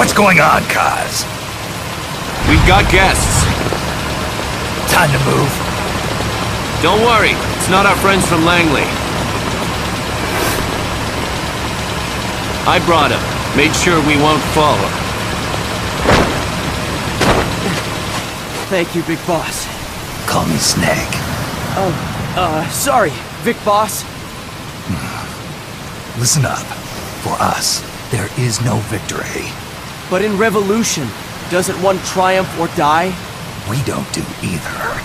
What's going on, Kaz? We've got guests. Time to move. Don't worry, it's not our friends from Langley. I brought him. Made sure we won't fall. Thank you, Big Boss. Call me Snake. Sorry, Vic Boss. Listen up. For us, there is no victory. But in revolution, doesn't one triumph or die? We don't do either.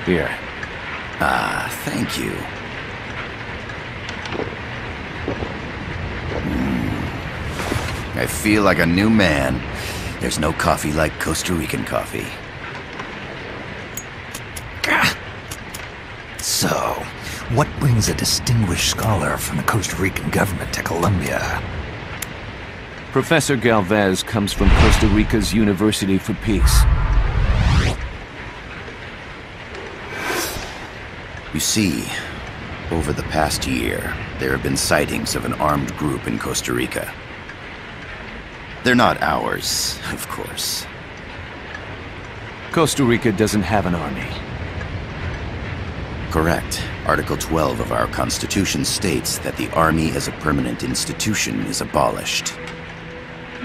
Here. Thank you. I feel like a new man. There's no coffee like Costa Rican coffee. So, what brings a distinguished scholar from the Costa Rican government to Colombia? Professor Galvez comes from Costa Rica's University for Peace. You see, over the past year, there have been sightings of an armed group in Costa Rica. They're not ours, of course. Costa Rica doesn't have an army. Correct. Article 12 of our Constitution states that the Army as a permanent institution is abolished.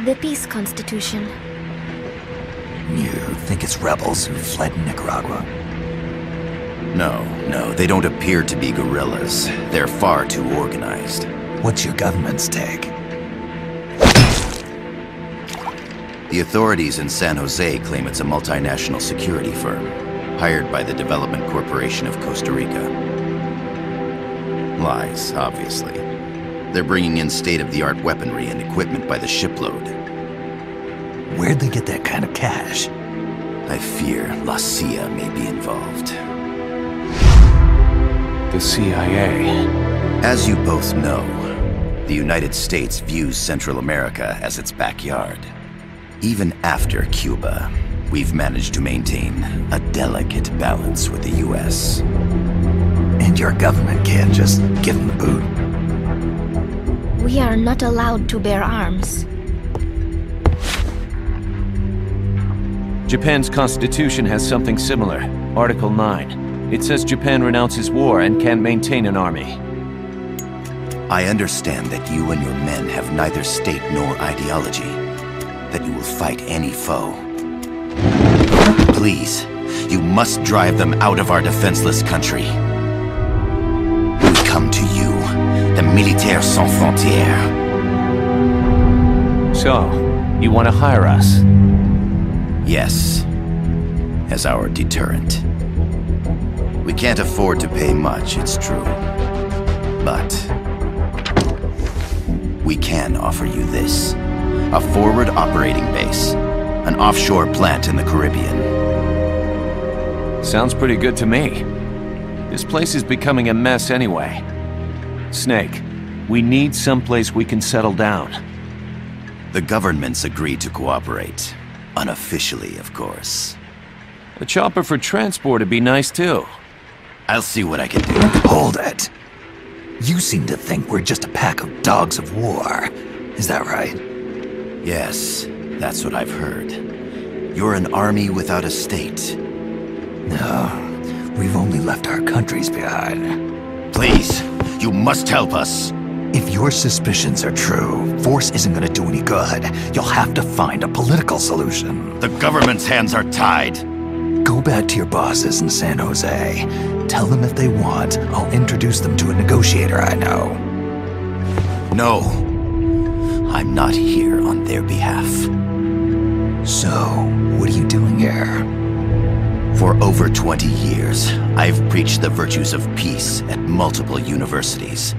The Peace Constitution. You think it's rebels who fled Nicaragua? No, they don't appear to be guerrillas. They're far too organized. What's your government's take? The authorities in San Jose claim it's a multinational security firm, hired by the Development Corporation of Costa Rica. Lies, obviously. They're bringing in state-of-the-art weaponry and equipment by the shipload. Where'd they get that kind of cash? I fear La CIA may be involved. The CIA. As you both know, the United States views Central America as its backyard. Even after Cuba, we've managed to maintain a delicate balance with the US. And your government can't just give them the boot? We are not allowed to bear arms. Japan's constitution has something similar. Article 9. It says Japan renounces war and can't maintain an army. I understand that you and your men have neither state nor ideology. That you will fight any foe. Please, you must drive them out of our defenseless country. We come to you, the Militaires Sans Frontières. So, you want to hire us? Yes, as our deterrent. We can't afford to pay much, it's true. But we can offer you this. A forward operating base. An offshore plant in the Caribbean. Sounds pretty good to me. This place is becoming a mess anyway. Snake, we need someplace we can settle down. The governments agreed to cooperate. Unofficially, of course. A chopper for transport would be nice too. I'll see what I can do. Hold it. You seem to think we're just a pack of dogs of war. Is that right? Yes, that's what I've heard. You're an army without a state. No, we've only left our countries behind. Please, you must help us. If your suspicions are true, force isn't gonna do any good. You'll have to find a political solution. The government's hands are tied. Go back to your bosses in San Jose. Tell them if they want, I'll introduce them to a negotiator I know. No. I'm not here on their behalf. So, what are you doing here? For over 20 years, I've preached the virtues of peace at multiple universities.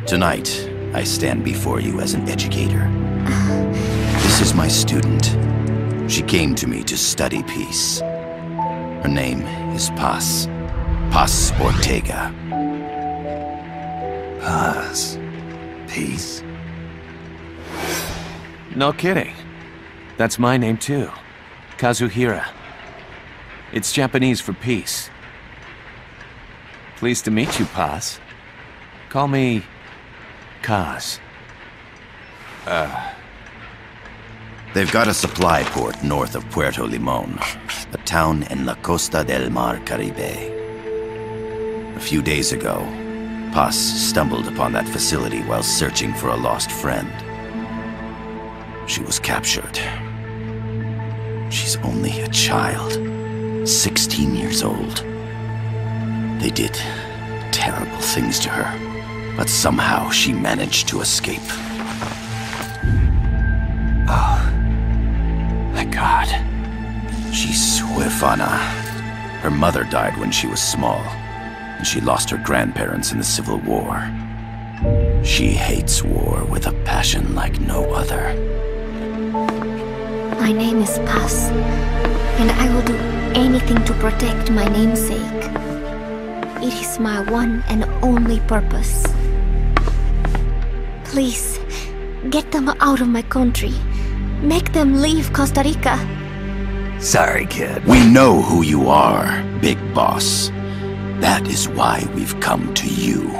Tonight, I stand before you as an educator. This is my student. She came to me to study peace. Her name is Paz. Paz Ortega. Paz. Peace. No kidding. That's my name too. Kazuhira. It's Japanese for peace. Pleased to meet you, Paz. Call me... Kaz. They've got a supply port north of Puerto Limon, a town in la Costa del Mar Caribe. A few days ago, Paz stumbled upon that facility while searching for a lost friend. She was captured. She's only a child, 16 years old. They did terrible things to her, but somehow she managed to escape. Oh, thank God. She's huérfana. Her mother died when she was small, and she lost her grandparents in the Civil War. She hates war with a passion like no other. My name is Paz, and I will do anything to protect my namesake. It is my one and only purpose. Please, get them out of my country. Make them leave Costa Rica. Sorry, kid. We know who you are, Big Boss. That is why we've come to you.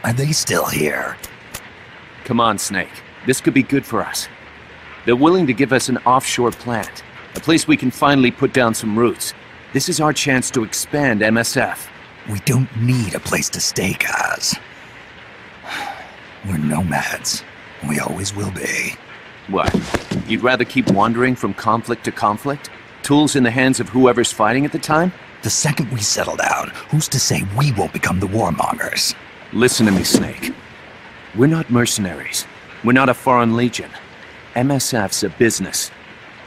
Are they still here? Come on, Snake. This could be good for us. They're willing to give us an offshore plant, a place we can finally put down some roots. This is our chance to expand MSF. We don't need a place to stay, Kaz. We're nomads. We always will be. What? You'd rather keep wandering from conflict to conflict? Tools in the hands of whoever's fighting at the time? The second we settle down, who's to say we won't become the warmongers? Listen to me, Snake. We're not mercenaries. We're not a foreign legion. MSF's a business.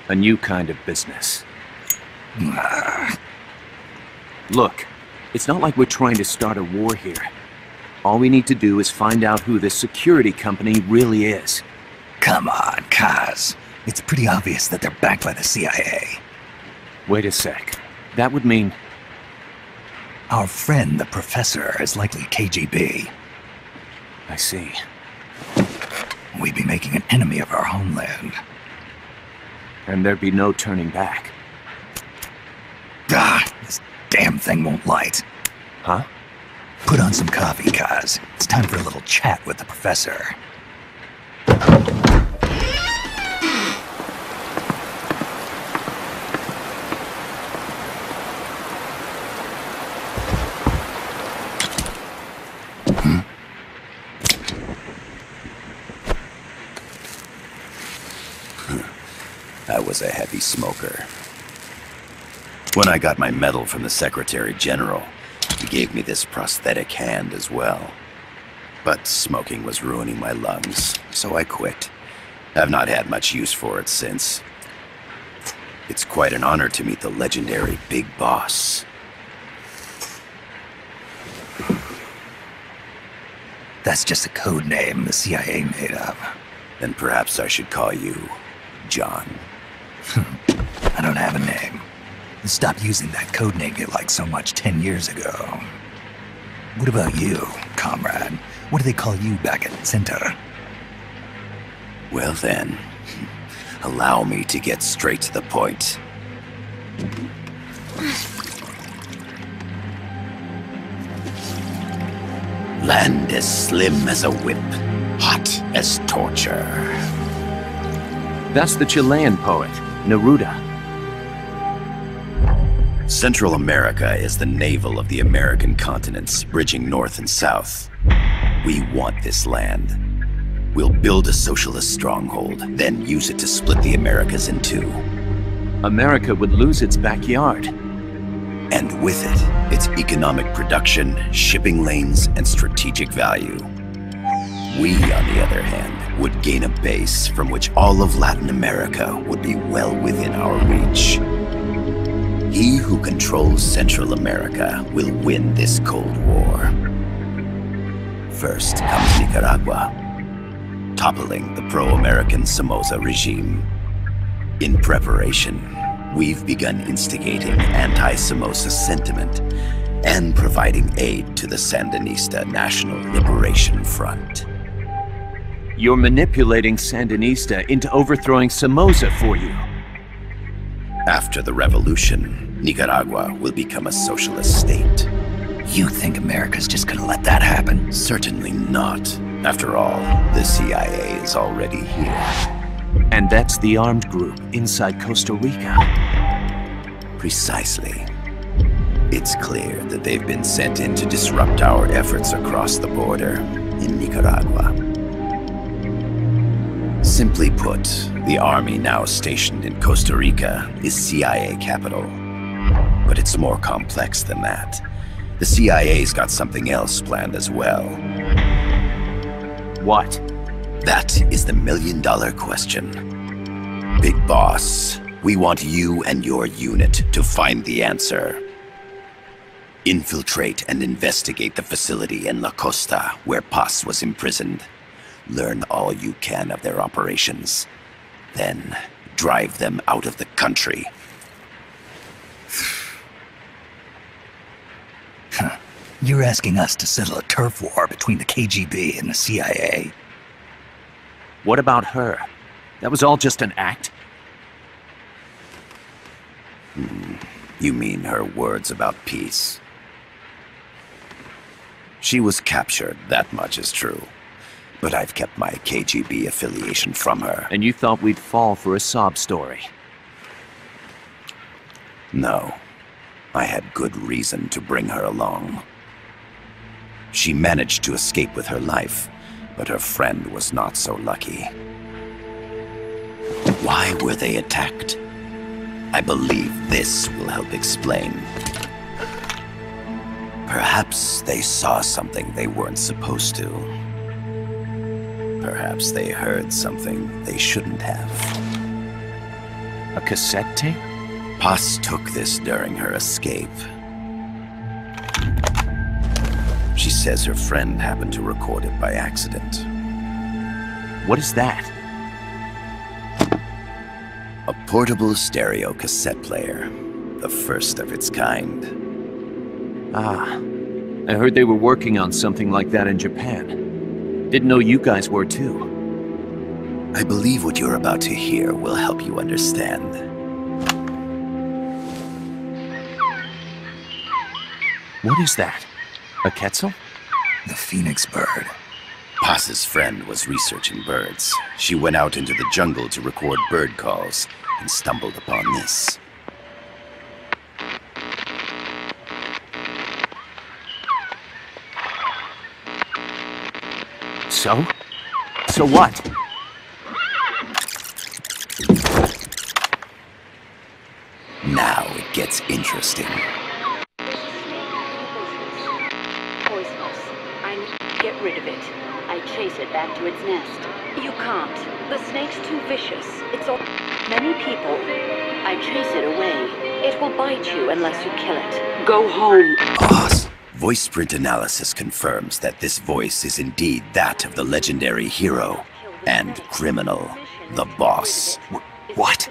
A new kind of business. Look, it's not like we're trying to start a war here. All we need to do is find out who this security company really is. Come on, Kaz. It's pretty obvious that they're backed by the CIA. Wait a sec. That would mean... Our friend, the professor, is likely KGB. I see. We'd be making an enemy of our homeland. And there'd be no turning back. This damn thing won't light. Huh? Put on some coffee, Kaz. It's time for a little chat with the professor. I was a heavy smoker. When I got my medal from the Secretary General, he gave me this prosthetic hand as well. But smoking was ruining my lungs, so I quit. I've not had much use for it since. It's quite an honor to meet the legendary Big Boss. That's just a code name the CIA made up. Then perhaps I should call you John. I don't have a name. Stop using that code name you liked so much 10 years ago. What about you, comrade? What do they call you back at Center? Well then, allow me to get straight to the point. Land as slim as a whip, hot as torture. That's the Chilean poet, Neruda. Central America is the navel of the American continents, bridging north and south. We want this land. We'll build a socialist stronghold, then use it to split the Americas in two. America would lose its backyard. And with it, its economic production, shipping lanes, and strategic value. We, on the other hand, would gain a base from which all of Latin America would be well within our reach. He who controls Central America will win this Cold War. First comes Nicaragua, toppling the pro-American Somoza regime. In preparation, we've begun instigating anti-Somoza sentiment and providing aid to the Sandinista National Liberation Front. You're manipulating Sandinista into overthrowing Somoza for you. After the revolution, Nicaragua will become a socialist state. You think America's just gonna let that happen? Certainly not. After all, the CIA is already here. And that's the armed group inside Costa Rica. Precisely. It's clear that they've been sent in to disrupt our efforts across the border in Nicaragua. Simply put, the army now stationed in Costa Rica is CIA capital. But it's more complex than that. The CIA's got something else planned as well. What? That is the million-dollar question. Big Boss, we want you and your unit to find the answer. Infiltrate and investigate the facility in La Costa where Paz was imprisoned. Learn all you can of their operations. Then, drive them out of the country. You're asking us to settle a turf war between the KGB and the CIA? What about her? That was all just an act? You mean her words about peace? She was captured, that much is true. But I've kept my KGB affiliation from her. And you thought we'd fall for a sob story? No. I had good reason to bring her along. She managed to escape with her life, but her friend was not so lucky. Why were they attacked? I believe this will help explain. Perhaps they saw something they weren't supposed to. Perhaps they heard something they shouldn't have. A cassette tape? Paz took this during her escape. She says her friend happened to record it by accident. What is that? A portable stereo cassette player. The first of its kind. Ah, I heard they were working on something like that in Japan. Didn't know you guys were too. I believe what you're about to hear will help you understand. What is that? A quetzal? The phoenix bird. Paz's friend was researching birds. She went out into the jungle to record bird calls and stumbled upon this. So? So what? Now it gets interesting. Poisonous. I need to get rid of it. I chase it back to its nest. You can't. The snake's too vicious. It's all many people. I chase it away. It will bite you unless you kill it. Go home. Boss. Voice print analysis confirms that this voice is indeed that of the legendary hero and criminal, the boss. What?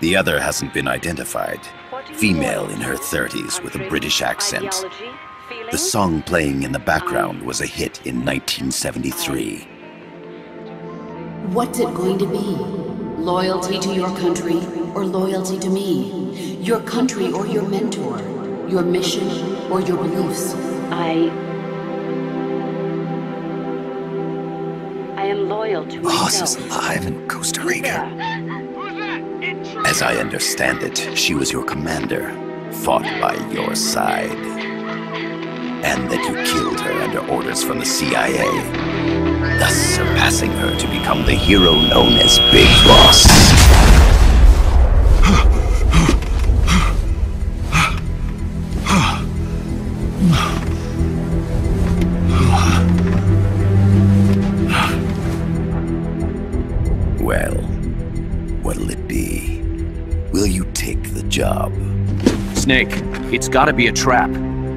The other hasn't been identified. Female in her 30s with a British accent. The song playing in the background was a hit in 1973. What's it going to be? Loyalty to your country or loyalty to me? Your country or your mentor? Your mission or your beliefs? I am loyal to Boss myself. is alive in Costa Rica. As I understand it, she was your commander, fought by your side. And that you killed her under orders from the CIA, thus surpassing her to become the hero known as Big Boss. you take the job. Snake, it's gotta be a trap.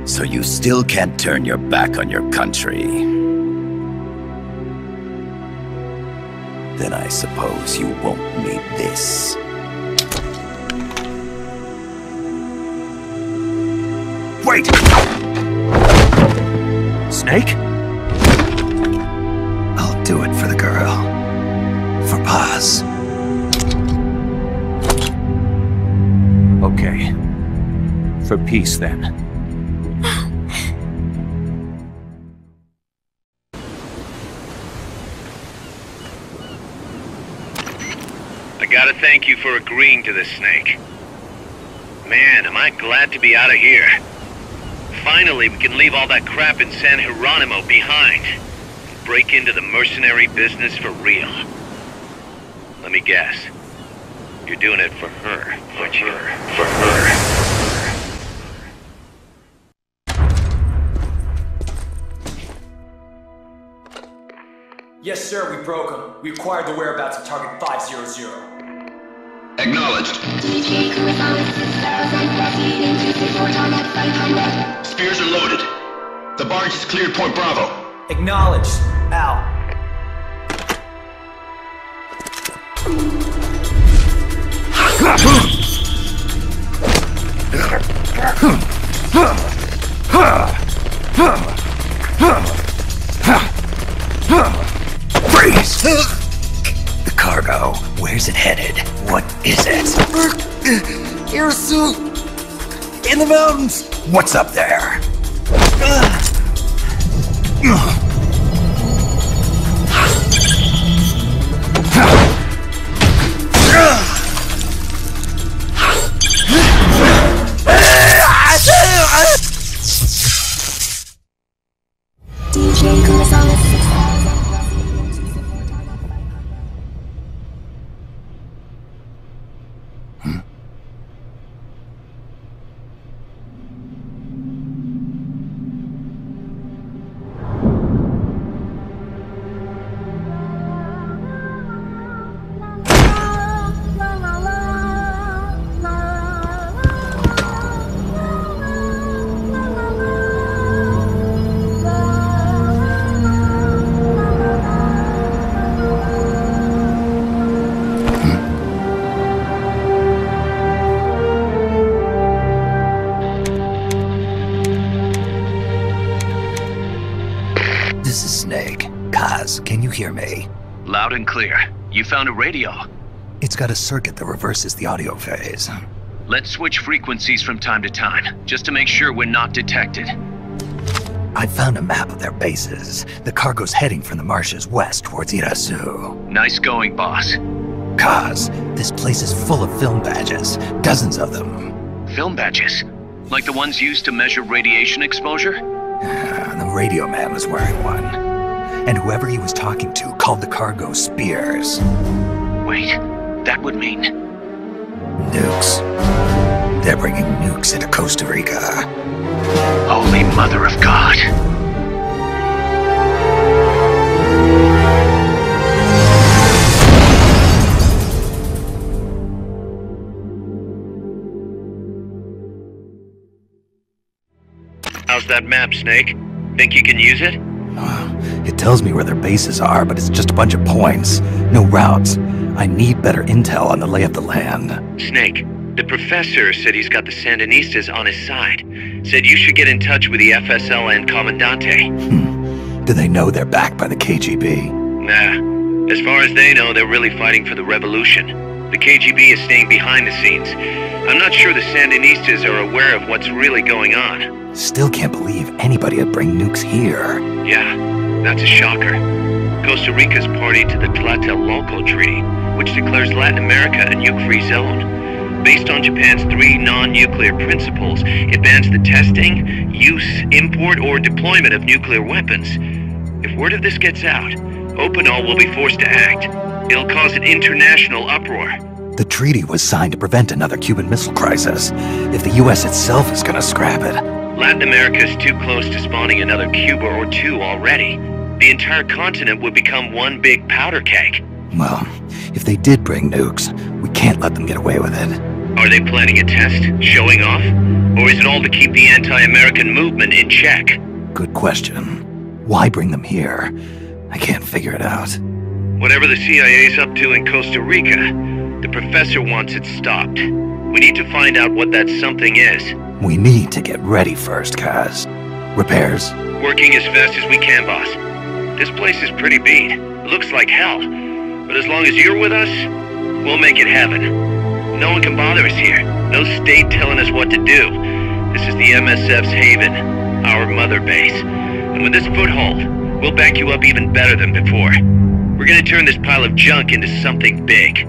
So you still can't turn your back on your country. Then I suppose you won't need this. Wait! Snake? I'll do it for the girl. For Paz. Okay. For peace, then. I gotta thank you for agreeing to this, Snake. Man, am I glad to be out of here. Finally, we can leave all that crap in San Geronimo behind. And break into the mercenary business for real. Let me guess. You're doing it for her, aren't you? For her. Yes, sir, we broke them. We acquired the whereabouts of target 500. Acknowledged. Spears are loaded. The barge is cleared Point Bravo. Acknowledged. Out. Freeze! The cargo, where's it headed? What is it? Airsuit! In the mountains! What's up there? This is Snake. Kaz, can you hear me? Loud and clear. You found a radio. It's got a circuit that reverses the audio phase. Let's switch frequencies from time to time, just to make sure we're not detected. I found a map of their bases. The cargo's heading from the marshes west towards Irasu. Nice going, boss. Kaz, this place is full of film badges. Dozens of them. Film badges? Like the ones used to measure radiation exposure? The radio man was wearing one. And whoever he was talking to called the cargo Spears. Wait, that would mean... Nukes. They're bringing nukes into Costa Rica. Holy Mother of God. How's that map, Snake? Think you can use it? It tells me where their bases are, but it's just a bunch of points. No routes. I need better intel on the lay of the land. Snake, the professor said he's got the Sandinistas on his side. Said you should get in touch with the FSL and Commandante. Do they know they're backed by the KGB? Nah. As far as they know, they're really fighting for the revolution. The KGB is staying behind the scenes. I'm not sure the Sandinistas are aware of what's really going on. Still can't believe anybody would bring nukes here. Yeah, that's a shocker. Costa Rica's party to the Tlatelolco Treaty, which declares Latin America a nuke-free zone. Based on Japan's 3 non-nuclear principles, it bans the testing, use, import, or deployment of nuclear weapons. If word of this gets out, Opinol will be forced to act. It'll cause an international uproar. The treaty was signed to prevent another Cuban Missile Crisis. If the U.S. itself is gonna scrap it... Latin America's too close to spawning another Cuba or two already. The entire continent would become one big powder keg. Well, if they did bring nukes, we can't let them get away with it. Are they planning a test? Showing off? Or is it all to keep the anti-American movement in check? Good question. Why bring them here? I can't figure it out. Whatever the CIA's up to in Costa Rica, the professor wants it stopped. We need to find out what that something is. We need to get ready first, Kaz. Repairs? Working as fast as we can, boss. This place is pretty beat. It looks like hell. But as long as you're with us, we'll make it heaven. No one can bother us here. No state telling us what to do. This is the MSF's haven, our mother base. And with this foothold, we'll back you up even better than before. We're gonna turn this pile of junk into something big.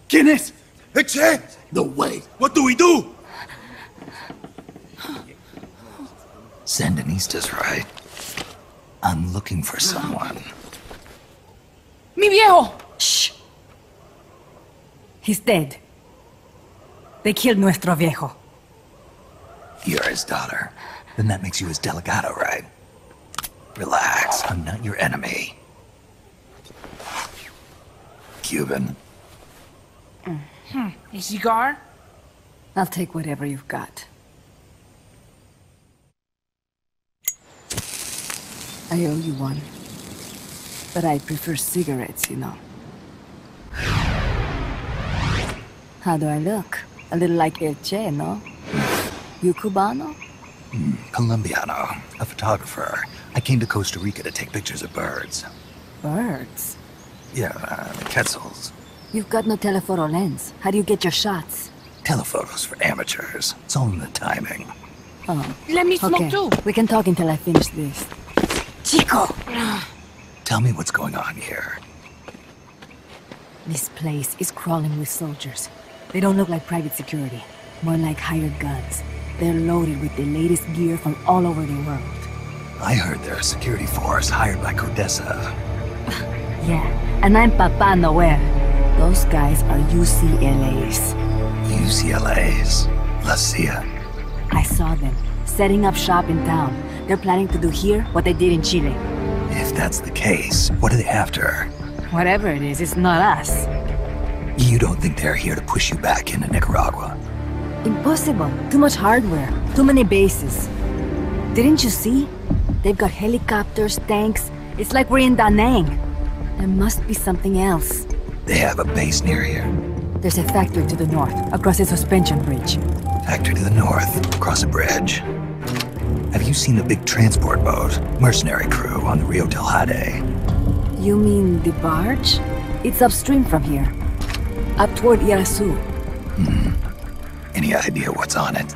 ¿Quién es? Eche! No way. What do we do? Sandinista's right. I'm looking for someone. ¡Mi viejo! Shh. He's dead. They killed nuestro viejo. You're his daughter. Then that makes you his delegado, right? Relax, I'm not your enemy. Cuban. A cigar? I'll take whatever you've got. I owe you one. But I prefer cigarettes, you know. How do I look? A little like El Che, no? You Cubano? Colombiano. A photographer. I came to Costa Rica to take pictures of birds. Birds? Yeah, quetzals. You've got no telephoto lens. How do you get your shots? Telephotos for amateurs. It's all in the timing. Oh. Let me smoke too. We can talk until I finish this. Chico! Tell me what's going on here. This place is crawling with soldiers. They don't look like private security. More like hired guns. They're loaded with the latest gear from all over the world. I heard they're a security force hired by Codessa. Yeah, and I'm Papa Noel. Those guys are UCLA's. UCLA's? La CIA? I saw them, setting up shop in town. They're planning to do here what they did in Chile. If that's the case, what are they after? Whatever it is, it's not us. You don't think they're here to push you back into Nicaragua? Impossible. Too much hardware. Too many bases. Didn't you see? They've got helicopters, tanks. It's like we're in Da Nang. There must be something else. They have a base near here. There's a factory to the north, across a suspension bridge. Factory to the north, across a bridge. Have you seen the big transport boat? Mercenary crew on the Rio del Jade. You mean the barge? It's upstream from here. Up toward Irasu. Any idea what's on it?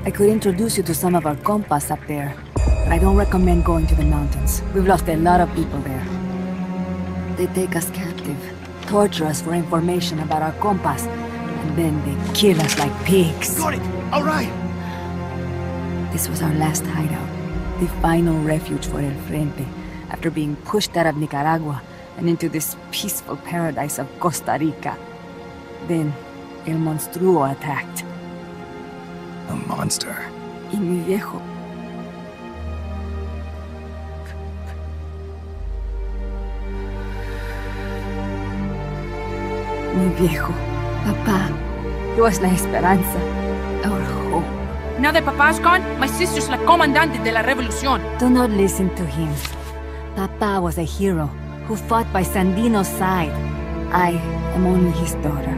I could introduce you to some of our compas up there. But I don't recommend going to the mountains. We've lost a lot of people there. They take us captive, torture us for information about our compas, and then they kill us like pigs. Got it! All right! This was our last hideout, the final refuge for El Frente, after being pushed out of Nicaragua and into this peaceful paradise of Costa Rica. Then, El Monstruo attacked. A monster? Y mi viejo. Mi viejo. Papa. He was la esperanza. Our hope. Now that Papa's gone, my sister's la comandante de la revolución. Do not listen to him. Papa was a hero who fought by Sandino's side. I am only his daughter.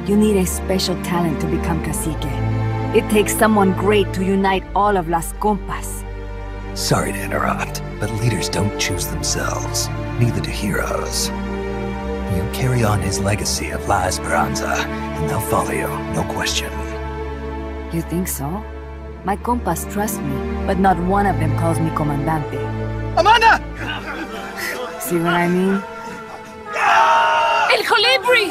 You need a special talent to become cacique. It takes someone great to unite all of Las Compas. Sorry to interrupt, but leaders don't choose themselves. Neither do heroes. You carry on his legacy of La Esperanza, and they'll follow you, no question. You think so? My compas trust me, but not one of them calls me Comandante. Amanda! See what I mean? El colibri!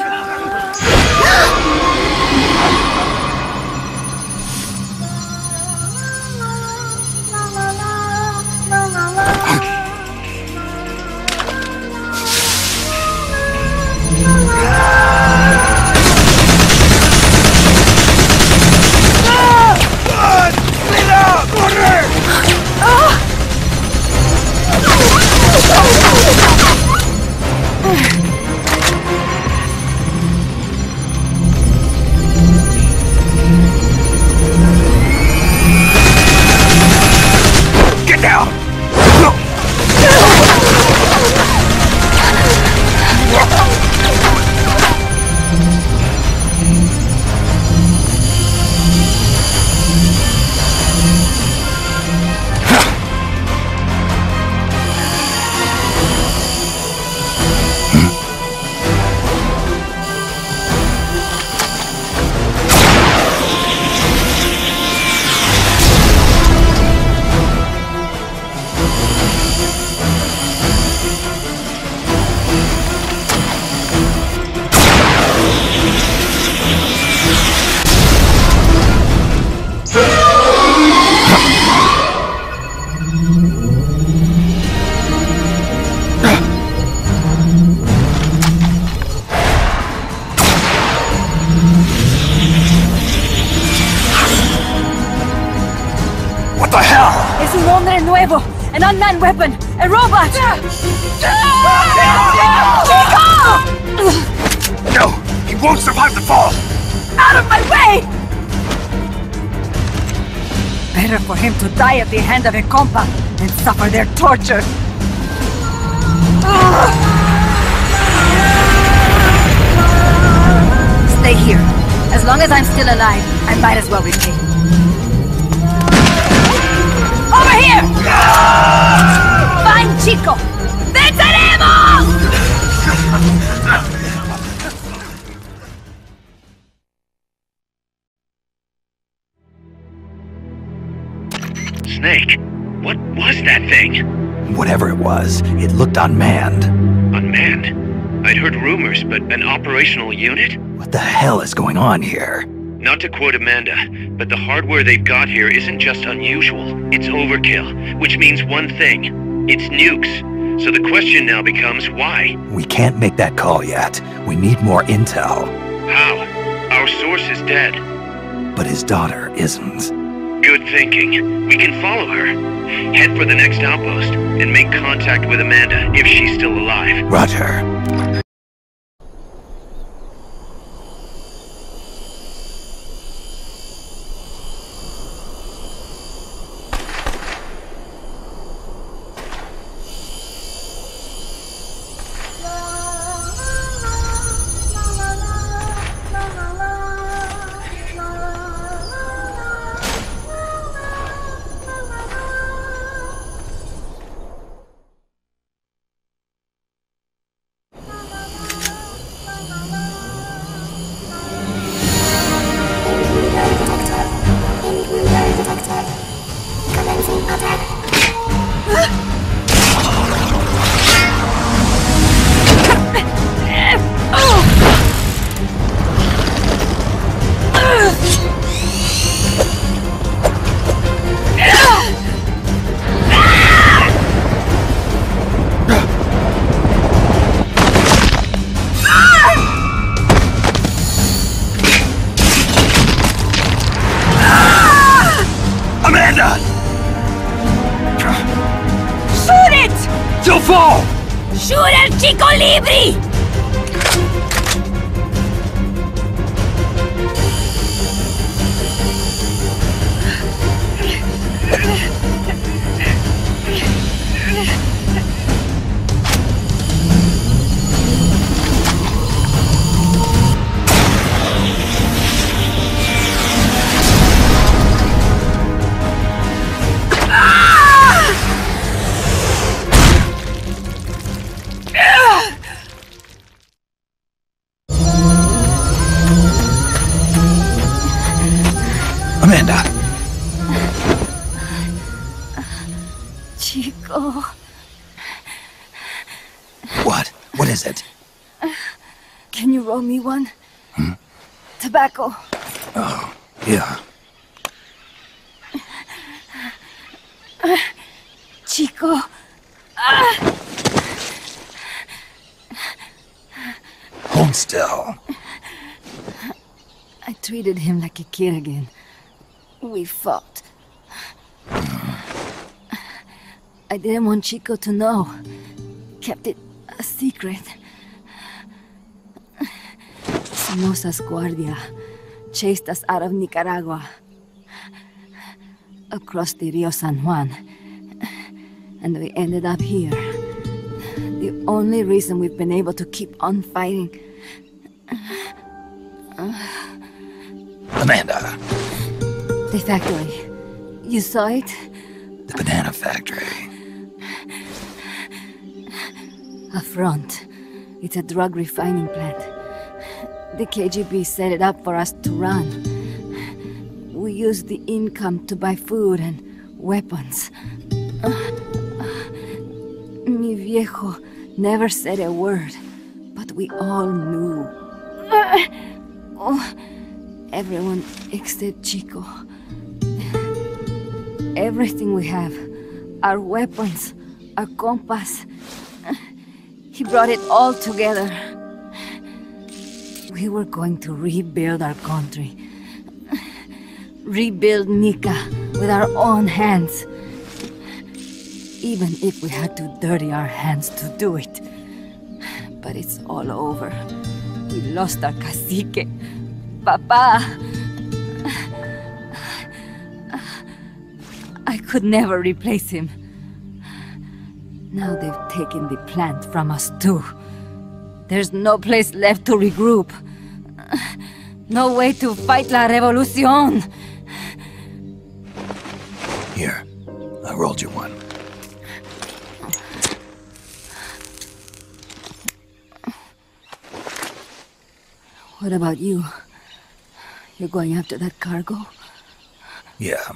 An unmanned weapon! A robot! No! He won't survive the fall! Out of my way! Better for him to die at the hand of a compa than suffer their torture. Stay here. As long as I'm still alive, I might as well repay. Over here! Fine, chico! ¡Venceremos! Snake, what was that thing? Whatever it was, it looked unmanned. Unmanned? I'd heard rumors, but an operational unit? What the hell is going on here? Not to quote Amanda, but the hardware they've got here isn't just unusual, it's overkill, which means one thing. It's nukes. So the question now becomes why? We can't make that call yet. We need more intel. How? Our source is dead. But his daughter isn't. Good thinking. We can follow her. Head for the next outpost and make contact with Amanda if she's still alive. Roger. ¡Shoot al chico libre! Amanda! Chico... What is it? Can you roll me one? Tobacco. Oh, yeah. Chico. Hold still. I treated him like a kid again. We fought. I didn't want Chico to know. Kept it a secret. Somoza's Guardia chased us out of Nicaragua. Across the Rio San Juan. And we ended up here. The only reason we've been able to keep on fighting. Amanda. The factory. You saw it? The banana factory. A front. It's a drug refining plant. The KGB set it up for us to run. We used the income to buy food and weapons. Mi viejo never said a word, but we all knew. Everyone except Chico. Everything we have, our weapons, our compass, he brought it all together. We were going to rebuild our country. Rebuild Nika with our own hands. Even if we had to dirty our hands to do it. But it's all over. We lost our cacique. Papa! I could never replace him. Now they've taken the plant from us too. There's no place left to regroup. No way to fight la revolución. Here, I rolled you one. What about you? You're going after that cargo? Yeah.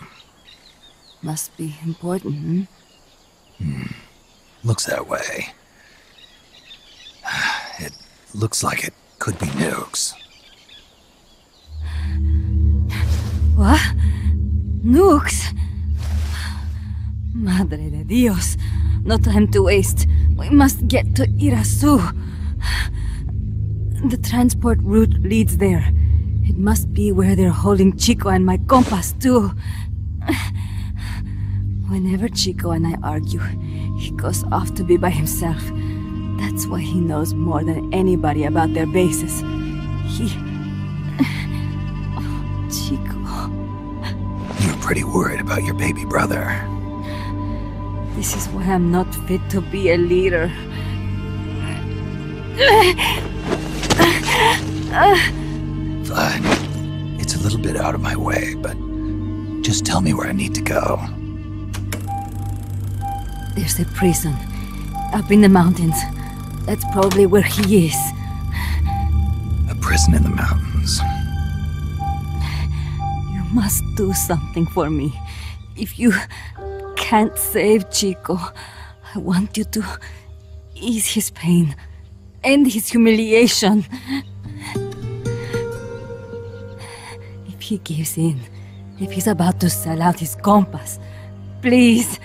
Must be important, Looks that way. It looks like it could be nukes. What? Nukes? Madre de Dios. No time to waste. We must get to Irasu. The transport route leads there. It must be where they're holding Chico and my compass, too. Whenever Chico and I argue, he goes off to be by himself. That's why he knows more than anybody about their bases. Chico. You're pretty worried about your baby brother. This is why I'm not fit to be a leader. Fine. It's a little bit out of my way, but just tell me where I need to go. There's a prison up in the mountains. That's probably where he is. A prison in the mountains. You must do something for me. If you can't save Chico, I want you to ease his pain, end his humiliation. If he gives in, if he's about to sell out his compass, please,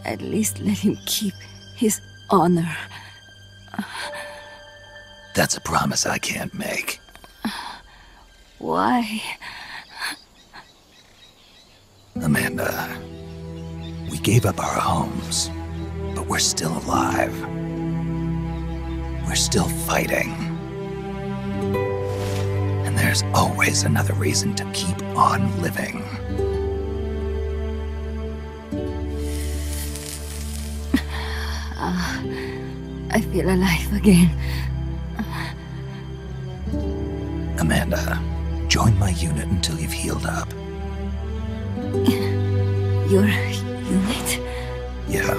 at least let him keep his honor. That's a promise I can't make. Why? Amanda, we gave up our homes, but we're still alive. We're still fighting. And there's always another reason to keep on living. I feel alive again. Amanda, join my unit until you've healed up. Your unit? Yeah.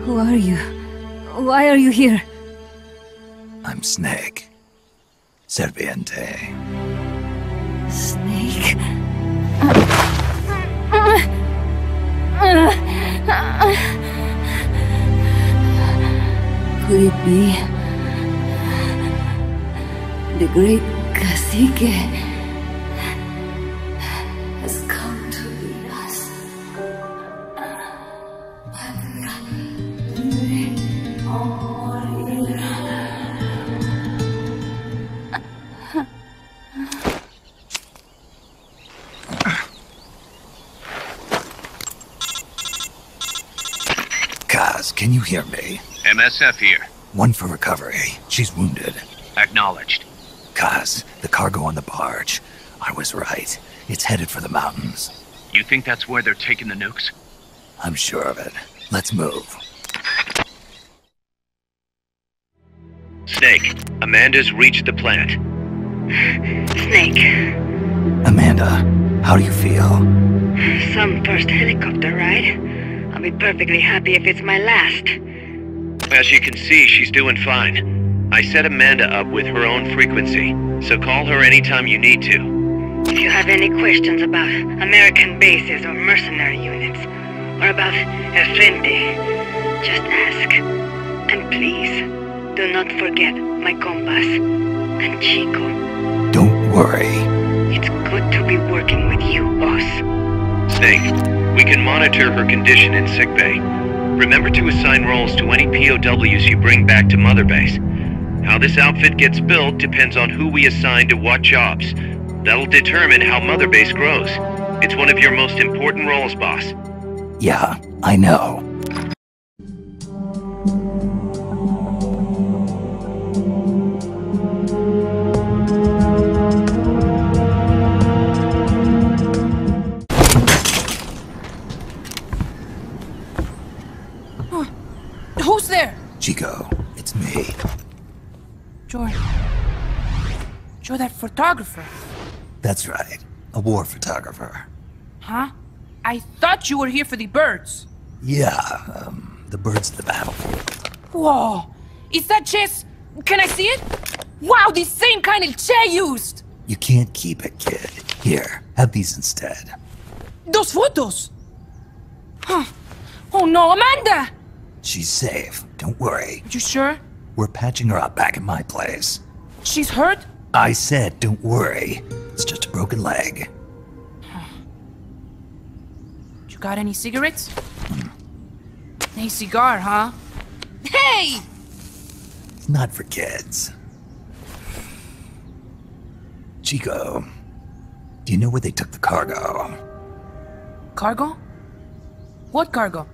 Who are you? Why are you here? I'm Sneik. Serviente. Sneik? Could it be the great cacique has come to lead us? Kaz, can you hear me? MSF here. One for recovery. She's wounded. Acknowledged. Kaz, the cargo on the barge. I was right. It's headed for the mountains. You think that's where they're taking the nukes? I'm sure of it. Let's move. Snake, Amanda's reached the plant. Snake. Amanda, how do you feel? Some first helicopter ride. I'll be perfectly happy if it's my last. As you can see, she's doing fine. I set Amanda up with her own frequency, so call her anytime you need to. If you have any questions about American bases or mercenary units, or about El Frente, just ask. And please, do not forget my compass and Chico. Don't worry. It's good to be working with you, boss. Snake, we can monitor her condition in sickbay. Remember to assign roles to any POWs you bring back to Mother Base. How this outfit gets built depends on who we assign to what jobs. That'll determine how Mother Base grows. It's one of your most important roles, boss. Yeah, I know. Who's there? Chico, it's me. You're that photographer. That's right. A war photographer. Huh? I thought you were here for the birds. Yeah, the birds of the battlefield. Whoa! Is that chess? Can I see it? Wow, the same kind of chair used! You can't keep it, kid. Here, have these instead. Those photos! Huh. Oh no, Amanda! She's safe. Don't worry. You sure? We're patching her up back at my place. She's hurt? I said, don't worry. It's just a broken leg. You got any cigarettes? A cigar, huh? Hey! It's not for kids. Chico, do you know where they took the cargo? Cargo? What cargo?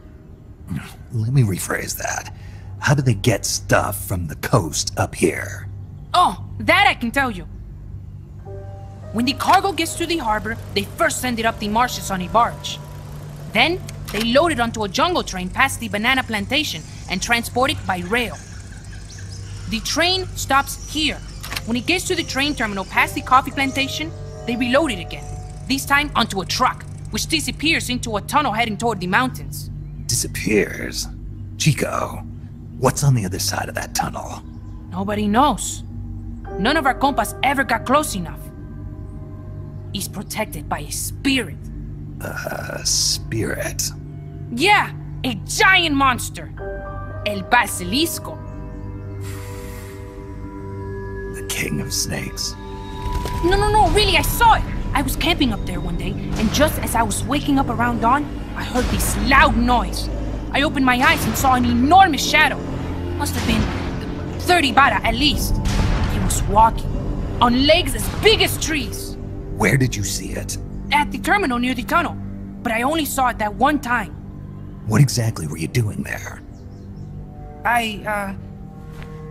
Let me rephrase that. How do they get stuff from the coast up here? Oh, that I can tell you. When the cargo gets to the harbor, they first send it up the marshes on a barge. Then, they load it onto a jungle train past the banana plantation and transport it by rail. The train stops here. When it gets to the train terminal past the coffee plantation, they reload it again. This time onto a truck, which disappears into a tunnel heading toward the mountains. Disappears? Chico, what's on the other side of that tunnel? Nobody knows. None of our compas ever got close enough. He's protected by a spirit. A spirit? Yeah, a giant monster. El Basilisco. The king of snakes. No, really, I saw it. I was camping up there one day, and just as I was waking up around dawn, I heard this loud noise. I opened my eyes and saw an enormous shadow. Must have been 30 bara at least. He was walking, on legs as big as trees. Where did you see it? At the terminal near the tunnel, but I only saw it that one time. What exactly were you doing there?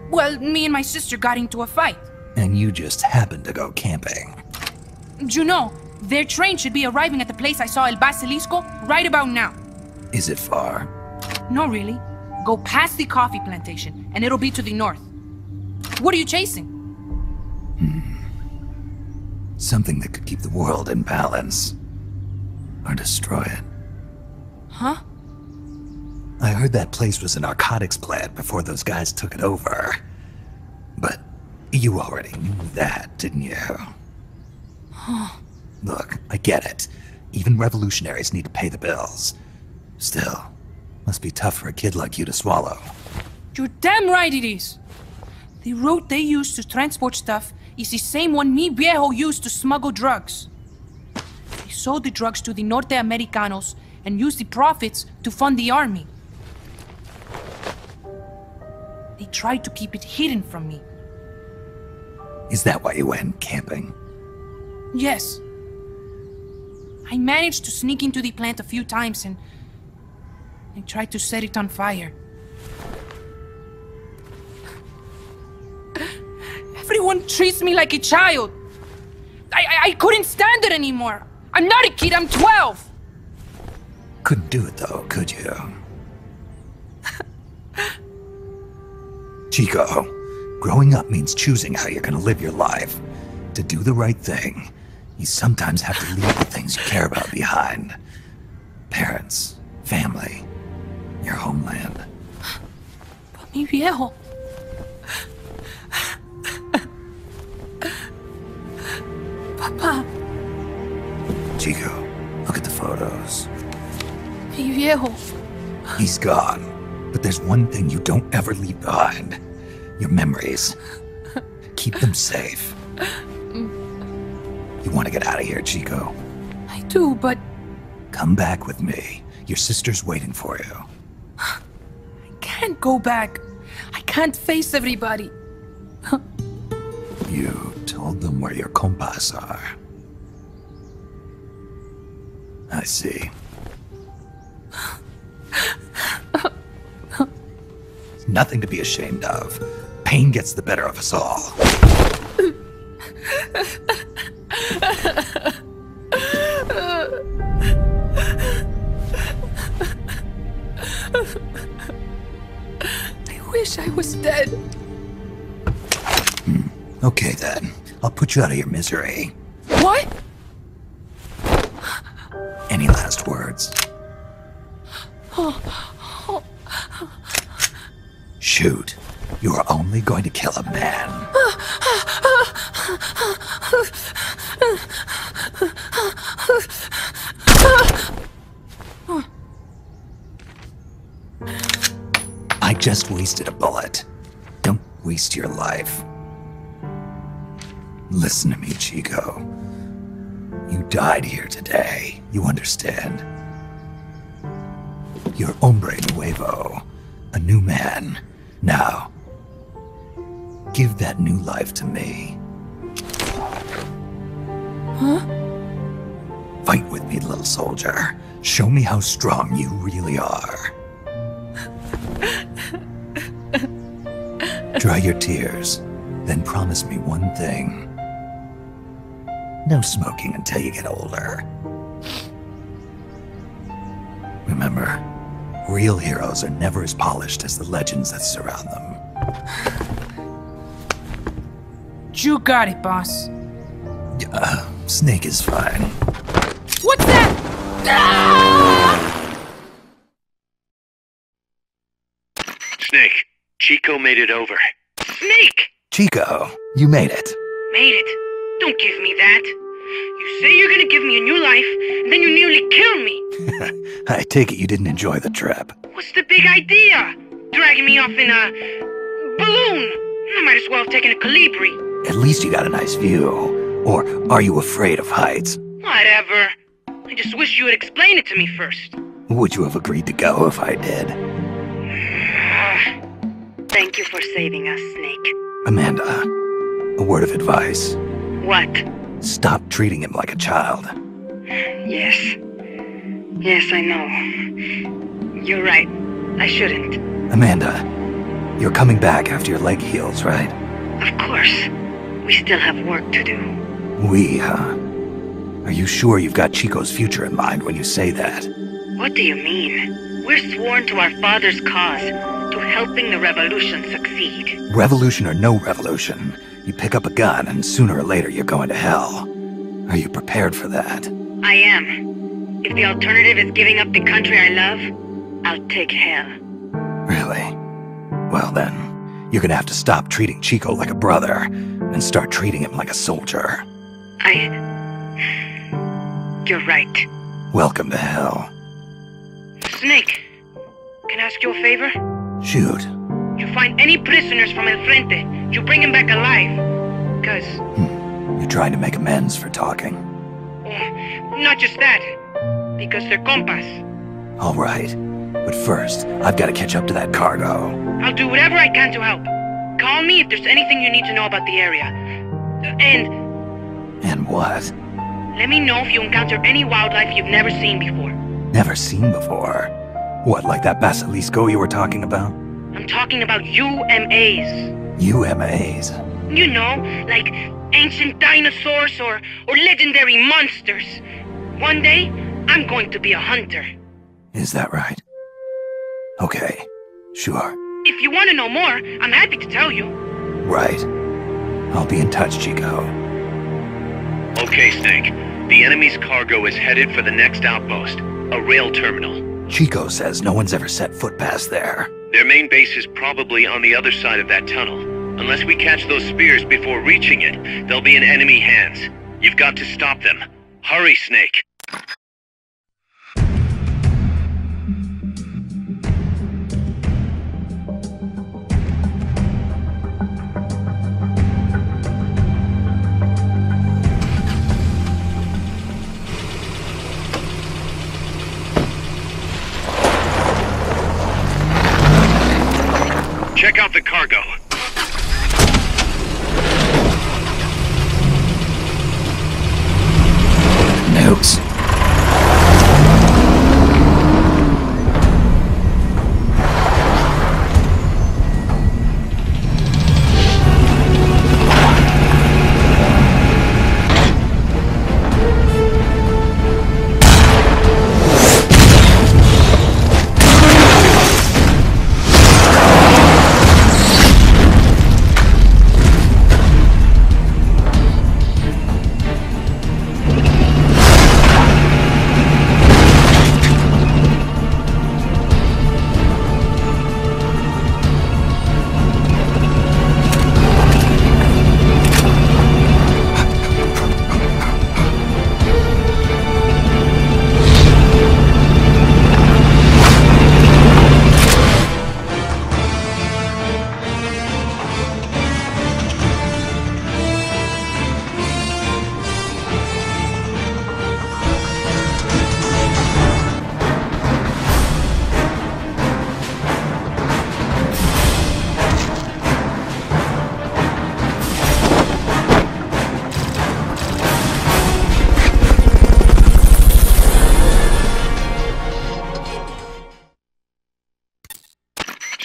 Well, me and my sister got into a fight. And you just happened to go camping. You know, their train should be arriving at the place I saw El Basilisco right about now. Is it far? No, really. Go past the coffee plantation, and it'll be to the north. What are you chasing? Something that could keep the world in balance. Or destroy it. Huh? I heard that place was a narcotics plant before those guys took it over. But you already knew that, didn't you? Look, I get it. Even revolutionaries need to pay the bills. Still, must be tough for a kid like you to swallow. You're damn right it is. The route they use to transport stuff is the same one mi viejo used to smuggle drugs. They sold the drugs to the Norte Americanos and used the profits to fund the army. They tried to keep it hidden from me. Is that why you went camping? Yes. I managed to sneak into the plant a few times and tried to set it on fire. Everyone treats me like a child. I couldn't stand it anymore. I'm not a kid, I'm 12. Couldn't do it though, could you? Chico, growing up means choosing how you're gonna live your life. To do the right thing, you sometimes have to leave the things you care about behind. Parents, family, your homeland. But mi viejo... Papa... Chico, look at the photos. Mi viejo... He's gone, but there's one thing you don't ever leave behind. Your memories. Keep them safe. You want to get out of here, Chico? I do, but... Come back with me. Your sister's waiting for you. I can't go back. I can't face everybody. You told them where your compas are. I see. Nothing to be ashamed of. Pain gets the better of us all. I wish I was dead. Okay then. I'll put you out of your misery. What? Any last words? Shoot. You are only going to kill a man. I just wasted a bullet. Don't waste your life. Listen to me, Chico. You died here today. You understand? You're hombre nuevo. A new man. Now, give that new life to me. Huh? Fight with me, little soldier. Show me how strong you really are. Dry your tears, then promise me one thing. No smoking until you get older. Remember, real heroes are never as polished as the legends that surround them. You got it, boss. Snake is fine. What's that? Ah! Snake, Chico made it over. Snake! Chico, you made it. Made it. Don't give me that. You say you're gonna give me a new life, and then you nearly kill me. I take it you didn't enjoy the trip. What's the big idea? Dragging me off in a balloon? I might as well have taken a Calibri. At least you got a nice view. Or are you afraid of heights? Whatever. I just wish you would explain it to me first. Would you have agreed to go if I did? Thank you for saving us, Snake. Amanda, a word of advice. What? Stop treating him like a child. Yes. Yes, I know. You're right. I shouldn't. Amanda, you're coming back after your leg heals, right? Of course. We still have work to do. We, huh? Are you sure you've got Chico's future in mind when you say that? What do you mean? We're sworn to our father's cause, to helping the revolution succeed. Revolution or no revolution, you pick up a gun and sooner or later you're going to hell. Are you prepared for that? I am. If the alternative is giving up the country I love, I'll take hell. Really? Well then, you're gonna have to stop treating Chico like a brother and start treating him like a soldier. You're right. Welcome to hell. Snake, can I ask you a favor? Shoot. You find any prisoners from El Frente, you bring them back alive. Cause... You're trying to make amends for talking. Not just that. Because they're compas. All right. But first, I've got to catch up to that cargo. I'll do whatever I can to help. Call me if there's anything you need to know about the area. And what? Let me know if you encounter any wildlife you've never seen before. Never seen before? What, like that basilisco you were talking about? I'm talking about UMAs. UMAs? You know, like ancient dinosaurs or legendary monsters. One day, I'm going to be a hunter. Is that right? Okay, sure. If you want to know more, I'm happy to tell you. Right. I'll be in touch, Chico. Okay, Snake. The enemy's cargo is headed for the next outpost, a rail terminal. Chico says no one's ever set foot past there. Their main base is probably on the other side of that tunnel. Unless we catch those spears before reaching it, they'll be in enemy hands. You've got to stop them. Hurry, Snake. Check out the cargo. Nukes.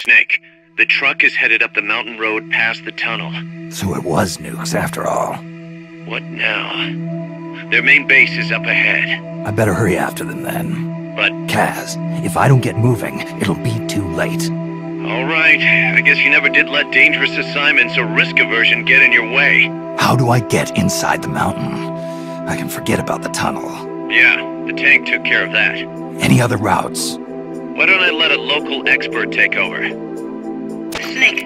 Snake, the truck is headed up the mountain road past the tunnel. So it was nukes after all. What now? Their main base is up ahead. I better hurry after them then. But... Kaz, if I don't get moving, it'll be too late. All right. I guess you never did let dangerous assignments or risk aversion get in your way. How do I get inside the mountain? I can forget about the tunnel. Yeah, the tank took care of that. Any other routes? Why don't I let a local expert take over? Snake,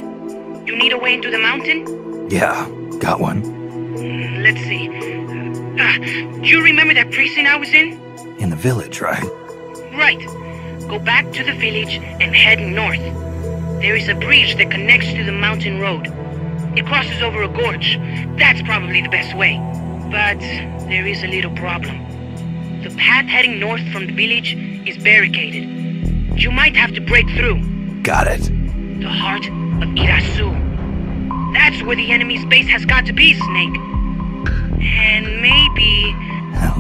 you need a way into the mountain? Yeah, got one. Let's see. Do you remember that precinct I was in? In the village, right? Right. Go back to the village and head north. There is a bridge that connects to the mountain road. It crosses over a gorge. That's probably the best way. But there is a little problem. The path heading north from the village is barricaded. You might have to break through. Got it. The heart of Irasu. That's where the enemy's base has got to be, Snake. And maybe...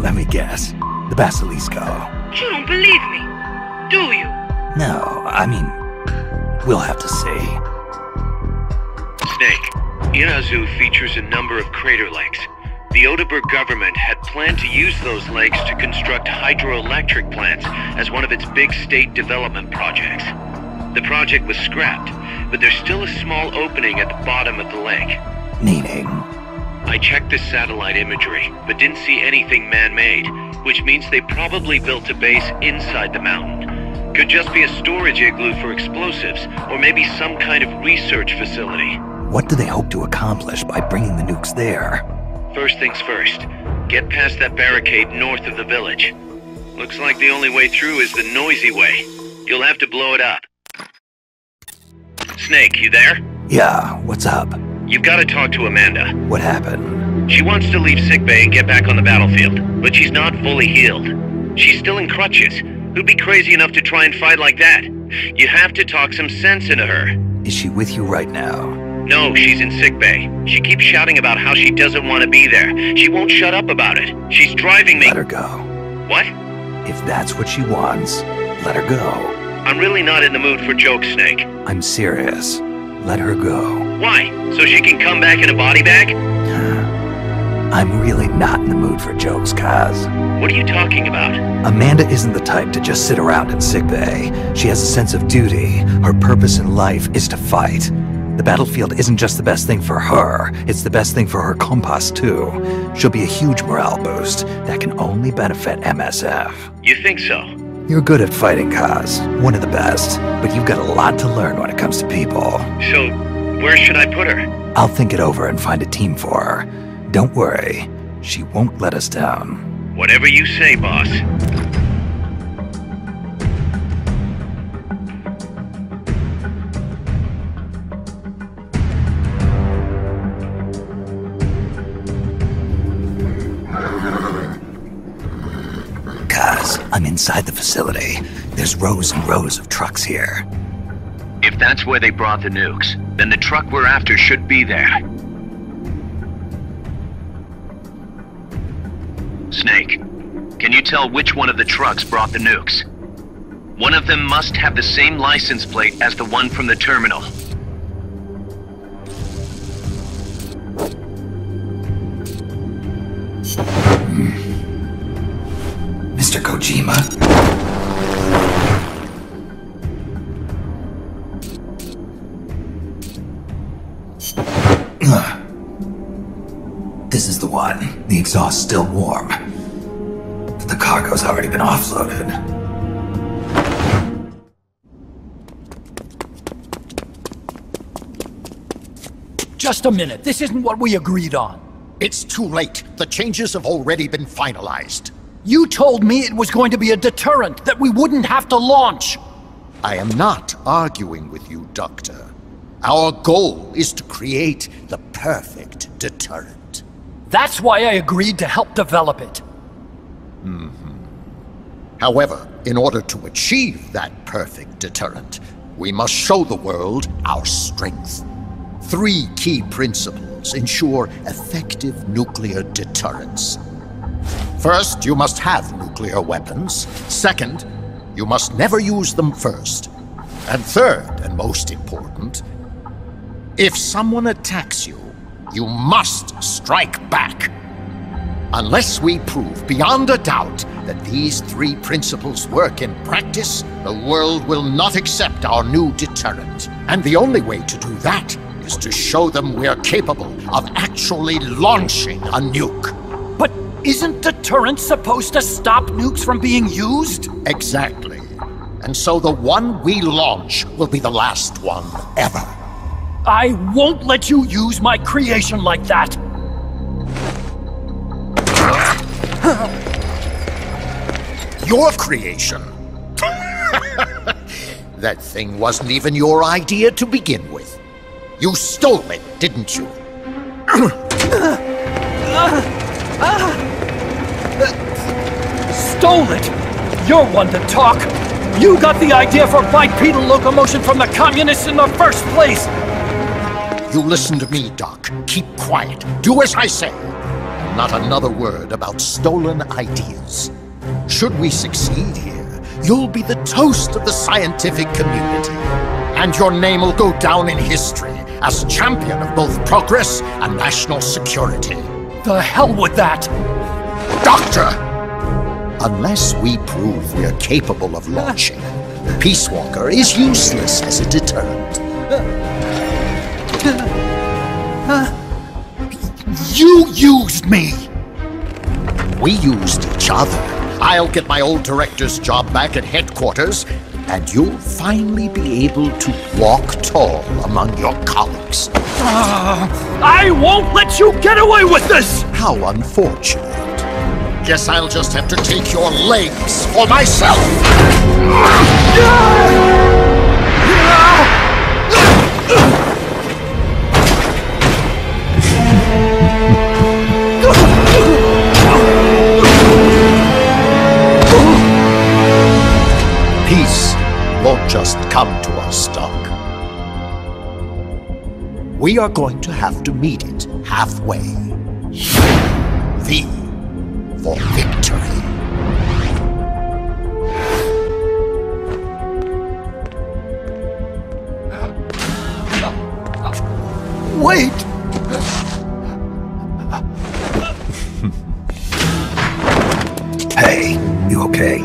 Let me guess. The Basilisco. You don't believe me, do you? No, I mean... We'll have to see. Snake, Irazu features a number of crater lakes. The Odeberg government had planned to use those lakes to construct hydroelectric plants as one of its big state development projects. The project was scrapped, but there's still a small opening at the bottom of the lake. Meaning? I checked the satellite imagery, but didn't see anything man-made, which means they probably built a base inside the mountain. Could just be a storage igloo for explosives, or maybe some kind of research facility. What do they hope to accomplish by bringing the nukes there? First things first, get past that barricade north of the village. Looks like the only way through is the noisy way. You'll have to blow it up. Snake, you there? Yeah, what's up? You've got to talk to Amanda. What happened? She wants to leave sickbay and get back on the battlefield, but she's not fully healed. She's still in crutches. Who'd be crazy enough to try and fight like that? You have to talk some sense into her. Is she with you right now? No, she's in sickbay. She keeps shouting about how she doesn't want to be there. She won't shut up about it. She's driving me— Let her go. What? If that's what she wants, let her go. I'm really not in the mood for jokes, Snake. I'm serious. Let her go. Why? So she can come back in a body bag? I'm really not in the mood for jokes, Kaz. What are you talking about? Amanda isn't the type to just sit around in sickbay. She has a sense of duty. Her purpose in life is to fight. The battlefield isn't just the best thing for her, it's the best thing for her compass, too. She'll be a huge morale boost that can only benefit MSF. You think so? You're good at fighting, Kaz. One of the best. But you've got a lot to learn when it comes to people. So, where should I put her? I'll think it over and find a team for her. Don't worry, she won't let us down. Whatever you say, boss. Kaz, I'm inside the facility. There's rows and rows of trucks here. If that's where they brought the nukes, then the truck we're after should be there. Snake, can you tell which one of the trucks brought the nukes? One of them must have the same license plate as the one from the terminal. Mr. Kojima? This is the one. The exhaust's still warm. But the cargo's already been offloaded. Just a minute. This isn't what we agreed on. It's too late. The changes have already been finalized. You told me it was going to be a deterrent, that we wouldn't have to launch. I am not arguing with you, Doctor. Our goal is to create the perfect deterrent. That's why I agreed to help develop it. However, in order to achieve that perfect deterrent, we must show the world our strength. 3 key principles ensure effective nuclear deterrence. First, you must have nuclear weapons. Second, you must never use them first. And third, and most important, if someone attacks you, you must strike back. Unless we prove beyond a doubt that these 3 principles work in practice, the world will not accept our new deterrent. And the only way to do that is to show them we're capable of actually launching a nuke. But isn't deterrence supposed to stop nukes from being used? Exactly. And so the one we launch will be the last one ever. I won't let you use my creation like that! Your creation? That thing wasn't even your idea to begin with. You stole it, didn't you? Stole it? You're one to talk! You got the idea for bipedal locomotion from the communists in the first place! You listen to me, Doc. Keep quiet. Do as I say. Not another word about stolen ideas. Should we succeed here, you'll be the toast of the scientific community. And your name will go down in history as champion of both progress and national security. The hell with that! Doctor! Unless we prove we're capable of launching, Peace Walker is useless as a deterrent. You used me! We used each other. I'll get my old director's job back at headquarters, and you'll finally be able to walk tall among your colleagues. I won't let you get away with this! How unfortunate. Guess I'll just have to take your legs for myself! we are going to have to meet it halfway. V for victory. Wait! Hey, you okay?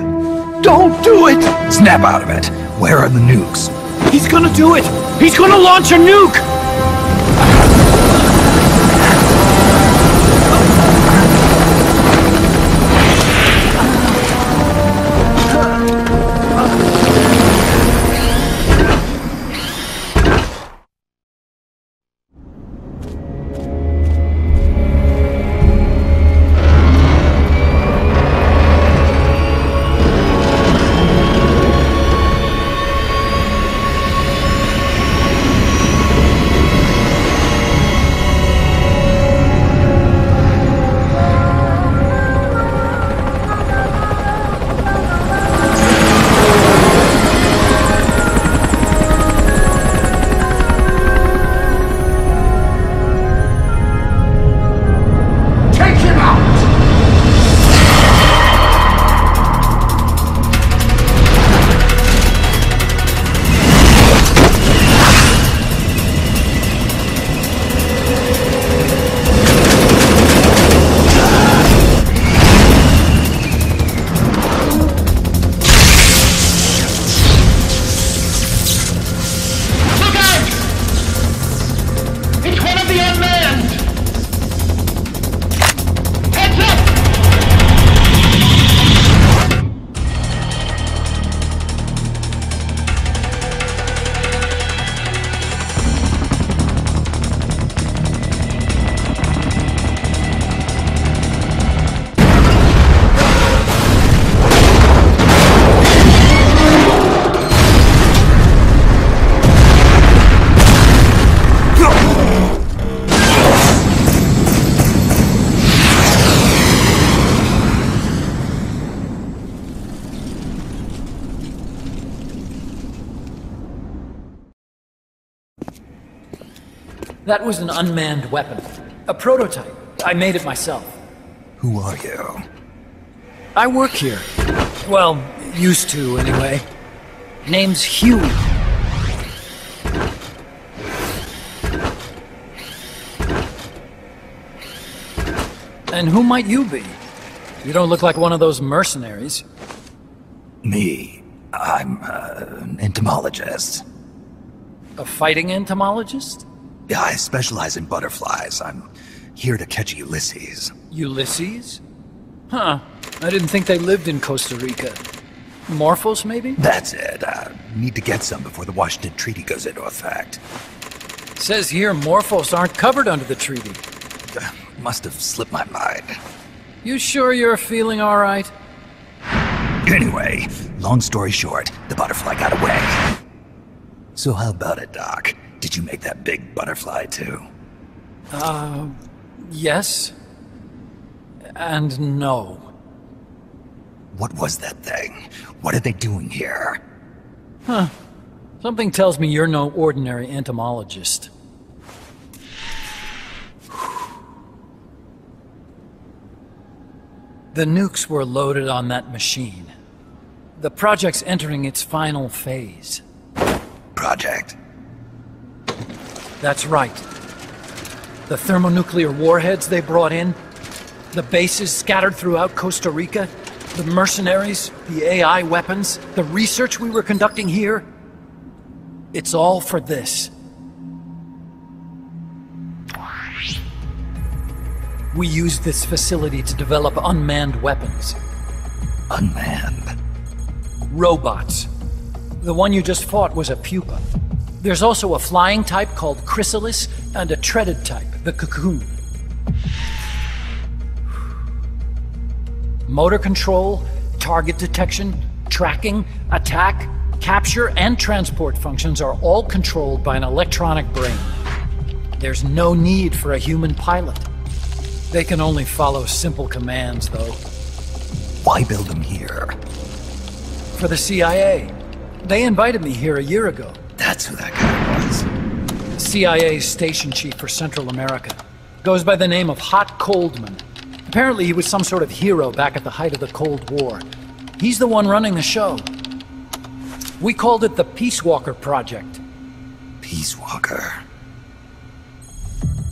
Don't do it! Snap out of it. Where are the nukes? He's gonna do it! He's gonna launch a nuke! That was an unmanned weapon. A prototype. I made it myself. Who are you? I work here. Well, used to, anyway. Name's Huey. And who might you be? You don't look like one of those mercenaries. Me? I'm an entomologist. A fighting entomologist? Yeah, I specialize in butterflies. I'm here to catch Ulysses. Ulysses? Huh. I didn't think they lived in Costa Rica. Morphos, maybe? That's it. Need to get some before the Washington Treaty goes into effect. Says here Morphos aren't covered under the treaty. Must have slipped my mind. You sure you're feeling all right? Anyway, long story short, the butterfly got away. So how about it, Doc? Did you make that big butterfly too? Yes. And no. What was that thing? What are they doing here? Huh. Something tells me you're no ordinary entomologist. The nukes were loaded on that machine. The project's entering its final phase. Project? That's right. The thermonuclear warheads they brought in, the bases scattered throughout Costa Rica, the mercenaries, the AI weapons, the research we were conducting here. It's all for this. We used this facility to develop unmanned weapons. Unmanned? Robots. The one you just fought was a pupa. There's also a flying type called Chrysalis, and a treaded type, the Cocoon. Motor control, target detection, tracking, attack, capture, and transport functions are all controlled by an electronic brain. There's no need for a human pilot. They can only follow simple commands, though. Why build them here? For the CIA. They invited me here a year ago. That's who that guy was. CIA's station chief for Central America. Goes by the name of Hot Coldman. Apparently he was some sort of hero back at the height of the Cold War. He's the one running the show. We called it the Peace Walker Project. Peace Walker.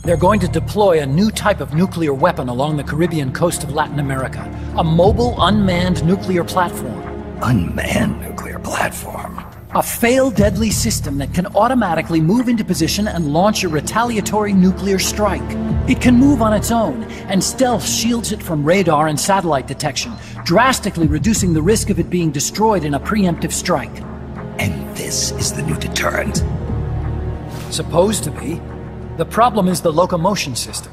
They're going to deploy a new type of nuclear weapon along the Caribbean coast of Latin America. A mobile, unmanned nuclear platform. Unmanned nuclear platform? A fail-deadly system that can automatically move into position and launch a retaliatory nuclear strike. It can move on its own, and stealth shields it from radar and satellite detection, drastically reducing the risk of it being destroyed in a preemptive strike. And this is the new deterrent? Supposed to be. The problem is the locomotion system.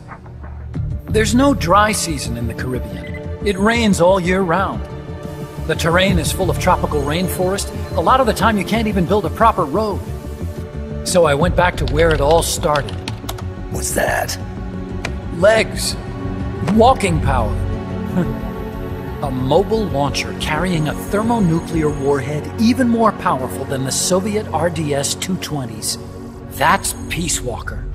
There's no dry season in the Caribbean. It rains all year round. The terrain is full of tropical rainforest. A lot of the time you can't even build a proper road. So I went back to where it all started. What's that? Legs. Walking power. A mobile launcher carrying a thermonuclear warhead even more powerful than the Soviet RDS-220s. That's Peace Walker.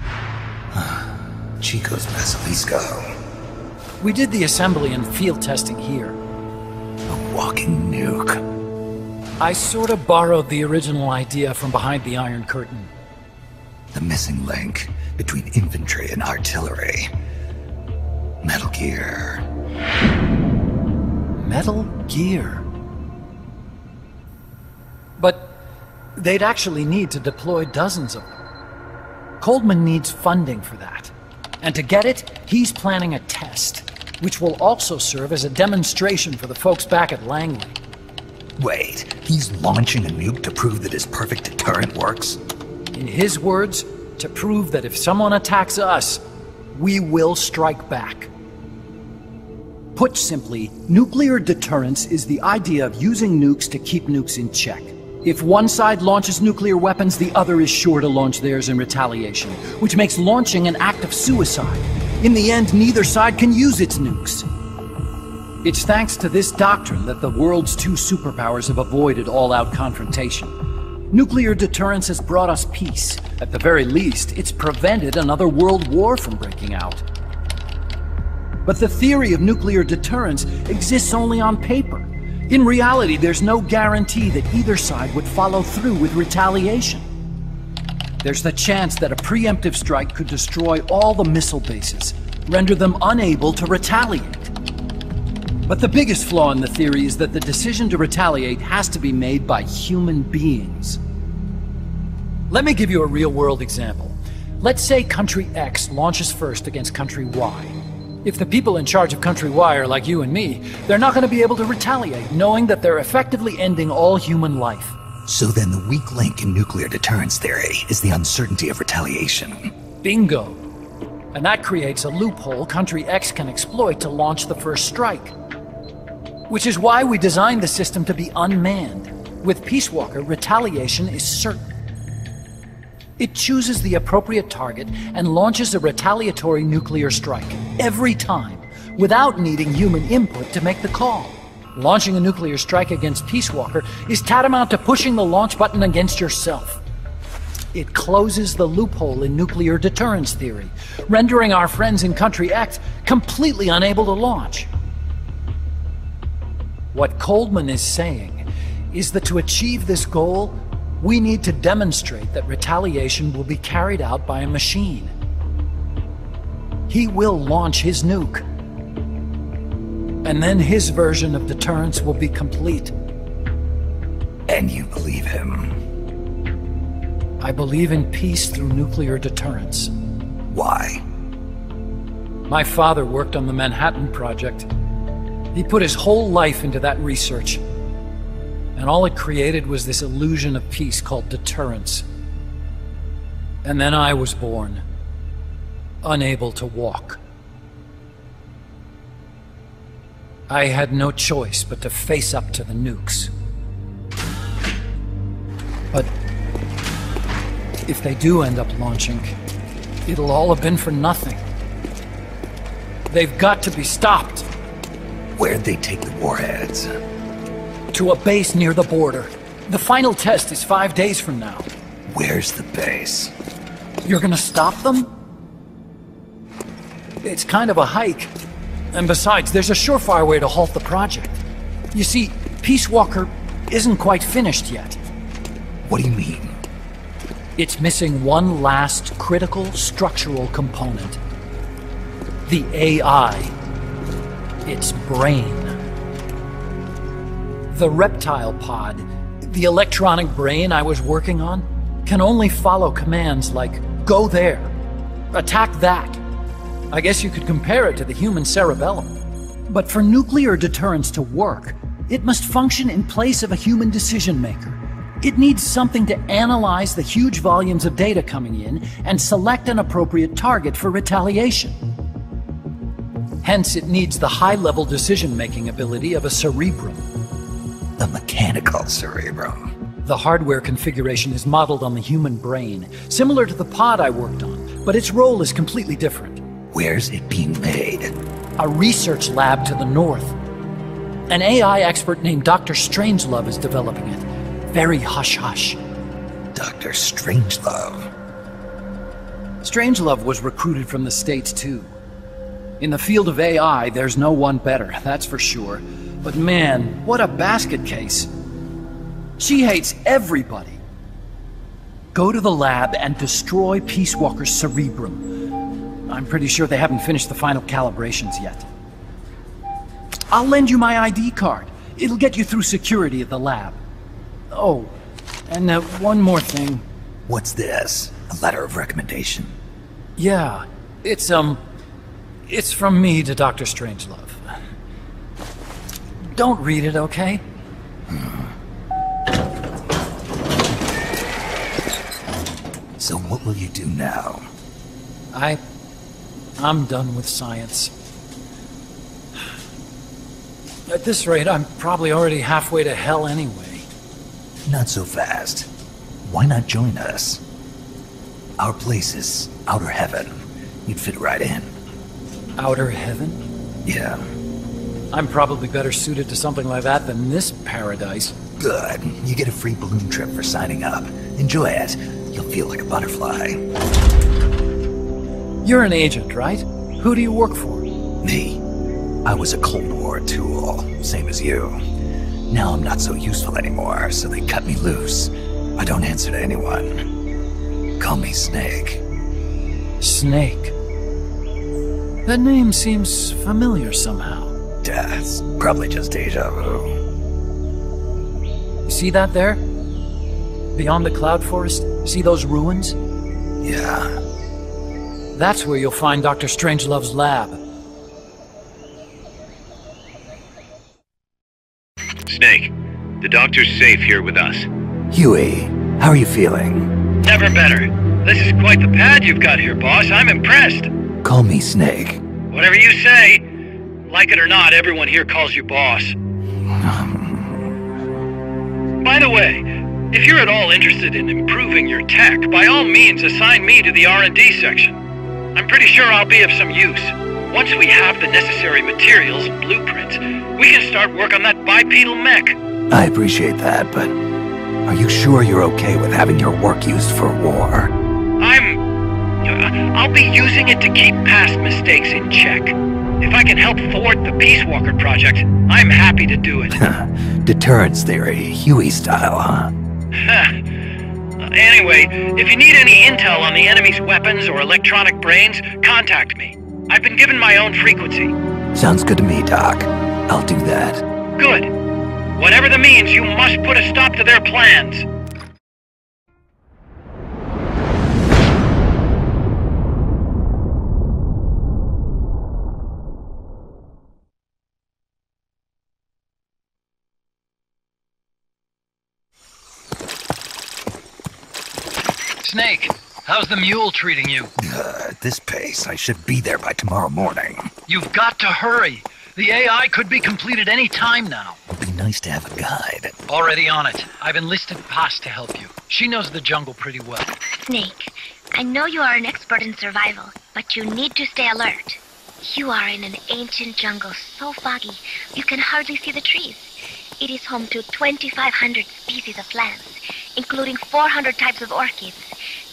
Chico's Basilisco. We did the assembly and field testing here. A walking nuke. I sort of borrowed the original idea from behind the Iron Curtain. The missing link between infantry and artillery. Metal Gear. Metal Gear. But they'd actually need to deploy dozens of them. Coldman needs funding for that. And to get it, he's planning a test, which will also serve as a demonstration for the folks back at Langley. Wait, he's launching a nuke to prove that his perfect deterrent works? In his words, to prove that if someone attacks us, we will strike back. Put simply, nuclear deterrence is the idea of using nukes to keep nukes in check. If one side launches nuclear weapons, the other is sure to launch theirs in retaliation, which makes launching an act of suicide. In the end, neither side can use its nukes. It's thanks to this doctrine that the world's two superpowers have avoided all-out confrontation. Nuclear deterrence has brought us peace. At the very least, it's prevented another world war from breaking out. But the theory of nuclear deterrence exists only on paper. In reality, there's no guarantee that either side would follow through with retaliation. There's the chance that a preemptive strike could destroy all the missile bases, render them unable to retaliate. But the biggest flaw in the theory is that the decision to retaliate has to be made by human beings. Let me give you a real-world example. Let's say Country X launches first against Country Y. If the people in charge of Country Y are like you and me, they're not going to be able to retaliate, knowing that they're effectively ending all human life. So then the weak link in nuclear deterrence theory is the uncertainty of retaliation. Bingo. And that creates a loophole Country X can exploit to launch the first strike. Which is why we designed the system to be unmanned. With Peace Walker, retaliation is certain. It chooses the appropriate target and launches a retaliatory nuclear strike, every time, without needing human input to make the call. Launching a nuclear strike against Peace Walker is tantamount to pushing the launch button against yourself. It closes the loophole in nuclear deterrence theory, rendering our friends in Country X completely unable to launch. What Coldman is saying is that to achieve this goal, we need to demonstrate that retaliation will be carried out by a machine. He will launch his nuke. And then his version of deterrence will be complete. And you believe him? I believe in peace through nuclear deterrence. Why? My father worked on the Manhattan Project. He put his whole life into that research. And all it created was this illusion of peace called deterrence. And then I was born, unable to walk. I had no choice but to face up to the nukes. But if they do end up launching, it'll all have been for nothing. They've got to be stopped. Where'd they take the warheads? To a base near the border. The final test is 5 days from now. Where's the base? You're gonna stop them? It's kind of a hike. And besides, there's a surefire way to halt the project. You see, Peace Walker isn't quite finished yet. What do you mean? It's missing one last critical structural component. The AI. Its brain. The reptile pod, the electronic brain I was working on, can only follow commands like, go there, attack that. I guess you could compare it to the human cerebellum. But for nuclear deterrence to work, it must function in place of a human decision maker. It needs something to analyze the huge volumes of data coming in and select an appropriate target for retaliation. Hence, it needs the high-level decision-making ability of a cerebrum. A mechanical cerebrum. The hardware configuration is modeled on the human brain, similar to the pod I worked on, but its role is completely different. Where's it being made? A research lab to the north. An AI expert named Dr. Strangelove is developing it. Very hush-hush. Dr. Strangelove? Strangelove was recruited from the States, too. In the field of AI, there's no one better, that's for sure. But man, what a basket case. She hates everybody. Go to the lab and destroy Peace Walker's cerebrum. I'm pretty sure they haven't finished the final calibrations yet. I'll lend you my ID card. It'll get you through security at the lab. Oh, and one more thing. What's this? A letter of recommendation? Yeah, it's from me to Dr. Strangelove. Don't read it, okay? So what will you do now? I'm done with science. At this rate, I'm probably already halfway to hell anyway. Not so fast. Why not join us? Our place is outer heaven. You'd fit right in. Outer heaven? Yeah. I'm probably better suited to something like that than this paradise. Good. You get a free balloon trip for signing up. Enjoy it. You'll feel like a butterfly. You're an agent, right? Who do you work for? Me. I was a Cold War tool, same as you. Now I'm not so useful anymore, so they cut me loose. I don't answer to anyone. Call me Snake. Snake? That name seems familiar somehow. Death. Probably just deja vu. You see that there? Beyond the cloud forest? See those ruins? Yeah. That's where you'll find Dr. Strangelove's lab. Snake, the doctor's safe here with us. Huey, how are you feeling? Never better. This is quite the pad you've got here, boss. I'm impressed. Call me Snake. Whatever you say. Like it or not, everyone here calls you boss. By the way, if you're at all interested in improving your tech, by all means assign me to the R&D section. I'm pretty sure I'll be of some use. Once we have the necessary materials and blueprints, we can start work on that bipedal mech. I appreciate that, but are you sure you're okay with having your work used for war? I'll be using it to keep past mistakes in check. If I can help thwart the Peace Walker project, I'm happy to do it. Deterrence theory, Huey style, huh? Anyway, if you need any intel on the enemy's weapons or electronic brains, contact me. I've been given my own frequency. Sounds good to me, Doc. I'll do that. Good. Whatever the means, you must put a stop to their plans. Snake, how's the mule treating you? At this pace, I should be there by tomorrow morning. You've got to hurry. The AI could be completed any time now. It'd be nice to have a guide. Already on it. I've enlisted Paz to help you. She knows the jungle pretty well. Snake, I know you are an expert in survival, but you need to stay alert. You are in an ancient jungle so foggy, you can hardly see the trees. It is home to 2,500 species of plants, including 400 types of orchids.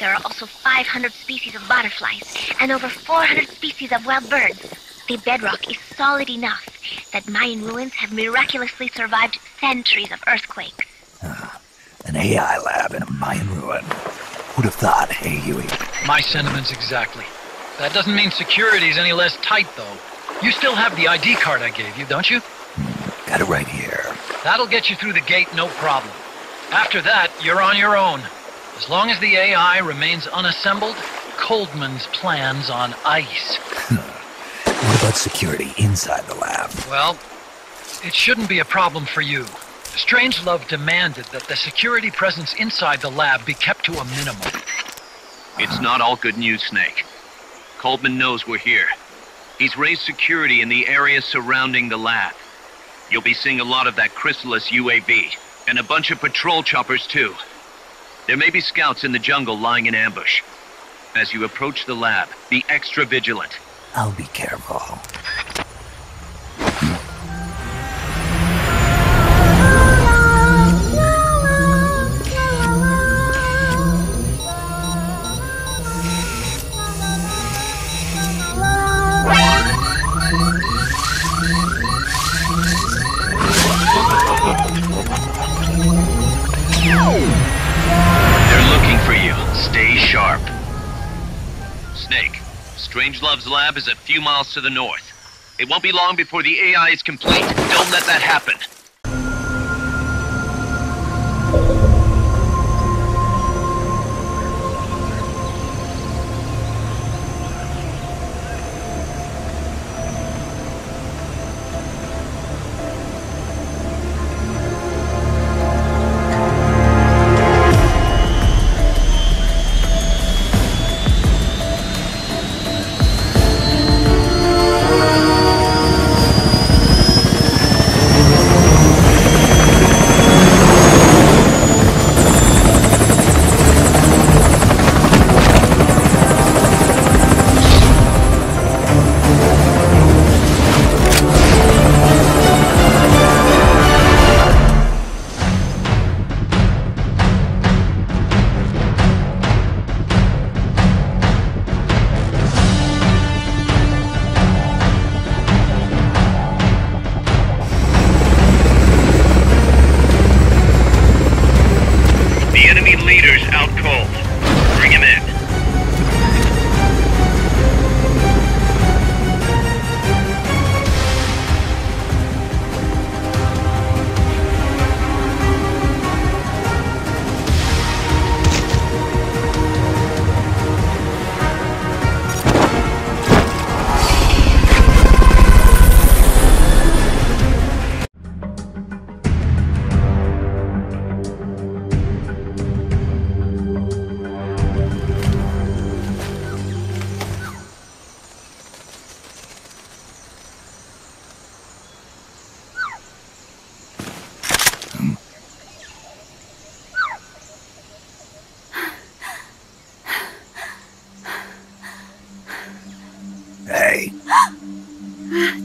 There are also 500 species of butterflies and over 400 species of wild birds. The bedrock is solid enough that Mayan ruins have miraculously survived centuries of earthquakes. An AI lab in a Mayan ruin. Who'd have thought, hey, Huey? My sentiments exactly. That doesn't mean security's any less tight, though. You still have the ID card I gave you, don't you? Got it right here. That'll get you through the gate, no problem. After that, you're on your own. As long as the AI remains unassembled, Coldman's plan's on ice. What about security inside the lab? Well, it shouldn't be a problem for you. Strangelove demanded that the security presence inside the lab be kept to a minimum. It's not all good news, Snake. Coldman knows we're here. He's raised security in the area surrounding the lab. You'll be seeing a lot of that Chrysalis UAV, and a bunch of patrol choppers too. There may be scouts in the jungle lying in ambush. As you approach the lab, be extra vigilant. I'll be careful. They're looking for you. Stay sharp. Snake, Strangelove's lab is a few miles to the north. It won't be long before the AI is complete. Don't let that happen.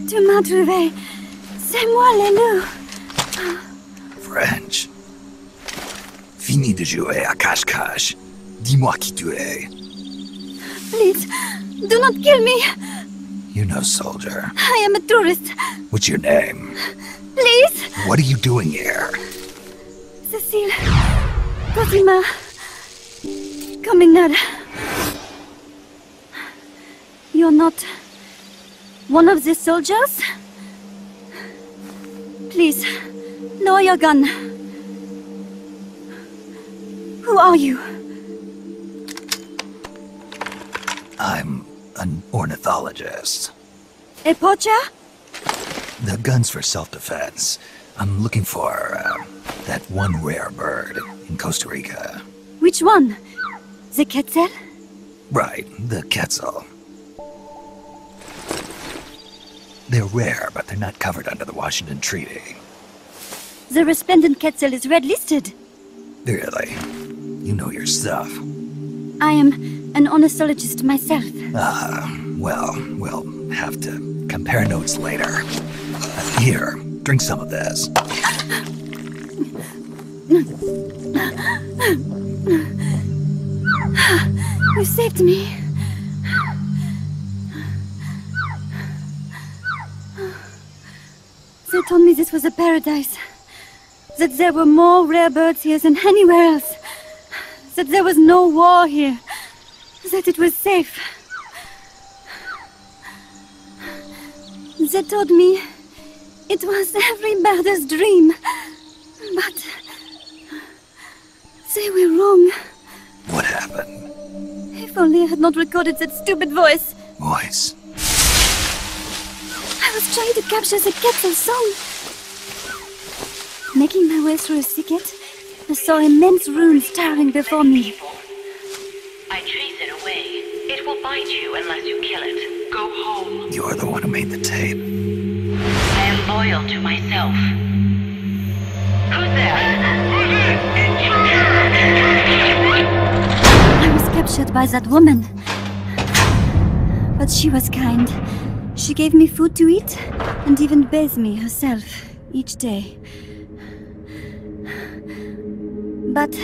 Tu m'as trouvé. C'est moi, le loup. French. Fini de jouer à cache-cache. Dis-moi qui tu es. Please, do not kill me. You're no soldier. I am a tourist. What's your name? Please. What are you doing here? Cecile. Cosima. Caminada. You're not one of the soldiers? Please, lower your gun. Who are you? I'm an ornithologist. A poacher? The gun's for self-defense. I'm looking for that one rare bird in Costa Rica. Which one? The quetzal? Right, the quetzal. They're rare, but they're not covered under the Washington Treaty. The resplendent quetzal is red-listed. Really? You know your stuff. I am an ornithologist myself. Well, we'll have to compare notes later. Here, drink some of this. You saved me. They told me this was a paradise. That there were more rare birds here than anywhere else. That there was no war here. That it was safe. They told me it was every birder's dream. But they were wrong. What happened? If only I had not recorded that stupid voice. Voice? I was trying to capture the kettle song. Making my way through a thicket, I saw immense runes towering before me. I trace it away. It will bite you unless you kill it. Go home. You are the one who made the tape. I am loyal to myself. Who's there? I was captured by that woman. But she was kind. She gave me food to eat, and even bathed me herself each day. But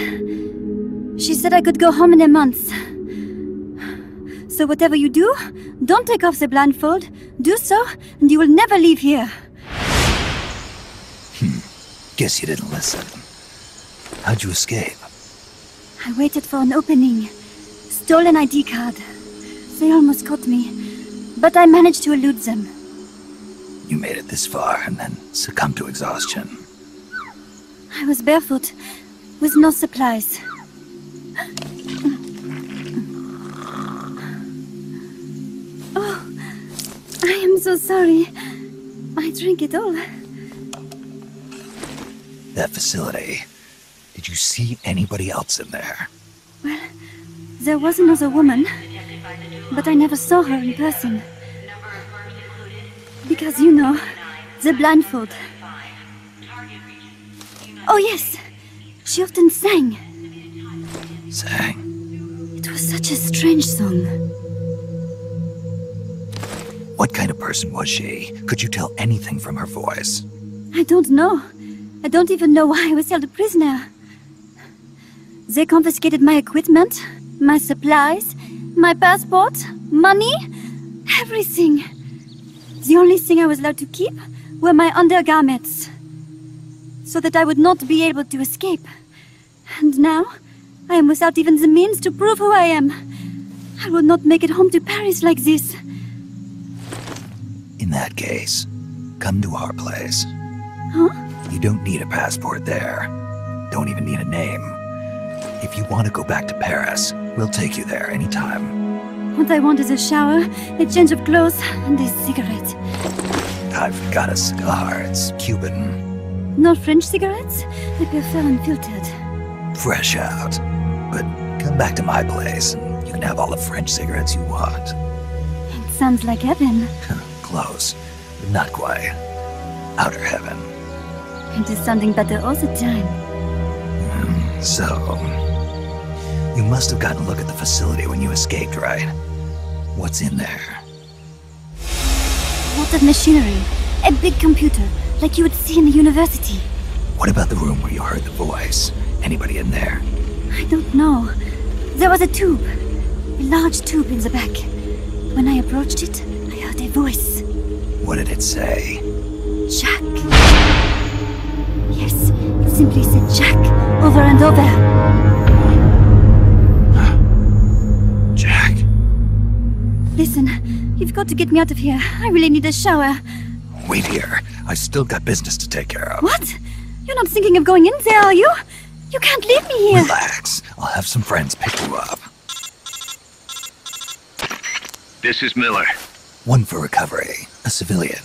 she said I could go home in a month. So whatever you do, don't take off the blindfold. Do so, and you will never leave here. Guess you didn't listen. How'd you escape? I waited for an opening. Stole an ID card. They almost caught me, but I managed to elude them. You made it this far and then succumbed to exhaustion. I was barefoot, with no supplies. Oh, I am so sorry. I drank it all. That facility. Did you see anybody else in there? Well, there was another woman, but I never saw her in person. Because, you know, the blindfold. Oh yes, she often sang. Sang? It was such a strange song. What kind of person was she? Could you tell anything from her voice? I don't know. I don't even know why I was held a prisoner. They confiscated my equipment, my supplies, my passport, money, everything. The only thing I was allowed to keep were my undergarments, so that I would not be able to escape. And now, I am without even the means to prove who I am. I will not make it home to Paris like this. In that case, come to our place. Huh? You don't need a passport there. Don't even need a name. If you want to go back to Paris, we'll take you there anytime. What I want is a shower, a change of clothes, and a cigarette. I've got a cigar. It's Cuban. No French cigarettes? I prefer unfiltered. Fresh out. But come back to my place, and you can have all the French cigarettes you want. It sounds like heaven. Close, but not quite. Outer heaven. It is sounding better all the time. So, you must have gotten a look at the facility when you escaped, right? What's in there? Lots of machinery. A big computer, like you would see in a university. What about the room where you heard the voice? Anybody in there? I don't know. There was a tube. A large tube in the back. When I approached it, I heard a voice. What did it say? Jack. Yes, it simply said Jack, over and over. Jack. Listen, you've got to get me out of here. I really need a shower. Wait here. I still got business to take care of. What? You're not thinking of going in there, are you? You can't leave me here. Relax. I'll have some friends pick you up. This is Miller. One for recovery. A civilian.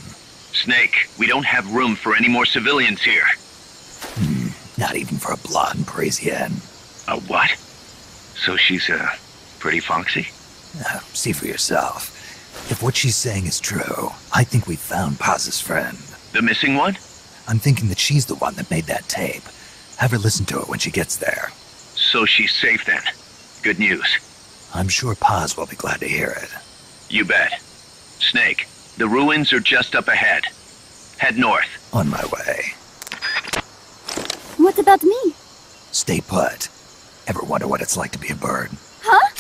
Snake, we don't have room for any more civilians here. Not even for a blonde Parisienne. A what? So she's, pretty foxy? See for yourself. If what she's saying is true, I think we've found Paz's friend. The missing one? I'm thinking that she's the one that made that tape. Have her listen to it when she gets there. So she's safe then. Good news. I'm sure Paz will be glad to hear it. You bet. Snake, the ruins are just up ahead. Head north. On my way. What about me? Stay put. Ever wonder what it's like to be a bird? Huh?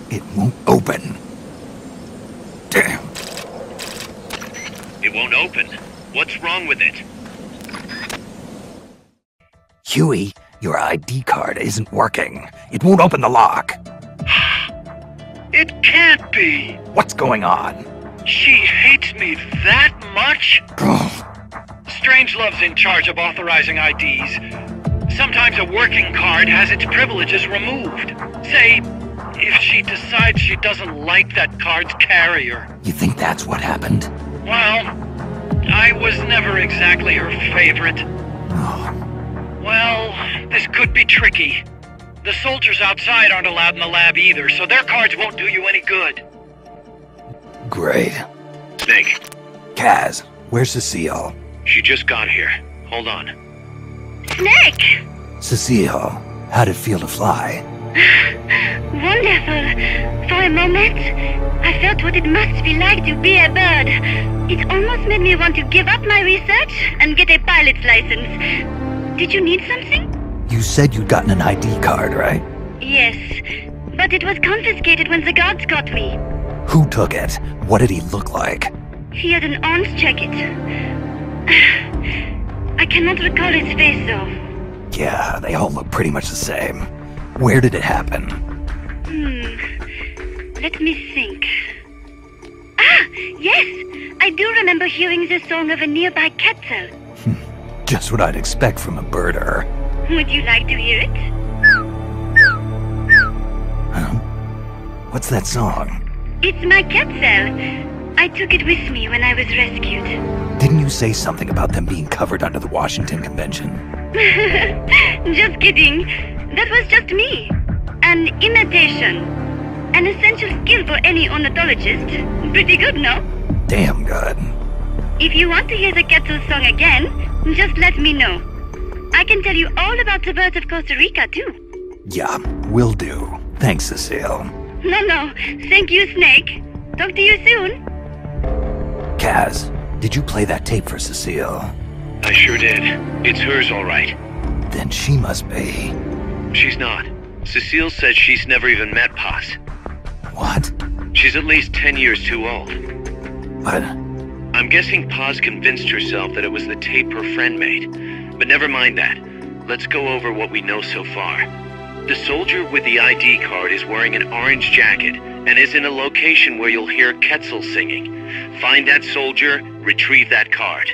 It won't open. Damn. It won't open. What's wrong with it? Huey, your ID card isn't working. It won't open the lock. It can't be. What's going on? She hates me that much? Strangelove's in charge of authorizing IDs. Sometimes a working card has its privileges removed. Say, if she decides she doesn't like that card's carrier. You think that's what happened? Well, I was never exactly her favorite. Well, this could be tricky. The soldiers outside aren't allowed in the lab either, so their cards won't do you any good. Great. Snake. Kaz, where's Cecile? She just got here. Hold on. Snake! Cecile, how'd it feel to fly? Wonderful. For a moment, I felt what it must be like to be a bird. It almost made me want to give up my research and get a pilot's license. Did you need something? You said you'd gotten an ID card, right? Yes, but it was confiscated when the guards got me. Who took it? What did he look like? He had an orange jacket. I cannot recall his face, though. Yeah, they all look pretty much the same. Where did it happen? Let me think. Ah, yes! I do remember hearing the song of a nearby kettle. Just what I'd expect from a birder. Would you like to hear it? What's that song? It's my kettle. I took it with me when I was rescued. Didn't you say something about them being covered under the Washington Convention? Just kidding. That was just me. An imitation. An essential skill for any ornithologist. Pretty good, no? Damn good. If you want to hear the kettle song again, just let me know. I can tell you all about the birds of Costa Rica, too. Yeah, will do. Thanks, Cecile. No. Thank you, Snake. Talk to you soon. Kaz, did you play that tape for Cecile? I sure did. It's hers, all right. Then she must be... She's not. Cecile says she's never even met Paz. What? She's at least 10 years too old. But... I'm guessing Paz convinced herself that it was the tape her friend made. But never mind that. Let's go over what we know so far. The soldier with the ID card is wearing an orange jacket and is in a location where you'll hear Quetzal singing. Find that soldier, retrieve that card.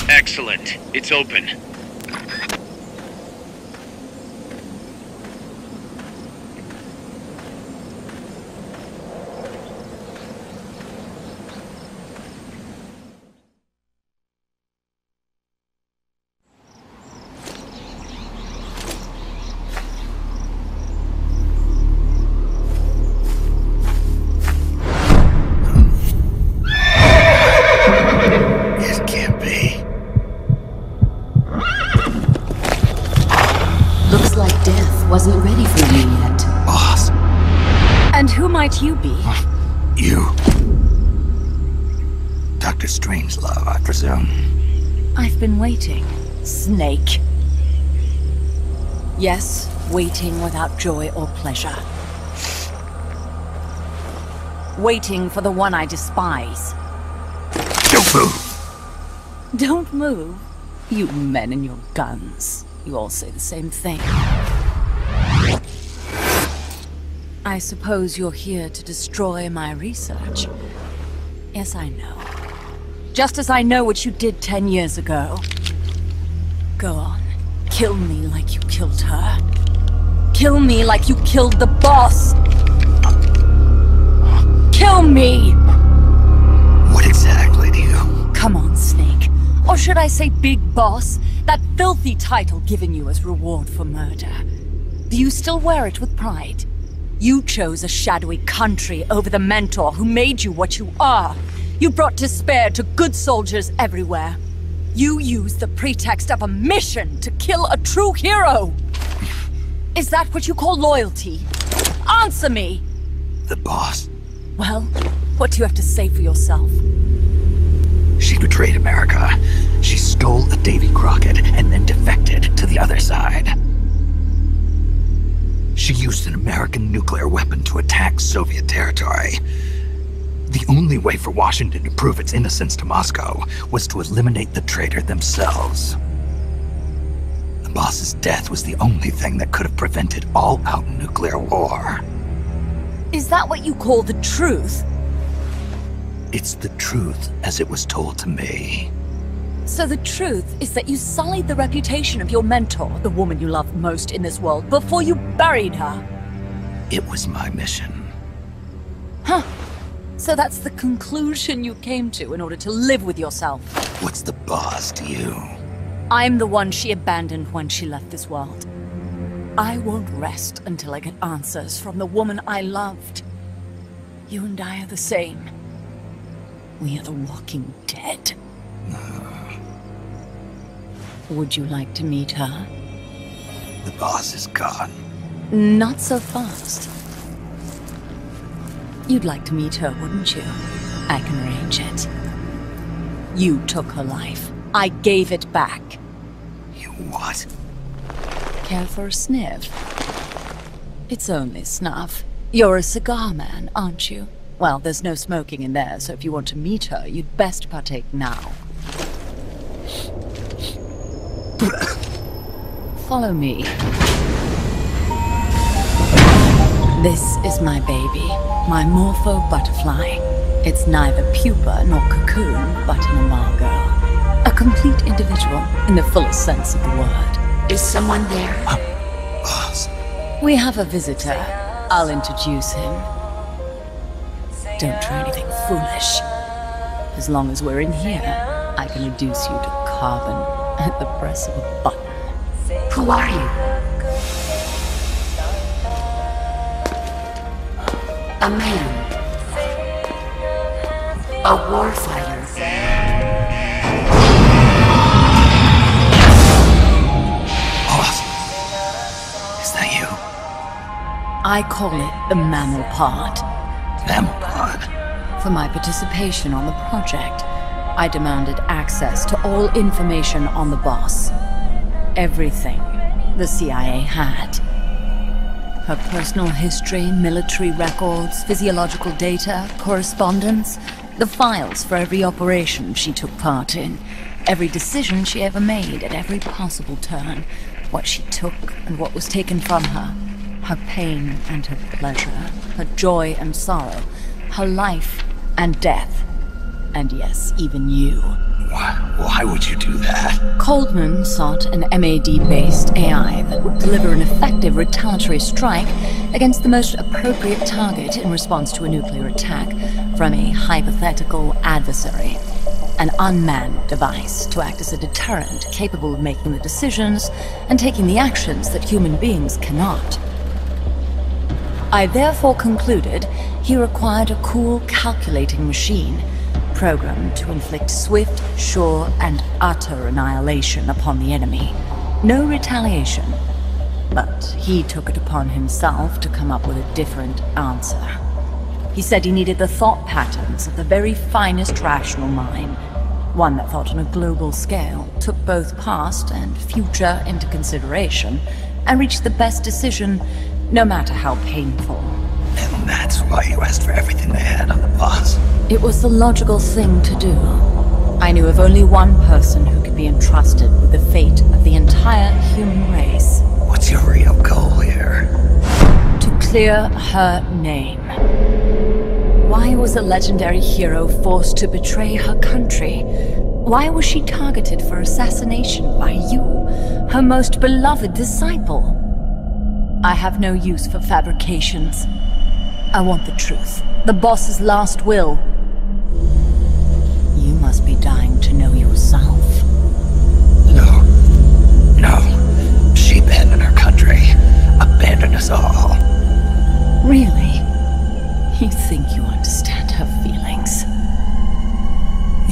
Excellent. It's open. Wasn't ready for you yet. Boss. And who might you be? You. Dr. Strangelove, I presume. I've been waiting, Snake. Yes, waiting without joy or pleasure. Waiting for the one I despise. Don't move! Don't move? You men and your guns. You all say the same thing. I suppose you're here to destroy my research. Yes, I know. Just as I know what you did 10 years ago. Go on. Kill me like you killed her. Kill me like you killed the boss! Kill me! What exactly do you... Come on, Snake. Or should I say Big Boss? That filthy title given you as reward for murder. Do you still wear it with pride? You chose a shadowy country over the mentor who made you what you are. You brought despair to good soldiers everywhere. You used the pretext of a mission to kill a true hero. Is that what you call loyalty? Answer me! The boss. Well, what do you have to say for yourself? She betrayed America. She stole a Davy Crockett and then defected to the other side. She used an American nuclear weapon to attack Soviet territory. The only way for Washington to prove its innocence to Moscow was to eliminate the traitor themselves. The boss's death was the only thing that could have prevented all-out nuclear war. Is that what you call the truth? It's the truth as it was told to me. So the truth is that you sullied the reputation of your mentor, the woman you loved most in this world, before you buried her. It was my mission. Huh. So that's the conclusion you came to in order to live with yourself. What's the boss to you? I'm the one she abandoned when she left this world. I won't rest until I get answers from the woman I loved. You and I are the same. We are the walking dead. Would you like to meet her? The boss is gone. Not so fast. You'd like to meet her, wouldn't you? I can arrange it. You took her life. I gave it back. You what? Care for a sniff? It's only snuff. You're a cigar man, aren't you? Well, there's no smoking in there, so if you want to meet her, you'd best partake now. Follow me. This is my baby, my morpho butterfly. It's neither pupa nor cocoon, but an imago. A complete individual, in the fullest sense of the word. Is someone there? Boss. We have a visitor. I'll introduce him. Don't try anything foolish. As long as we're in here, I can reduce you to carbon at the press of a button. Who are you? A man. A warfighter. Boss. Is that you? I call it the mammal pod. Mammal pod? For my participation on the project, I demanded access to all information on the boss. Everything the CIA had. Her personal history, military records, physiological data, correspondence, the files for every operation she took part in, every decision she ever made at every possible turn, what she took and what was taken from her, her pain and her pleasure, her joy and sorrow, her life and death, and yes, even you. Why would you do that? Coldman sought an MAD-based AI that would deliver an effective retaliatory strike against the most appropriate target in response to a nuclear attack from a hypothetical adversary. An unmanned device to act as a deterrent capable of making the decisions and taking the actions that human beings cannot. I therefore concluded he required a cool, calculating machine programmed to inflict swift, sure, and utter annihilation upon the enemy. No retaliation. But he took it upon himself to come up with a different answer. He said he needed the thought patterns of the very finest rational mind, one that thought on a global scale, took both past and future into consideration, and reached the best decision, no matter how painful. And that's why you asked for everything they had on the boss. It was the logical thing to do. I knew of only one person who could be entrusted with the fate of the entire human race. What's your real goal here? To Clear her name. Why was a legendary hero forced to betray her country? Why was she targeted for assassination by you, her most beloved disciple? I have no use for fabrications. I want the truth. The boss's last will. You must be dying to know yourself. No. No. She abandoned her country. Abandoned us all. Really? You think you understand her feelings?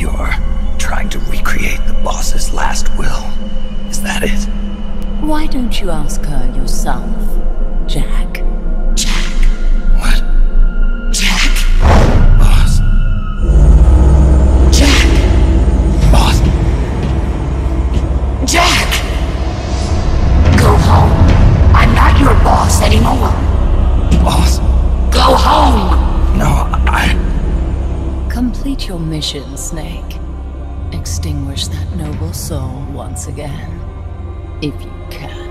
You're trying to recreate the boss's last will. Is that it? Why don't you ask her yourself, Jack? Jack? What? Jack? Boss. Jack! Boss. Jack! Go home. I'm not your boss anymore. Boss. Go home! No, Complete your mission, Snake. Extinguish that noble soul once again, if you can.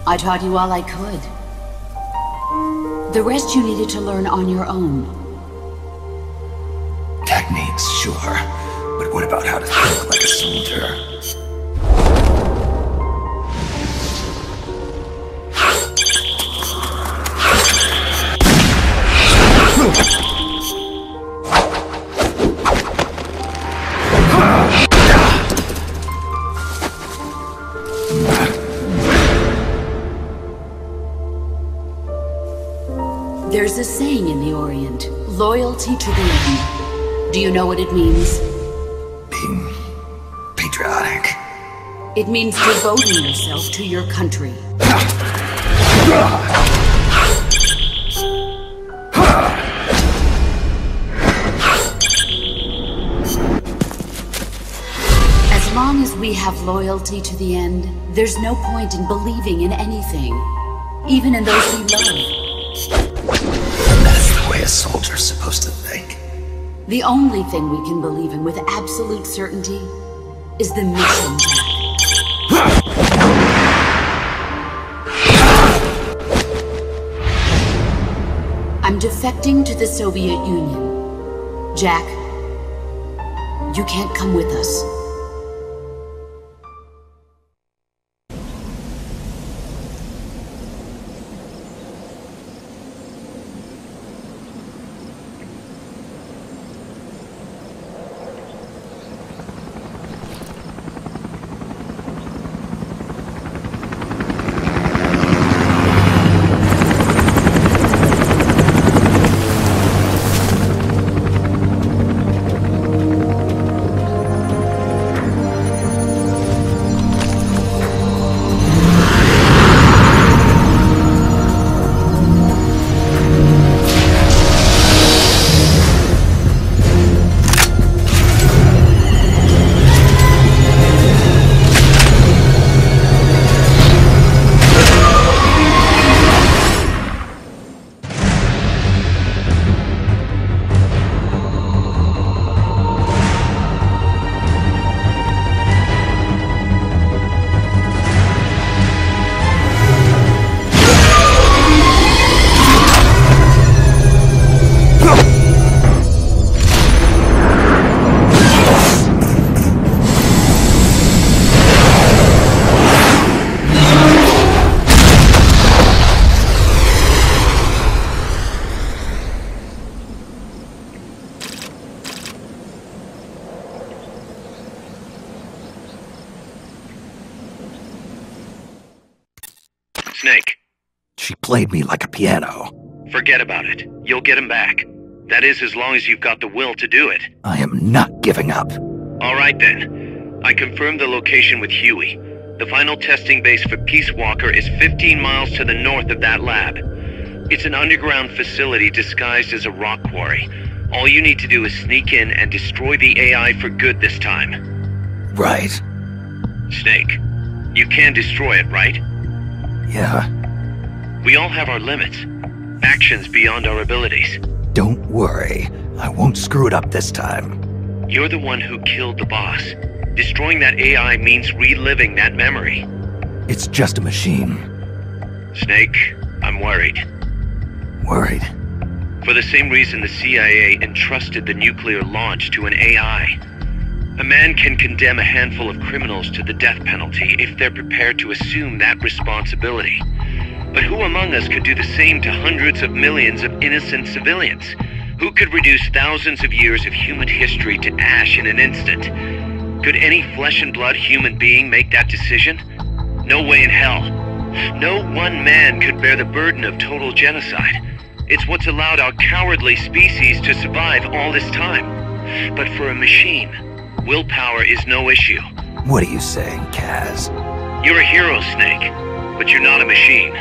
I taught you all I could. The rest you needed to learn on your own. Techniques, sure. But what about how to think like a soldier? There's a saying in the Orient, loyalty to the end. Do you know what it means? Being patriotic. It means devoting yourself to your country. As long as we have loyalty to the end, there's no point in believing in anything, even in those we love. That's the way a soldier's supposed to think. The only thing we can believe in with absolute certainty is the mission, Jack. I'm defecting to the Soviet Union. Jack, you can't come with us. Snake. She played me like a piano. Forget about it. You'll get him back. That is, as long as you've got the will to do it. I am not giving up. All right, then. I confirmed the location with Huey. The final testing base for Peace Walker is 15 miles to the north of that lab. It's an underground facility disguised as a rock quarry. All you need to do is sneak in and destroy the AI for good this time. Right. Snake, you can destroy it, right? Yeah. We all have our limits. actions beyond our abilities. Don't worry. I won't screw it up this time. You're the one who killed the boss. Destroying that AI means reliving that memory. It's just a machine. Snake, I'm worried. Worried? For the same reason the CIA entrusted the nuclear launch to an AI. A man can condemn a handful of criminals to the death penalty if they're prepared to assume that responsibility. But who among us could do the same to hundreds of millions of innocent civilians? Who could reduce thousands of years of human history to ash in an instant? Could any flesh and blood human being make that decision? No way in hell. No one man could bear the burden of total genocide. It's what's allowed our cowardly species to survive all this time. But for a machine, willpower is no issue. What are you saying, Kaz? You're a hero, Snake, but you're not a machine.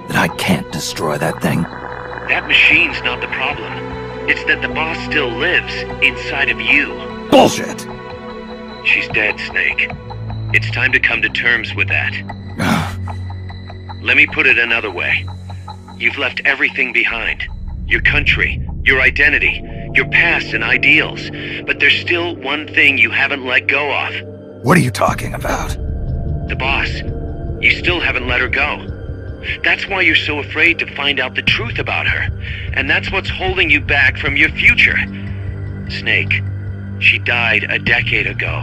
That I can't destroy that thing? That machine's not the problem. It's that the boss still lives inside of you. Bullshit! She's dead, Snake. It's time to come to terms with that. Let me put it another way. You've left everything behind. Your country, your identity, your past and ideals. But there's still one thing you haven't let go of. What are you talking about? The boss. You still haven't let her go. That's why you're so afraid to find out the truth about her. And that's what's holding you back from your future. Snake, she died a decade ago.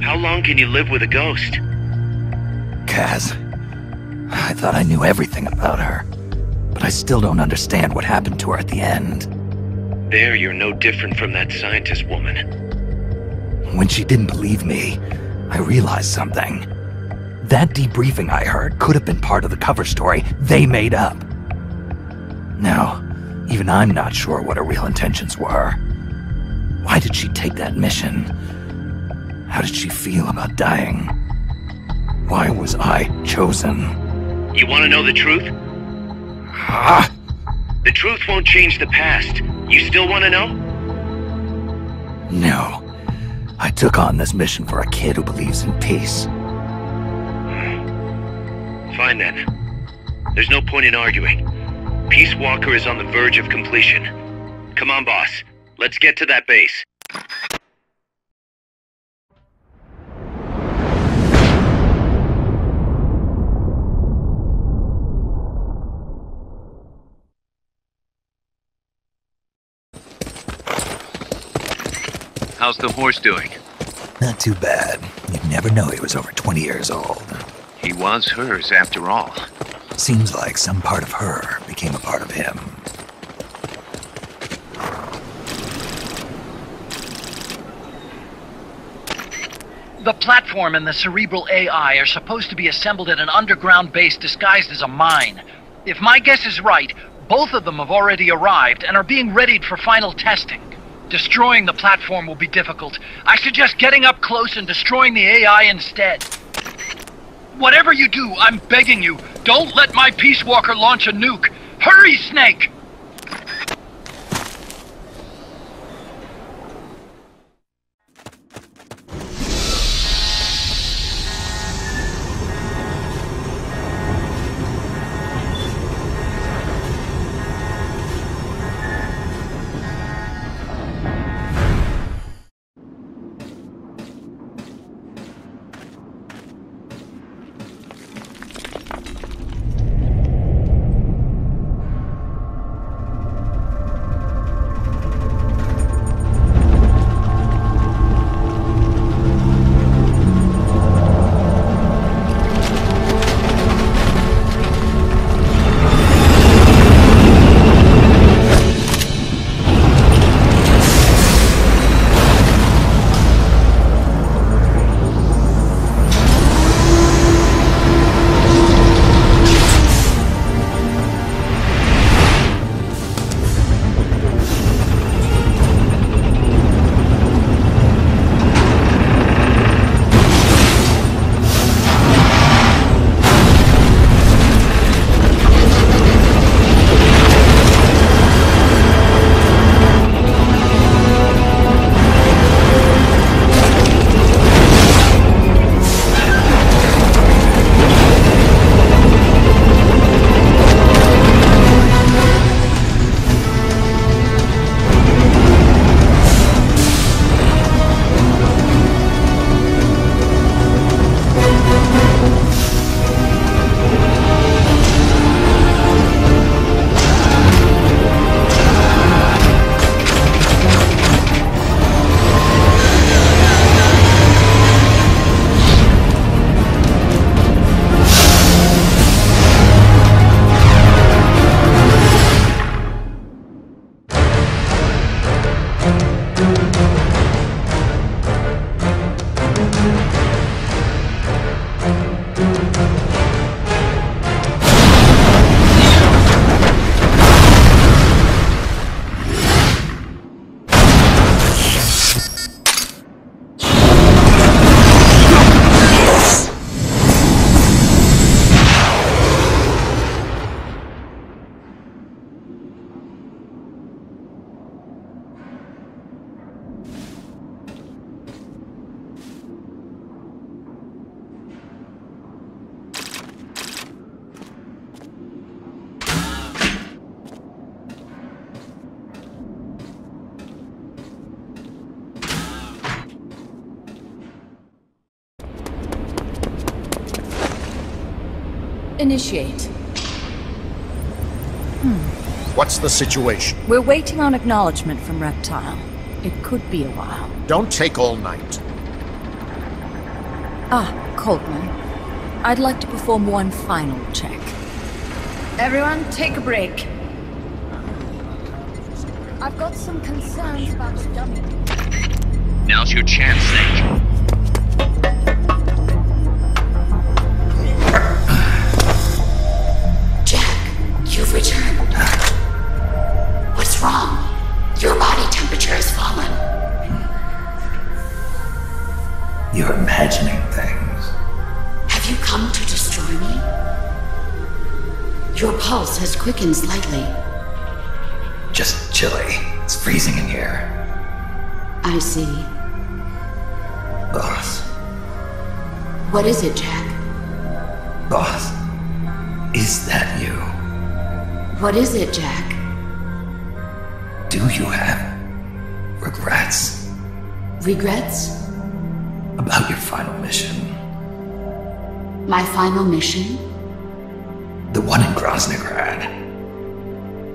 How long can you live with a ghost? Kaz, I thought I knew everything about her. But I still don't understand what happened to her at the end. There, you're no different from that scientist woman. When she didn't believe me, I realized something. That debriefing I heard could have been part of the cover story they made up. Now, even I'm not sure what her real intentions were. Why did she take that mission? How did she feel about dying? Why was I chosen? You want to know the truth? Ah! The truth won't change the past. You still want to know? No. I took on this mission for a kid who believes in peace. Fine then. There's no point in arguing. Peace Walker is on the verge of completion. Come on, boss. Let's get to that base. How's the horse doing? Not too bad. You'd never know he was over 20 years old. He was hers, after all. Seems like some part of her became a part of him. The platform and the cerebral AI are supposed to be assembled at an underground base disguised as a mine. If my guess is right, both of them have already arrived and are being readied for final testing. Destroying the platform will be difficult. I suggest getting up close and destroying the AI instead. Whatever you do, I'm begging you, don't let my Peace Walker launch a nuke. Hurry, Snake! Initiate. What's the situation? We're waiting on acknowledgement from Reptile. It could be a while. Don't take all night. Coltman. I'd like to perform one final check. Everyone, take a break. I've got some concerns about the dummy. Now's your chance, Snake. You've returned. What's wrong? Your body temperature has fallen. You're imagining things. Have you come to destroy me? Your pulse has quickened slightly. Just chilly. It's freezing in here. I see. Boss. What is it, Jack? Boss. Is that you? What is it, Jack? Do you have regrets? Regrets? About your final mission? My final mission? The one in Groznygrad.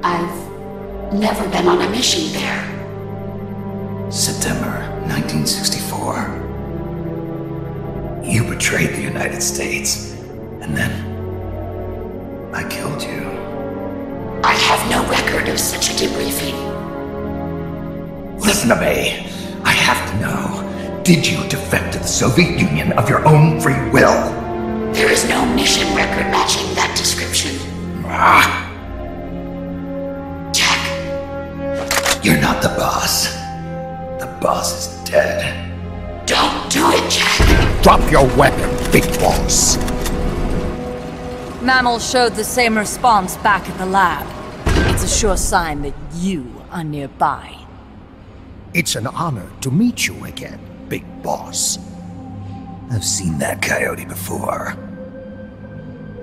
I've never been on a mission there. September 1964. You betrayed the United States, and then I killed you. I have no record of such a debriefing. Listen to me. I have to know. Did you defect to the Soviet Union of your own free will? There is no mission record matching that description. Jack. You're not the boss. The boss is dead. Don't do it, Jack. Drop your weapon, big boss. Mammals showed the same response back at the lab. It's a sure sign that you are nearby. It's an honor to meet you again, big boss. I've seen that coyote before.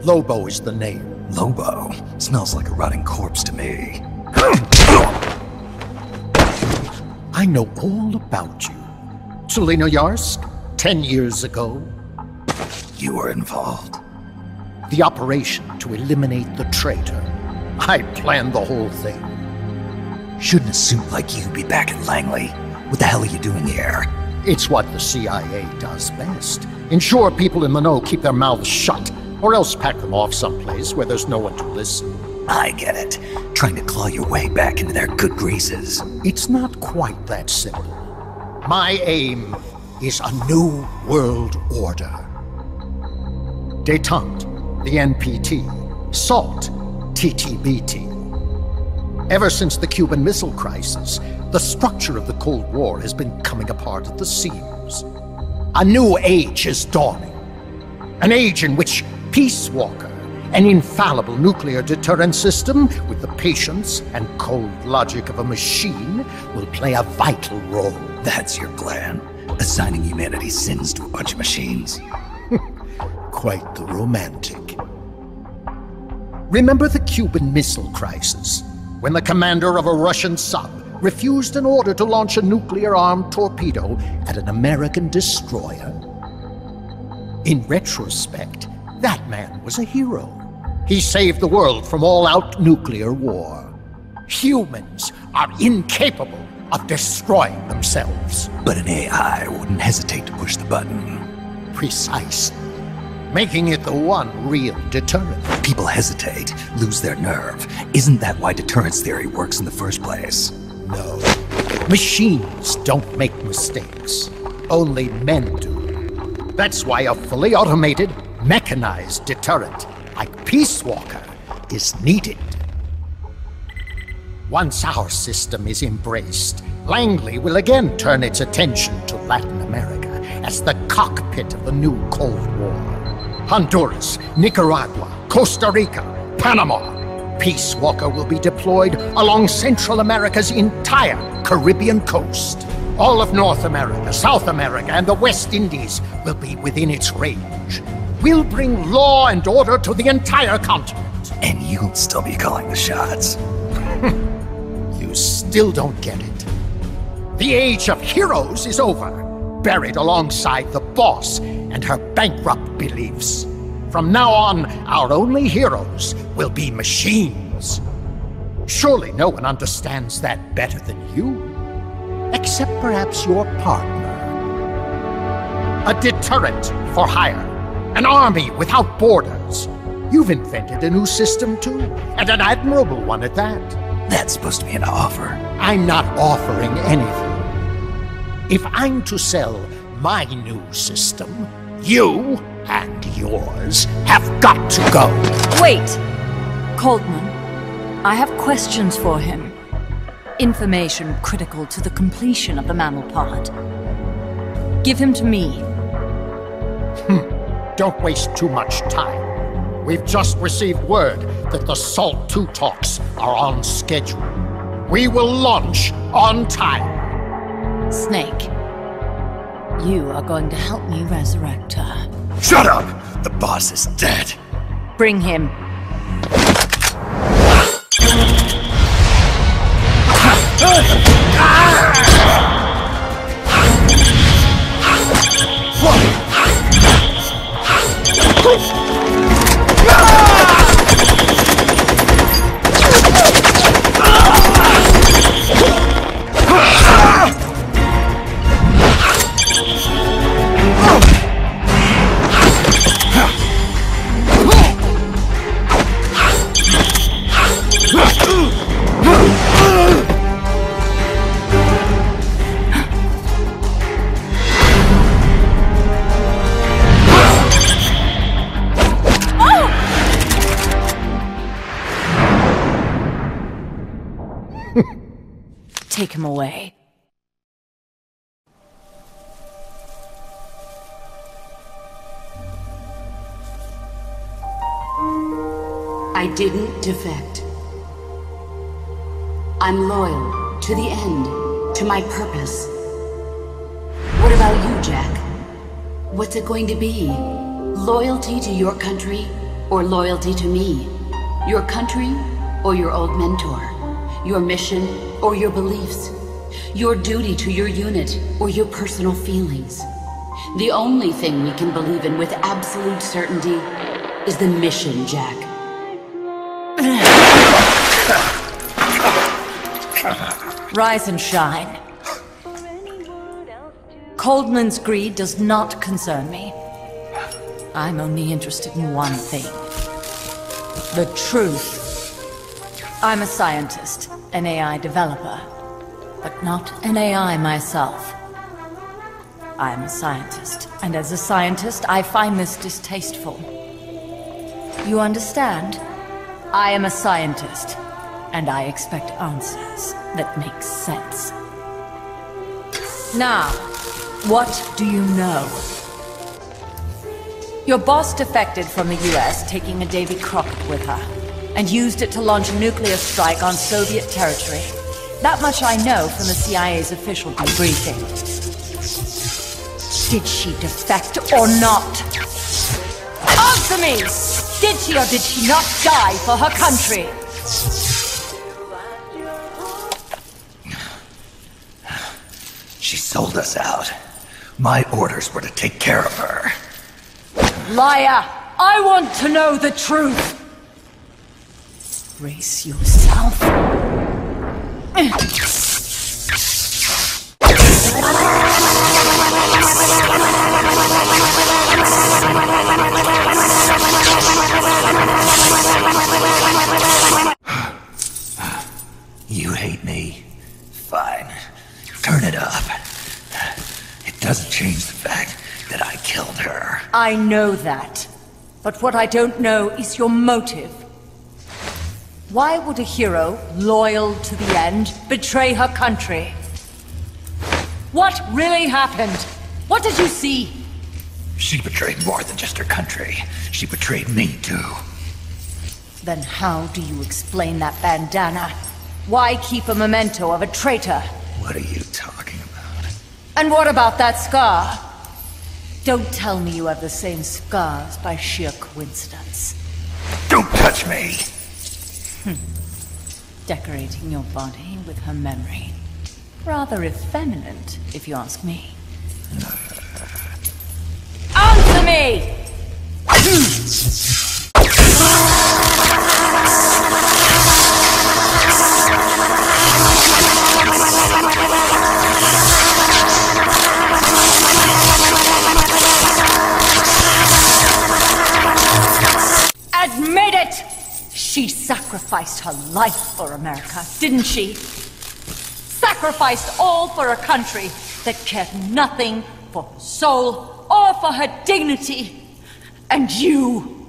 Lobo is the name. Lobo? Smells like a rotting corpse to me. I know all about you. Solinoyarsk, 10 years ago. You were involved. The operation to eliminate the traitor. I planned the whole thing. Shouldn't a suit like you be back at Langley? What the hell are you doing here? It's what the CIA does best. Ensure people in the know keep their mouths shut, or else pack them off someplace where there's no one to listen. I get it. Trying to claw your way back into their good graces. It's not quite that simple. My aim is a new world order. Détente, the NPT. SALT, TTBT. Ever since the Cuban Missile Crisis, the structure of the Cold War has been coming apart at the seams. A new age is dawning. An age in which Peace Walker, an infallible nuclear deterrent system with the patience and cold logic of a machine, will play a vital role. That's your plan? Assigning humanity's sins to a bunch of machines? Quite the romantic. Remember the Cuban Missile Crisis, when the commander of a Russian sub refused an order to launch a nuclear-armed torpedo at an American destroyer? In retrospect, that man was a hero. He saved the world from all-out nuclear war. Humans are incapable of destroying themselves. But an AI wouldn't hesitate to push the button. Precisely. Making it the one real deterrent. People hesitate, lose their nerve. Isn't that why deterrence theory works in the first place? No. Machines don't make mistakes. Only men do. That's why a fully automated, mechanized deterrent like Peace Walker is needed. Once our system is embraced, Langley will again turn its attention to Latin America as the cockpit of the new Cold War. Honduras, Nicaragua, Costa Rica, Panama. Peace Walker will be deployed along Central America's entire Caribbean coast. All of North America, South America, and the West Indies will be within its range. We'll bring law and order to the entire continent. And you'll still be calling the shots. You still don't get it. The age of heroes is over, buried alongside the boss and her bankrupt beliefs. From now on, our only heroes will be machines. Surely no one understands that better than you. Except perhaps your partner. A deterrent for hire. An army without borders. You've invented a new system too, and an admirable one at that. That's supposed to be an offer. I'm not offering anything. If I'm to sell my new system, you and yours have got to go. Wait! Coldman, I have questions for him. Information critical to the completion of the mammal pod. Give him to me. Don't waste too much time. We've just received word that the SALT II talks are on schedule. We will launch on time. Snake, you are going to help me resurrect her. Shut up! The boss is dead. Bring him. Take him away. I didn't defect. I'm loyal to the end, to my purpose. What about you, Jack? What's it going to be? Loyalty to your country or loyalty to me? Your country or your old mentor? Your mission or your beliefs? Your duty to your unit or your personal feelings? The only thing we can believe in with absolute certainty is the mission, Jack. Rise and shine. Coldman's greed does not concern me. I'm only interested in one thing. The truth. I'm a scientist, an AI developer, but not an AI myself. I'm a scientist, and as a scientist, I find this distasteful. You understand? I am a scientist, and I expect answers that make sense. Now, what do you know? Your boss defected from the US, taking a Davy Crockett with her, and used it to launch a nuclear strike on Soviet territory. That much I know from the CIA's official debriefing. Did she defect or not? Answer me! Did she or did she not die for her country? She sold us out. My orders were to take care of her. Liar! I want to know the truth! Brace yourself. You hate me? Fine. Turn it up. It doesn't change the fact that I killed her. I know that. But what I don't know is your motive. Why would a hero, loyal to the end, betray her country? What really happened? What did you see? She betrayed more than just her country. She betrayed me, too. Then how do you explain that bandana? Why keep a memento of a traitor? What are you talking about? And what about that scar? Don't tell me you have the same scars by sheer coincidence. Don't touch me! Decorating your body with her memory. Rather effeminate, if you ask me. Answer me! Admit it! She sacrificed her life for America, didn't she? Sacrificed all for a country that cared nothing for her soul or for her dignity. And you...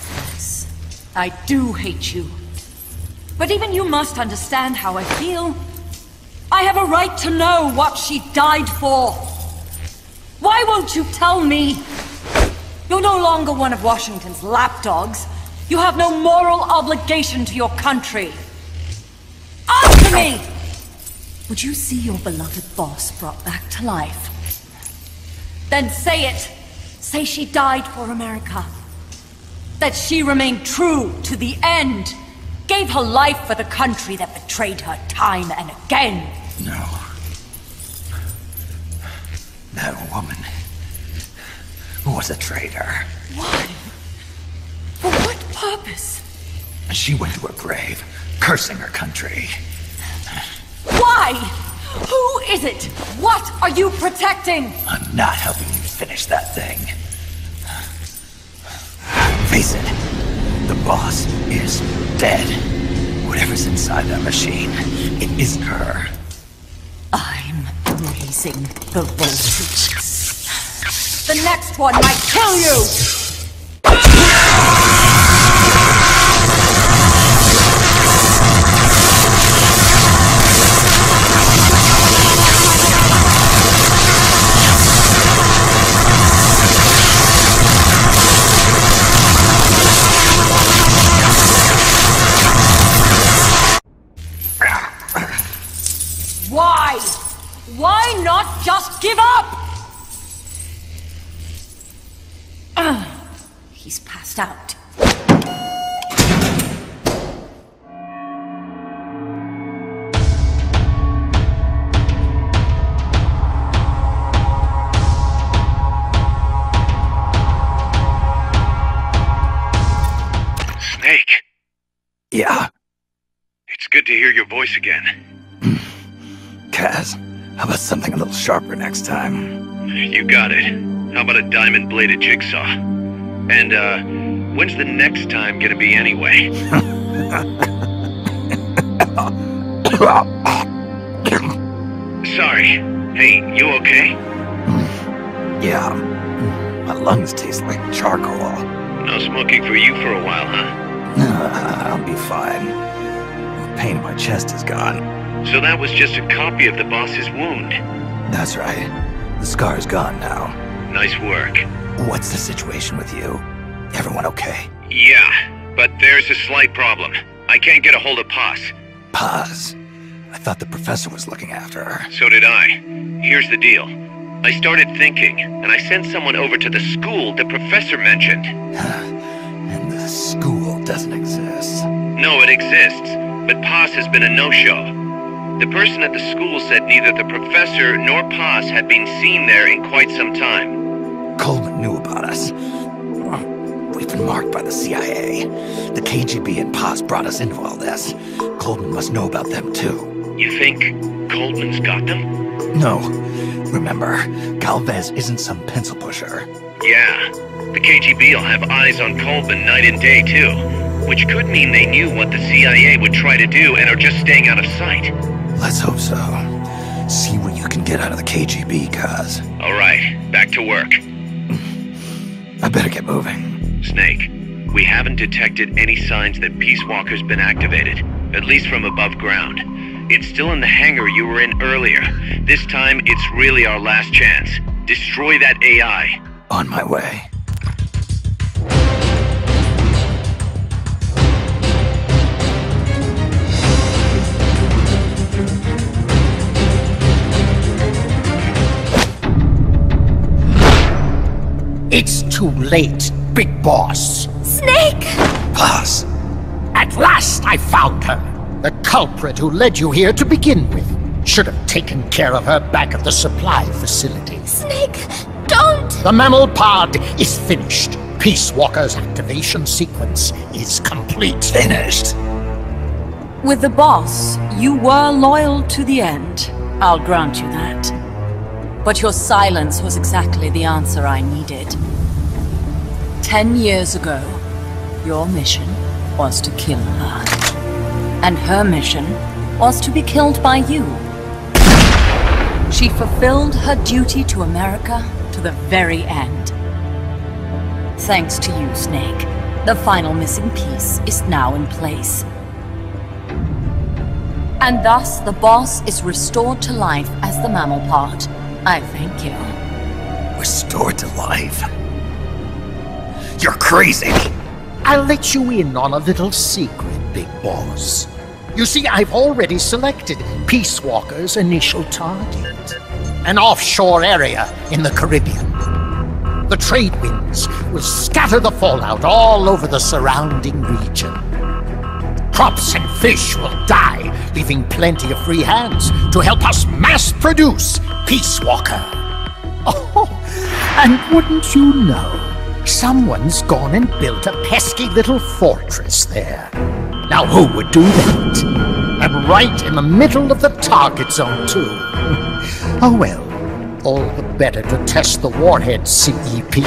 Yes, I do hate you. But even you must understand how I feel. I have a right to know what she died for. Why won't you tell me? You're no longer one of Washington's lapdogs. You have no moral obligation to your country. Answer me! Would you see your beloved boss brought back to life? Then say it. Say she died for America. That she remained true to the end. Gave her life for the country that betrayed her time and again. No. That woman was a traitor. Why? For what purpose? She went to her grave, cursing her country. Why? Who is it? What are you protecting? I'm not helping you finish that thing. Face it, the boss is dead. Whatever's inside that machine, it isn't her. I'm raising the voltage. The next one might kill you! Why? Why not just give up? He's passed out. Snake. Yeah? It's good to hear your voice again. Kaz, how about something a little sharper next time? You got it. How about a diamond-bladed jigsaw? And, when's the next time gonna be anyway? Sorry. Hey, you okay? Yeah. My lungs taste like charcoal. No smoking for you for a while, huh? I'll be fine. The pain in my chest is gone. So that was just a copy of the boss's wound? That's right. The scar's gone now. Nice work. What's the situation with you? Everyone okay? Yeah, but there's a slight problem. I can't get a hold of Paz. Paz? I thought the professor was looking after her. So did I. Here's the deal. I started thinking, and I sent someone over to the school the professor mentioned. And the school doesn't exist. No, it exists, but Paz has been a no-show. The person at the school said neither the professor nor Paz had been seen there in quite some time. Coleman knew about us. We've been marked by the CIA. The KGB and Paz brought us into all this. Coleman must know about them too. You think Coleman's got them? No. Remember, Galvez isn't some pencil pusher. Yeah. The KGB will have eyes on Coleman night and day too. Which could mean they knew what the CIA would try to do and are just staying out of sight. Let's hope so. See what you can get out of the KGB, Kaz. Alright, back to work. I better get moving. Snake, we haven't detected any signs that Peace Walker's been activated, at least from above ground. It's still in the hangar you were in earlier. This time, it's really our last chance. Destroy that AI. On my way. It's too late, Big Boss. Snake! Paz! At last I found her. The culprit who led you here to begin with. Should have taken care of her back at the supply facility. Snake, Don't! The mammal pod is finished. Peace Walker's activation sequence is complete. Finished? With the boss, you were loyal to the end. I'll grant you that. But your silence was exactly the answer I needed. 10 years ago, your mission was to kill her. And her mission was to be killed by you. She fulfilled her duty to America to the very end. Thanks to you, Snake, the final missing piece is now in place. And thus, the boss is restored to life as the mammal pod. I thank you. Restored to life? You're crazy! I'll let you in on a little secret, Big Boss. You see, I've already selected Peace Walker's initial target. An offshore area in the Caribbean. The trade winds will scatter the fallout all over the surrounding region. Crops and fish will die, leaving plenty of free hands to help us mass-produce Peace Walker. Oh, and wouldn't you know, someone's gone and built a pesky little fortress there. Now who would do that? And right in the middle of the target zone, too. Oh well, all the better to test the warhead, CEP.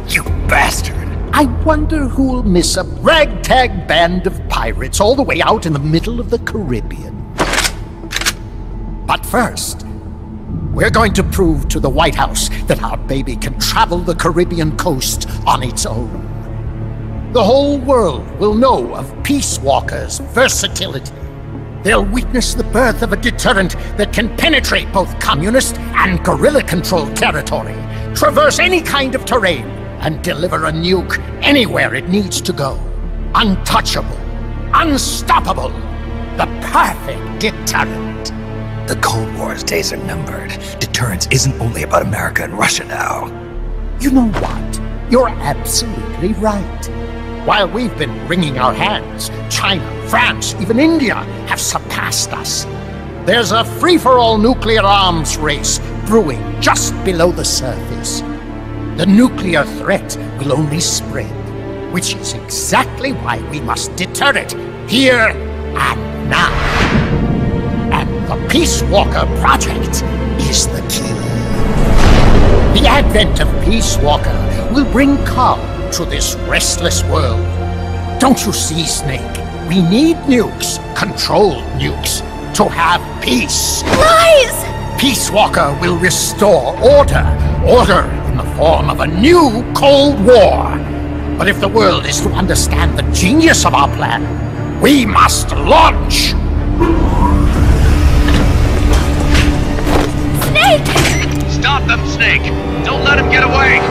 You bastard! I wonder who'll miss a ragtag band of pirates all the way out in the middle of the Caribbean. But first, we're going to prove to the White House that our baby can travel the Caribbean coast on its own. The whole world will know of Peace Walker's versatility. They'll witness the birth of a deterrent that can penetrate both communist and guerrilla-controlled territory, traverse any kind of terrain, and deliver a nuke anywhere it needs to go. Untouchable, unstoppable, the perfect deterrent. The Cold War's days are numbered. Deterrence isn't only about America and Russia now. You know what? You're absolutely right. While we've been wringing our hands, China, France, even India have surpassed us. There's a free-for-all nuclear arms race brewing just below the surface. The nuclear threat will only spread, which is exactly why we must deter it here and now. And the Peace Walker project is the key. The advent of Peace Walker will bring calm to this restless world. Don't you see, Snake? We need nukes, controlled nukes, to have peace. Lies! Peace Walker will restore order. Order in the form of a new Cold War. But if the world is to understand the genius of our plan, we must launch! Snake! Stop them, Snake! Don't let him get away!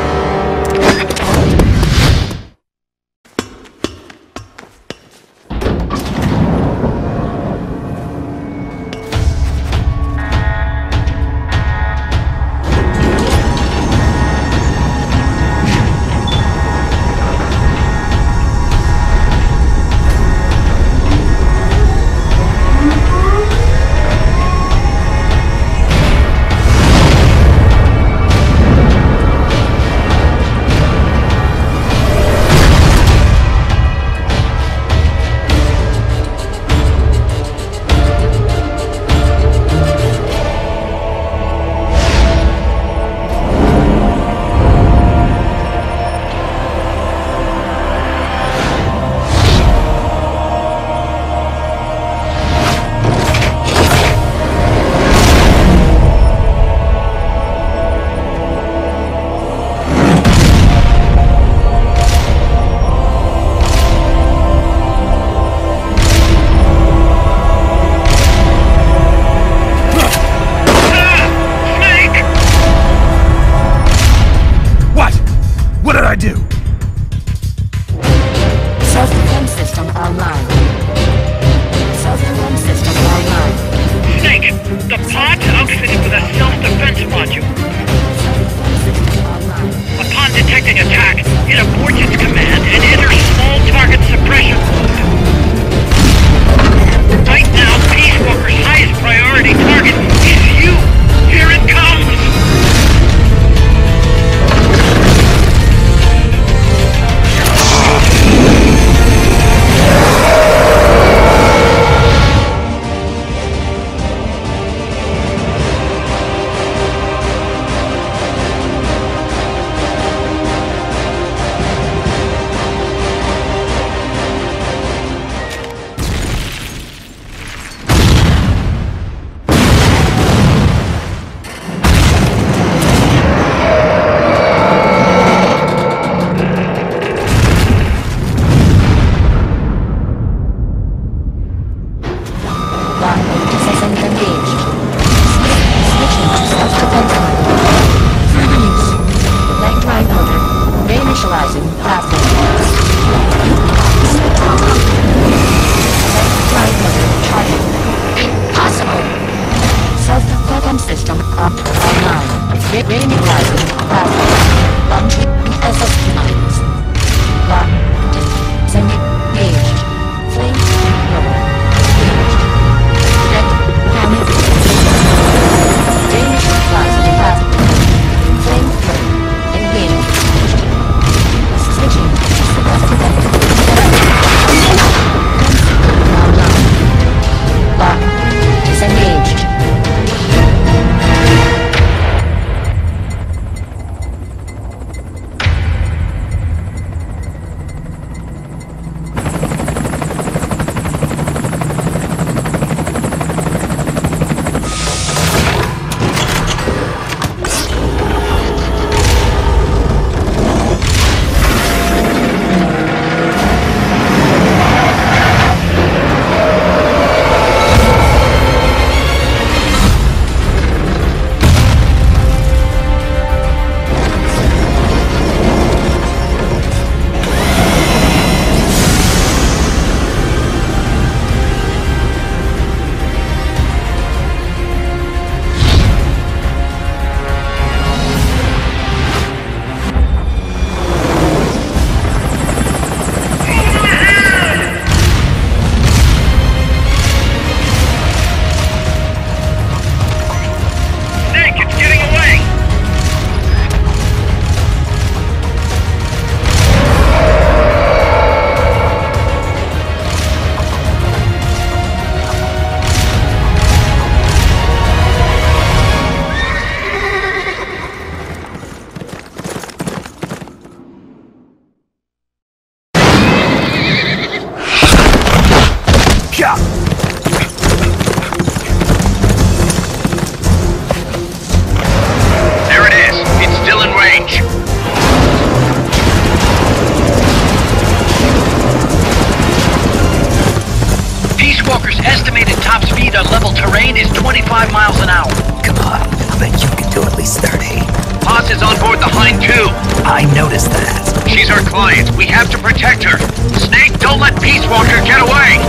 25 miles an hour. Come on, I bet you can do at least 30. Paz is on board the Hind too. I noticed that. She's our client. We have to protect her. Snake, don't let Peace Walker get away!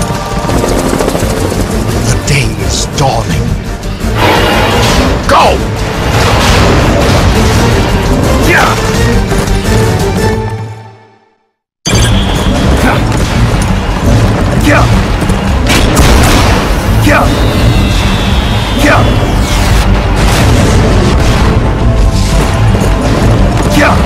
The day is dawning. Go! Yeah! Yeah! Yeah! Yeah! Yeah! Yeah!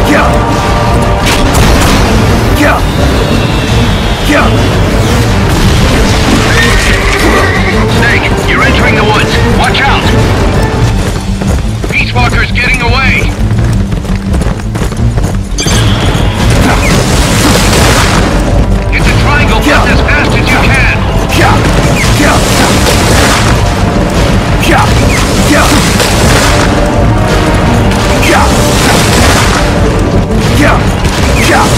Yeah! Yeah! Yeah! Snake, you're entering the woods. Watch out! Peace Walker's getting away! Get the triangle button as fast as you can! Yeah! Yeah! Yeah! Yeah! Yeah! Yeah! Yeah! Yeah! Yeah!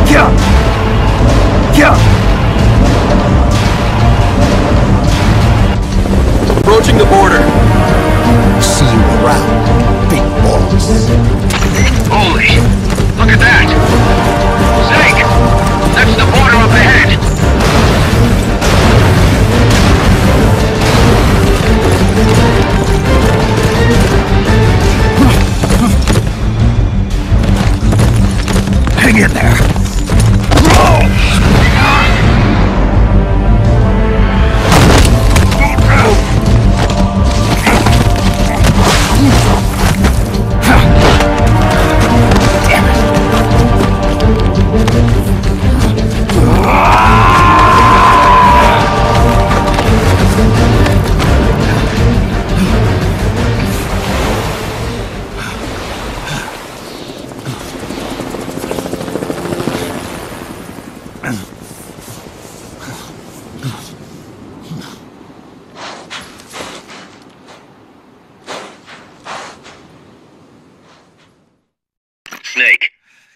Yeah! Yeah! Approaching the border. See you around, big boss. Holy! Look at that! Snake! That's the border up ahead! Hang in there. Snake.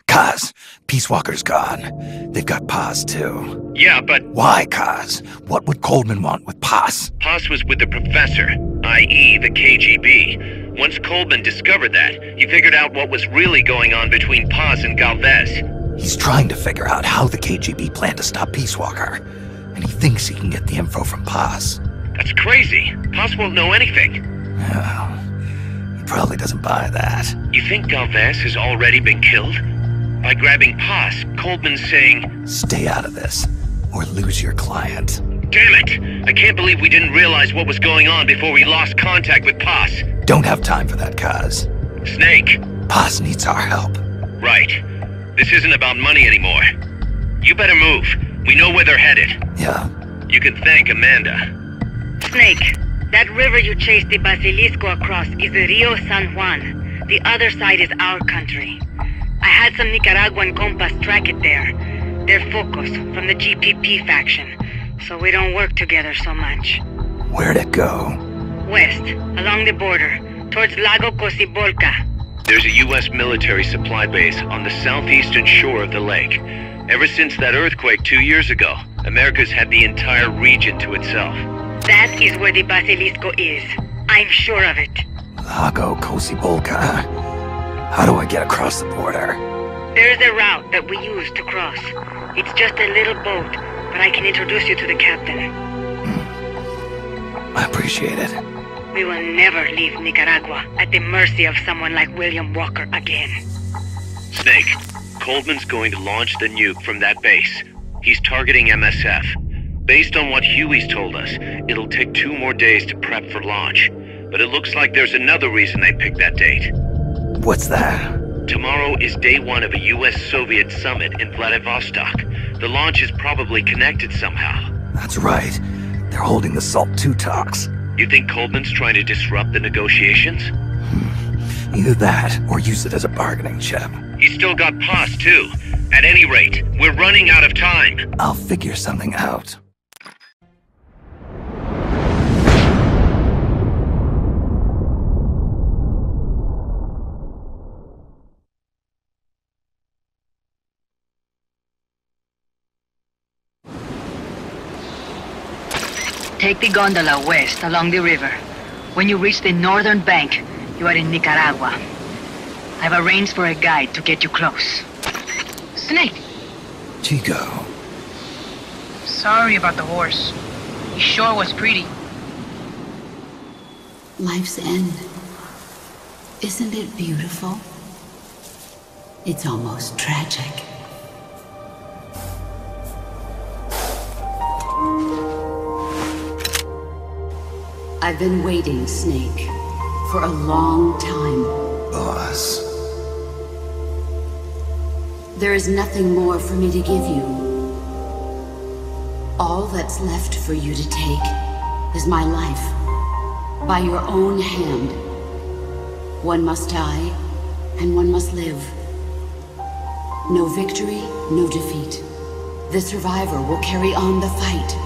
Kaz, Peace Walker's gone. They've got Paz too. Yeah, but... Why, Kaz? What would Coleman want with Paz? Paz was with the professor, i.e. the KGB. Once Coleman discovered that, he figured out what was really going on between Paz and Galvez. He's trying to figure out how the KGB planned to stop Peace Walker. And he thinks he can get the info from Paz. That's crazy. Paz won't know anything. Oh, he probably doesn't buy that. You think Galvez has already been killed? By grabbing Paz, Coleman's saying... Stay out of this, or lose your client. Damn it! I can't believe we didn't realize what was going on before we lost contact with Paz. Don't have time for that, Kaz. Snake. Paz needs our help. Right. This isn't about money anymore. You better move. We know where they're headed. Yeah. You can thank Amanda. Snake, that river you chased the Basilisco across is the Rio San Juan. The other side is our country. I had some Nicaraguan compas track it there. They're focus from the GPP faction, so we don't work together so much. Where'd it go? West, along the border, towards Lago Cocibolca. There's a U.S. military supply base on the southeastern shore of the lake. Ever since that earthquake 2 years ago, America's had the entire region to itself. That is where the Basilisco is. I'm sure of it. Lago Cocibolca. How do I get across the border? There's a route that we use to cross. It's just a little boat, but I can introduce you to the captain. I appreciate it. We will never leave Nicaragua at the mercy of someone like William Wooker again. Snake, Coldman's going to launch the nuke from that base. He's targeting MSF. Based on what Huey's told us, it'll take 2 more days to prep for launch. But it looks like there's another reason they picked that date. What's that? Tomorrow is day 1 of a US-Soviet summit in Vladivostok. The launch is probably connected somehow. That's right. They're holding the SALT II talks. You think Coldman's trying to disrupt the negotiations? Either that, or use it as a bargaining chip. He's still got pause, too. At any rate, we're running out of time. I'll figure something out. Take the gondola west along the river. When you reach the northern bank, you are in Nicaragua. I've arranged for a guide to get you close. Snake! Chico. Sorry about the horse. He sure was pretty. Life's end. Isn't it beautiful? It's almost tragic. I've been waiting, Snake, for a long time. Boss. There is nothing more for me to give you. All that's left for you to take is my life, by your own hand. One must die, and one must live. No victory, no defeat. The survivor will carry on the fight.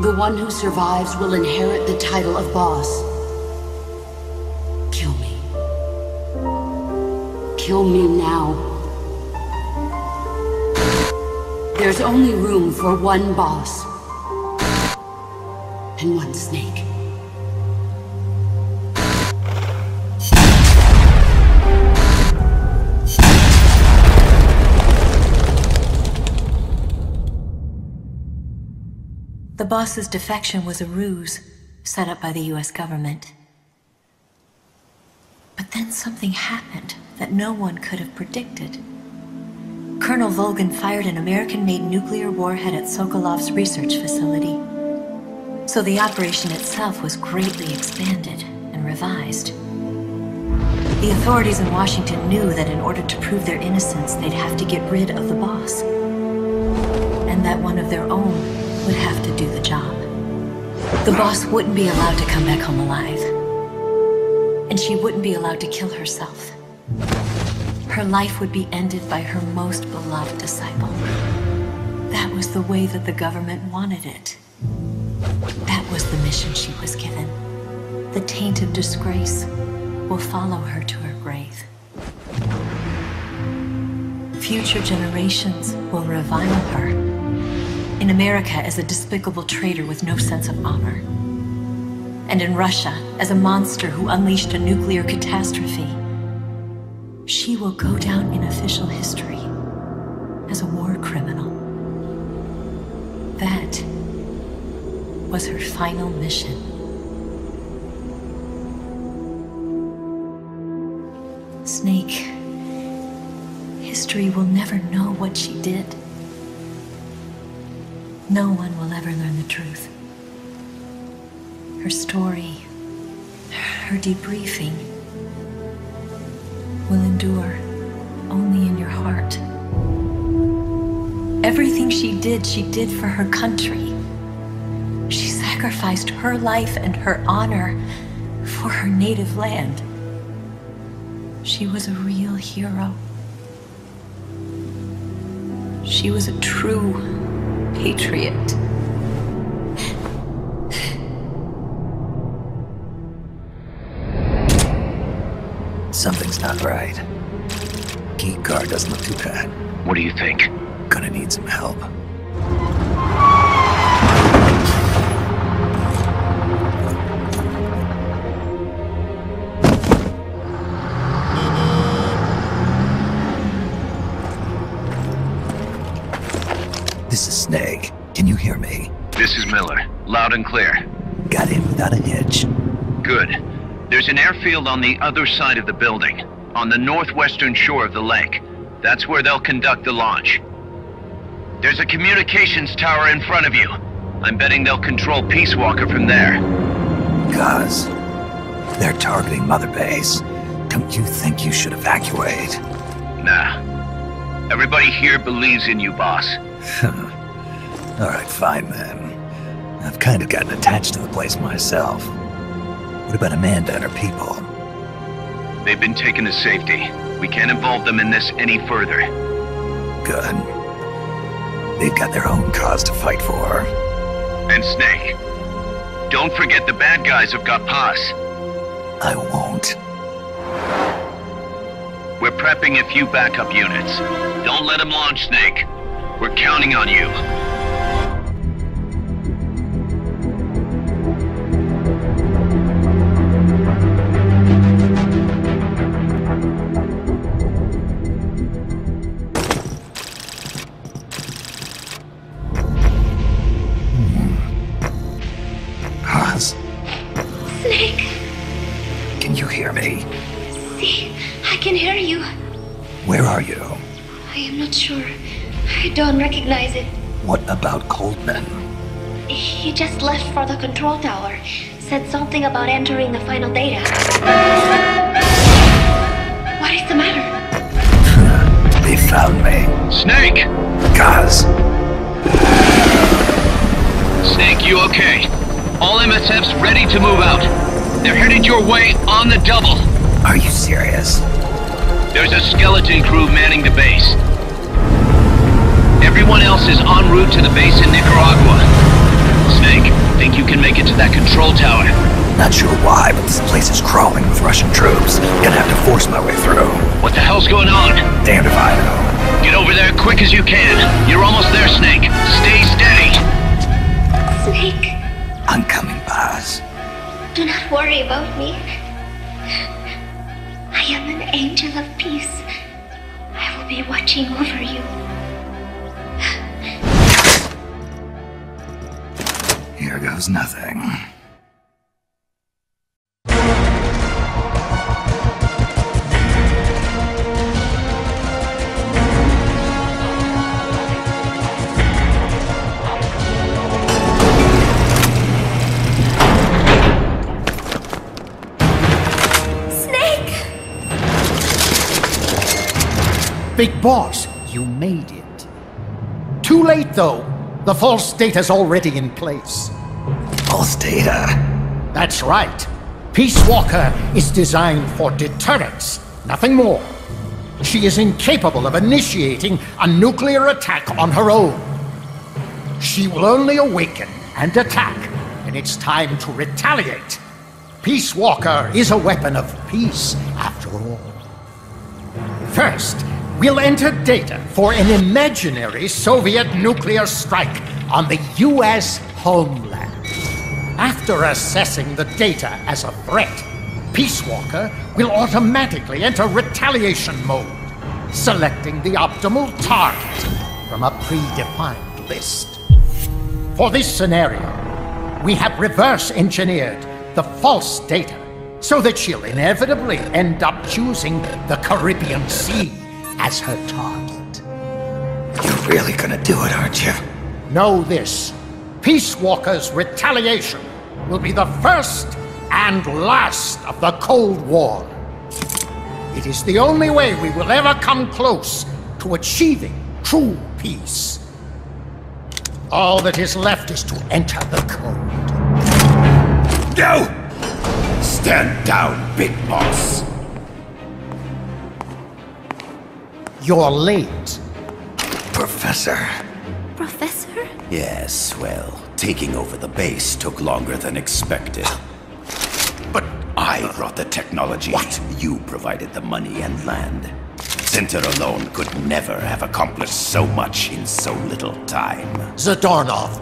The one who survives will inherit the title of boss. Kill me. Kill me now. There's only room for one boss. And one Snake. The boss's defection was a ruse set up by the US government. But then something happened that no one could have predicted. Colonel Volgan fired an American-made nuclear warhead at Sokolov's research facility. So the operation itself was greatly expanded and revised. The authorities in Washington knew that in order to prove their innocence, they'd have to get rid of the boss. And that one of their own would have to do the job. The boss wouldn't be allowed to come back home alive. And she wouldn't be allowed to kill herself. Her life would be ended by her most beloved disciple. That was the way that the government wanted it. That was the mission she was given. The taint of disgrace will follow her to her grave. Future generations will revile her. In America as a despicable traitor with no sense of honor. And in Russia as a monster who unleashed a nuclear catastrophe. She will go down in official history as a war criminal. That was her final mission. Snake, history will never know what she did. No one will ever learn the truth. Her story, her debriefing, will endure only in your heart. Everything she did for her country. She sacrificed her life and her honor for her native land. She was a real hero. She was a true patriot. Something's not right. Key card doesn't look too bad. What do you think? Gonna need some help. This is Snake. Can you hear me? This is Miller. Loud and clear. Got in without a hitch. Good. There's an airfield on the other side of the building, on the northwestern shore of the lake. That's where they'll conduct the launch. There's a communications tower in front of you. I'm betting they'll control Peace Walker from there. Cuz they're targeting Mother Base. Don't you think you should evacuate? Nah. Everybody here believes in you, boss. Alright, fine then. I've kind of gotten attached to the place myself. What about Amanda and her people? They've been taken to safety. We can't involve them in this any further. Good. They've got their own cause to fight for. And Snake. Don't forget the bad guys have got Paz. I won't. We're prepping a few backup units. Don't let them launch, Snake. We're counting on you. Paz? Snake! Can you hear me? See, I can hear you. Where are you? I am not sure. I don't recognize it. What about Coldman? He just left for the control tower. Said something about entering the final data. What is the matter? They found me. Snake! Guys. Snake, you okay? All MSFs ready to move out. They're headed your way on the double. Are you serious? There's a skeleton crew manning the base. Everyone else is en route to the base in Nicaragua. Snake, think you can make it to that control tower? Not sure why, but this place is crawling with Russian troops. Gonna have to force my way through. What the hell's going on? Damned if I know. Get over there quick as you can. You're almost there, Snake. Stay steady. Snake. I'm coming, Paz. Do not worry about me. I am an angel of peace. I will be watching over you. Here goes nothing. Big Boss, you made it. Too late, though. The false data's already in place. False data? That's right. Peace Walker is designed for deterrence, nothing more. She is incapable of initiating a nuclear attack on her own. She will only awaken and attack when it's time to retaliate. Peace Walker is a weapon of peace, after all. First, we'll enter data for an imaginary Soviet nuclear strike on the U.S. homeland. After assessing the data as a threat, Peace Walker will automatically enter retaliation mode, selecting the optimal target from a predefined list. For this scenario, we have reverse-engineered the false data so that she'll inevitably end up choosing the Caribbean Sea as her target. You're really gonna do it, aren't you? Know this. Peace Walker's retaliation will be the first and last of the Cold War. It is the only way we will ever come close to achieving true peace. All that is left is to enter the code. Go! Stand down, Big Boss. You're late. Professor. Professor? Yes, well, taking over the base took longer than expected. But I brought the technology. What? You provided the money and land. Center alone could never have accomplished so much in so little time. Zadornov,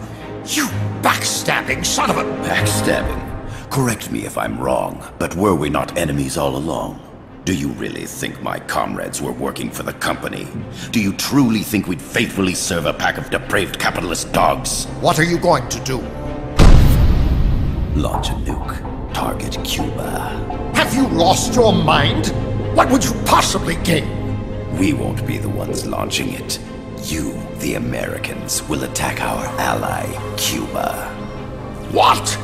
you backstabbing son of a... Backstabbing? Correct me if I'm wrong, but were we not enemies all along? Do you really think my comrades were working for the company? Do you truly think we'd faithfully serve a pack of depraved capitalist dogs? What are you going to do? Launch a nuke. Target Cuba. Have you lost your mind? What would you possibly gain? We won't be the ones launching it. You, the Americans, will attack our ally, Cuba. What?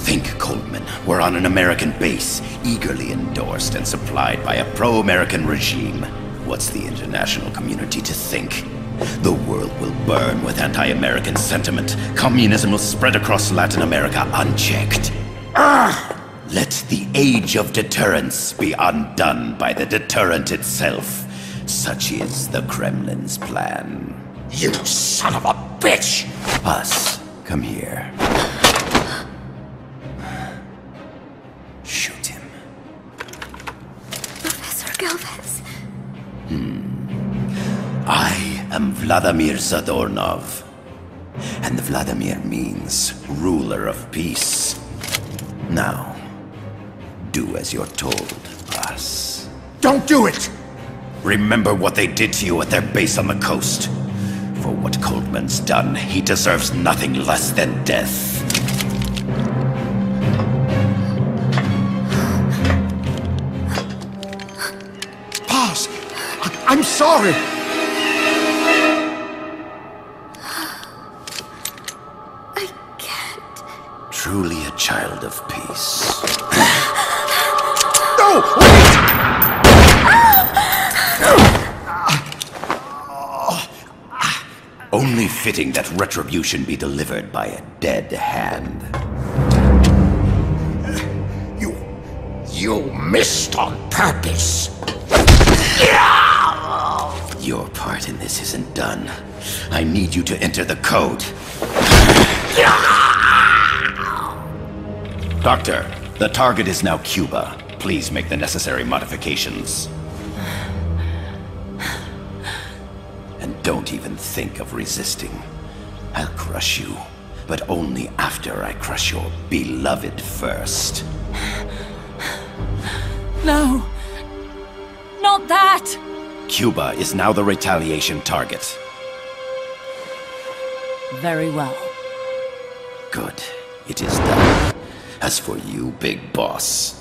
Think, Coldman. We're on an American base, eagerly endorsed and supplied by a pro-American regime. What's the international community to think? The world will burn with anti-American sentiment. Communism will spread across Latin America unchecked. Let the age of deterrence be undone by the deterrent itself. Such is the Kremlin's plan. You son of a bitch! Us, come here. Shoot him. Professor Galvez. I am Vladimir Zadornov. And Vladimir means ruler of peace. Now, do as you're told, boss. Don't do it! Remember what they did to you at their base on the coast. For what Coldman's done, he deserves nothing less than death. Boss, I'm sorry. I can't. Truly a child of peace. No! Wait! Only fitting that retribution be delivered by a dead hand. You missed on purpose. Your part in this isn't done. I need you to enter the code. Doctor, the target is now Cuba. Please make the necessary modifications. And don't even think of resisting. I'll crush you, but only after I crush your beloved first. No. Not that! Cuba is now the retaliation target. Very well. Good. It is done. As for you, big boss,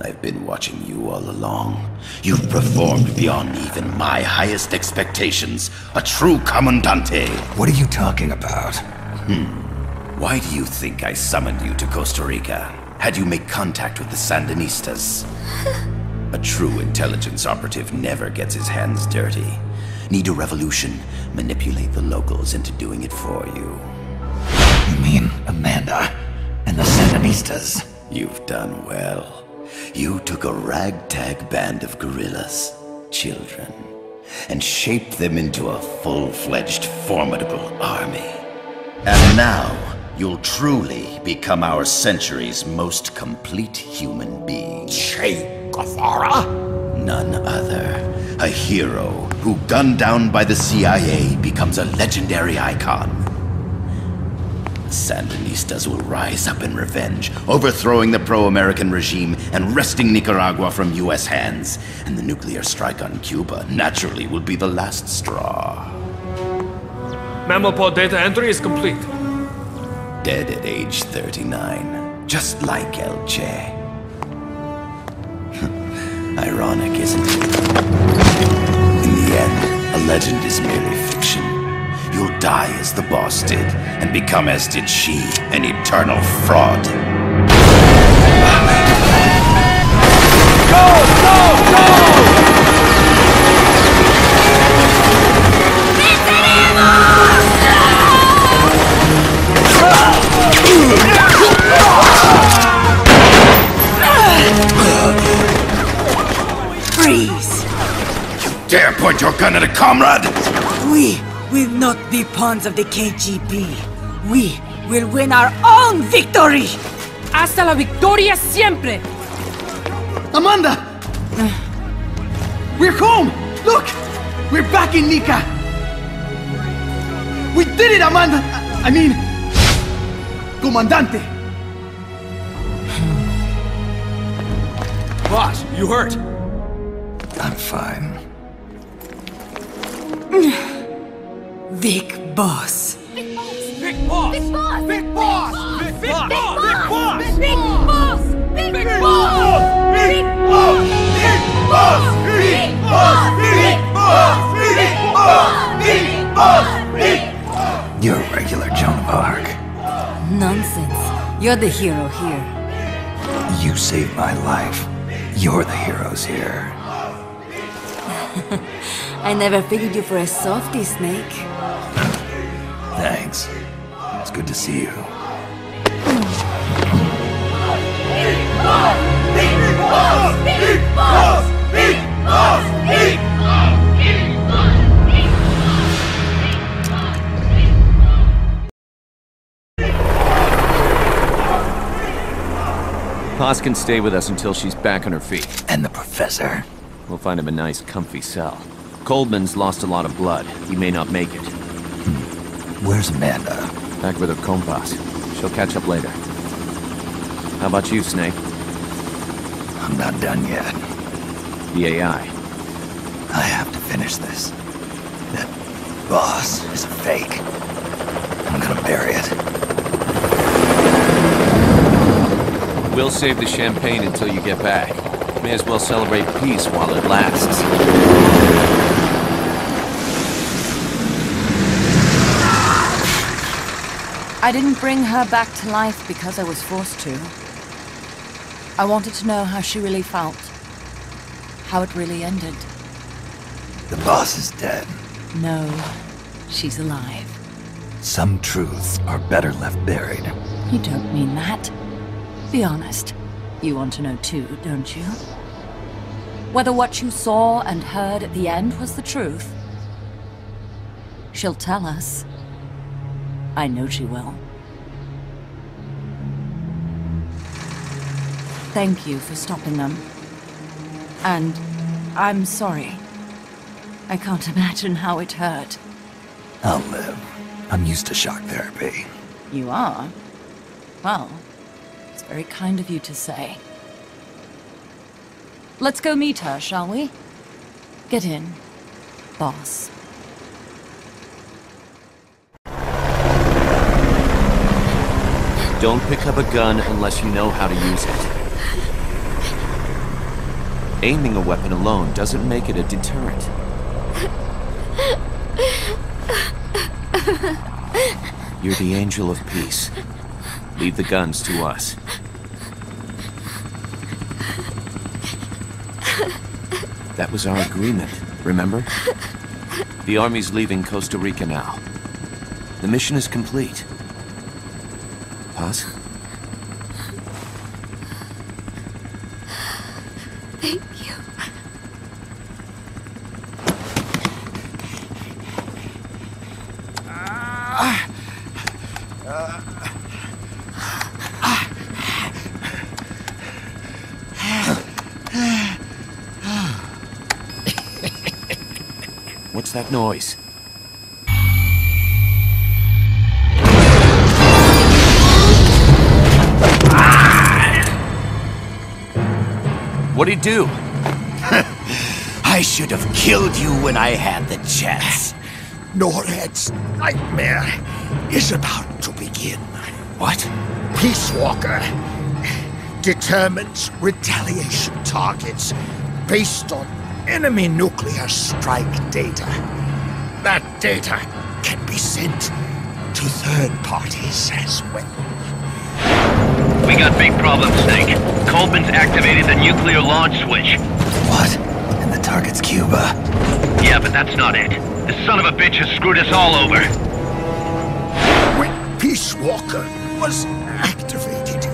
I've been watching you all along. You've performed beyond even my highest expectations. A true commandante. What are you talking about? Why do you think I summoned you to Costa Rica? Had you make contact with the Sandinistas? A true intelligence operative never gets his hands dirty. Need a revolution? Manipulate the locals into doing it for you. You mean Amanda and the Sandinistas? You've done well. You took a ragtag band of guerrillas, children, and shaped them into a full-fledged, formidable army. And now, you'll truly become our century's most complete human being. Che Guevara? None other. A hero who, gunned down by the CIA, becomes a legendary icon. Sandinistas will rise up in revenge, overthrowing the pro-American regime and wresting Nicaragua from U.S. hands. And the nuclear strike on Cuba naturally will be the last straw. Mammopod data entry is complete. Dead at age 39, just like El Che. Ironic, isn't it? In the end, a legend is merely fiction. You'll die as the boss did, and become as did she, an eternal fraud. Go! Go! Go! Freeze! You dare point your gun at a comrade? We will not be pawns of the KGB. We will win our own victory! Hasta la victoria siempre! Amanda! We're home! Look! We're back in Nika! We did it, Amanda! I mean... Comandante! Boss, you hurt? I'm fine. Big boss. Big boss! Big boss! Big boss! Big Big boss! boss! Big boss! Big Big boss! Big boss! Big boss! Big boss! Big boss! Big boss! Big boss! Big boss! You're a regular Joan of Arc. Nonsense. You're the hero here. You saved my life. You're the heroes here. I never figured you for a softie, Snake. Thanks. It's good to see you. Paz can stay with us until she's back on her feet. And the professor? We'll find him a nice, comfy cell. Coldman's lost a lot of blood. He may not make it. Where's Amanda? Back with her compas. She'll catch up later. How about you, Snake? I'm not done yet. The AI. I have to finish this. That boss is a fake. I'm gonna bury it. We'll save the champagne until you get back. May as well celebrate peace while it lasts. I didn't bring her back to life because I was forced to. I wanted to know how she really felt. How it really ended. The boss is dead. No, she's alive. Some truths are better left buried. You don't mean that. Be honest. You want to know too, don't you? Whether what you saw and heard at the end was the truth. She'll tell us. I know she will. Thank you for stopping them. And I'm sorry. I can't imagine how it hurt. I'll live. I'm used to shock therapy. You are? Well, it's very kind of you to say. Let's go meet her, shall we? Get in, boss. Don't pick up a gun unless you know how to use it. Aiming a weapon alone doesn't make it a deterrent. You're the angel of peace. Leave the guns to us. That was our agreement, remember? The army's leaving Costa Rica now. The mission is complete. Paz? Thank you. What's that noise? What'd he do? I should have killed you when I had the chance. Norred's nightmare is about to begin. What? Peace Walker determines retaliation targets based on enemy nuclear strike data. That data can be sent to third parties as well. We got big problems, Snake. Coldman's activated the nuclear launch switch. What? And the target's Cuba? Yeah, but that's not it. The son of a bitch has screwed us all over. When Peace Walker was activated,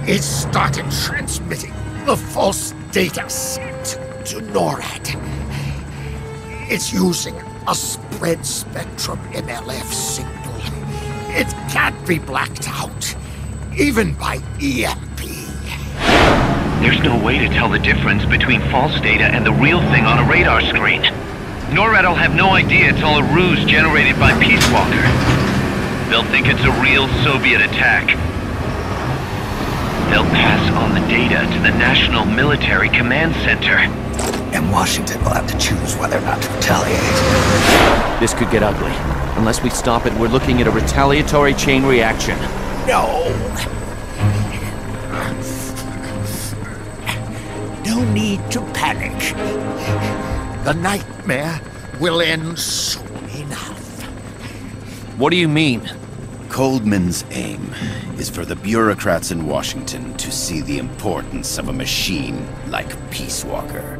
it started transmitting the false data sent to NORAD. It's using a spread spectrum MLF signal. It can't be blacked out, even by EMP. There's no way to tell the difference between false data and the real thing on a radar screen. NORAD will have no idea it's all a ruse generated by Peace Walker. They'll think it's a real Soviet attack. They'll pass on the data to the National Military Command Center. And Washington will have to choose whether or not to retaliate. This could get ugly. Unless we stop it, we're looking at a retaliatory chain reaction. No. No need to panic. The nightmare will end soon enough. What do you mean? Coldman's aim is for the bureaucrats in Washington to see the importance of a machine like Peace Walker.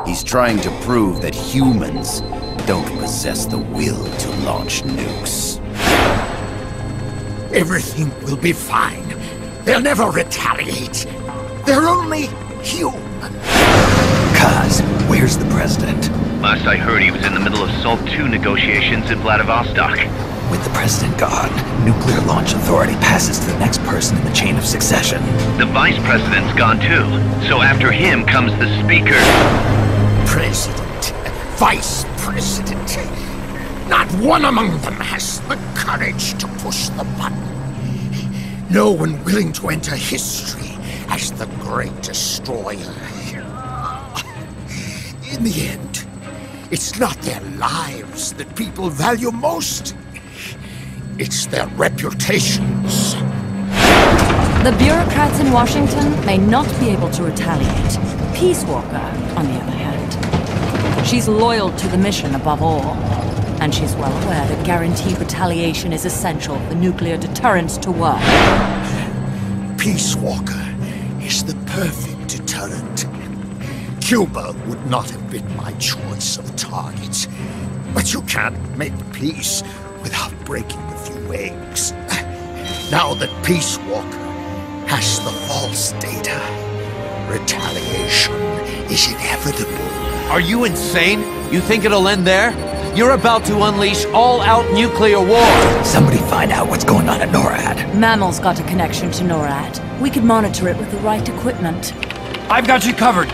He's trying to prove that humans don't possess the will to launch nukes. Everything will be fine. They'll never retaliate. They're only human. Kaz, where's the president? Last I heard, he was in the middle of SALT II negotiations in Vladivostok. With the president gone, Nuclear Launch Authority passes to the next person in the chain of succession. The vice president's gone too, so after him comes the speaker. President, vice president. Not one among them has the courage to push the button. No one willing to enter history as the great destroyer. In the end, it's not their lives that people value most. It's their reputations. The bureaucrats in Washington may not be able to retaliate. Peace Walker, on the other hand, she's loyal to the mission above all. And she's well aware that guaranteed retaliation is essential for nuclear deterrence to work. Peace Walker is the perfect deterrent. Cuba would not have been my choice of target. But you can't make peace without breaking a few eggs. Now that Peace Walker has the false data, retaliation is inevitable. Are you insane? You think it'll end there? You're about to unleash all-out nuclear war! Somebody find out what's going on at NORAD. Mammal's got a connection to NORAD. We could monitor it with the right equipment. I've got you covered.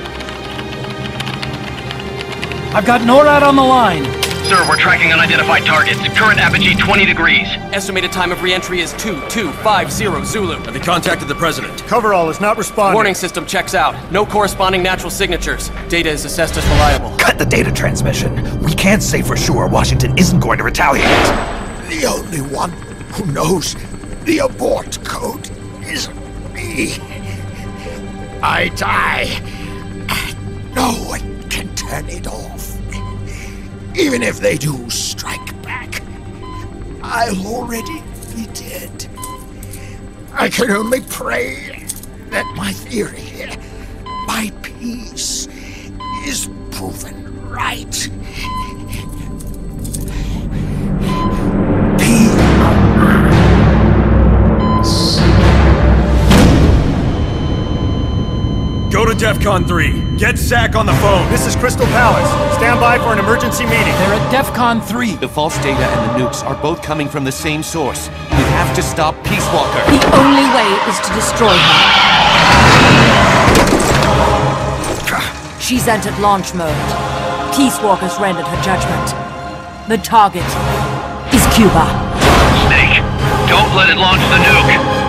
I've got NORAD on the line. Sir, we're tracking unidentified targets. Current apogee 20 degrees. Estimated time of re-entry is 2250 Zulu. Have you contacted the president? Coverall is not responding. Warning system checks out. No corresponding natural signatures. Data is assessed as reliable. Cut the data transmission. We can't say for sure Washington isn't going to retaliate. The only one who knows the abort code is me. I die, and no one can turn it off. Even if they do strike back, I'll already be dead. I can only pray that my theory, my peace, is proven right. Go to DEFCON 3. Get Zach on the phone. This is Crystal Palace. Stand by for an emergency meeting. They're at DEFCON 3. The false data and the nukes are both coming from the same source. We have to stop Peace Walker. The only way is to destroy her. She's entered launch mode. Peace Walker's rendered her judgment. The target is Cuba. Snake, don't let it launch the nuke.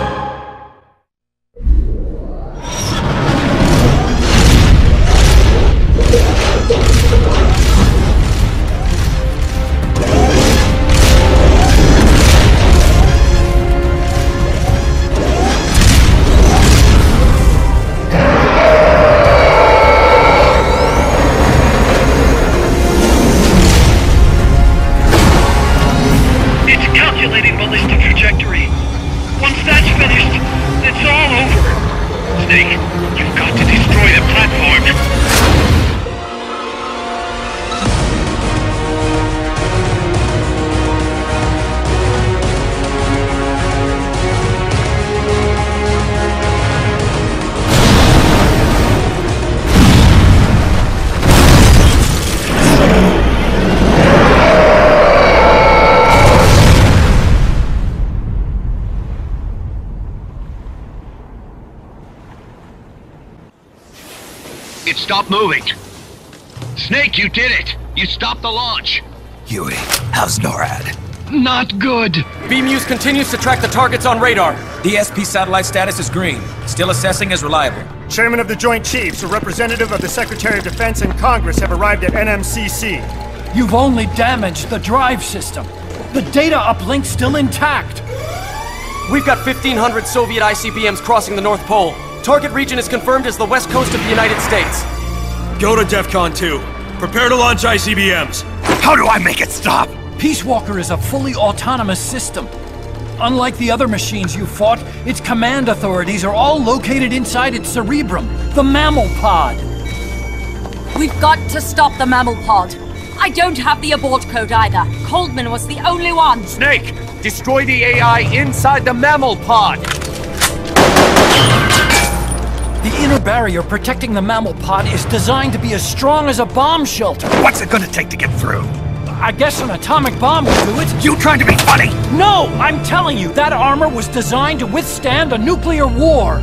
Stop moving. Snake, you did it! You stopped the launch! Huey, how's NORAD? Not good. B-Muse continues to track the targets on radar. DSP satellite status is green. Still assessing as reliable. Chairman of the Joint Chiefs, a representative of the Secretary of Defense and Congress have arrived at NMCC. You've only damaged the drive system. The data uplink's still intact. We've got 1,500 Soviet ICBMs crossing the North Pole. Target region is confirmed as the west coast of the United States. Go to DEFCON 2. Prepare to launch ICBMs. How do I make it stop? Peace Walker is a fully autonomous system. Unlike the other machines you fought, its command authorities are all located inside its cerebrum, the mammal pod. We've got to stop the mammal pod. I don't have the abort code either. Coldman was the only one. Snake, destroy the AI inside the mammal pod. The inner barrier protecting the mammal pod is designed to be as strong as a bomb shelter. What's it gonna take to get through? I guess an atomic bomb will do it. You trying to be funny? No! I'm telling you, that armor was designed to withstand a nuclear war.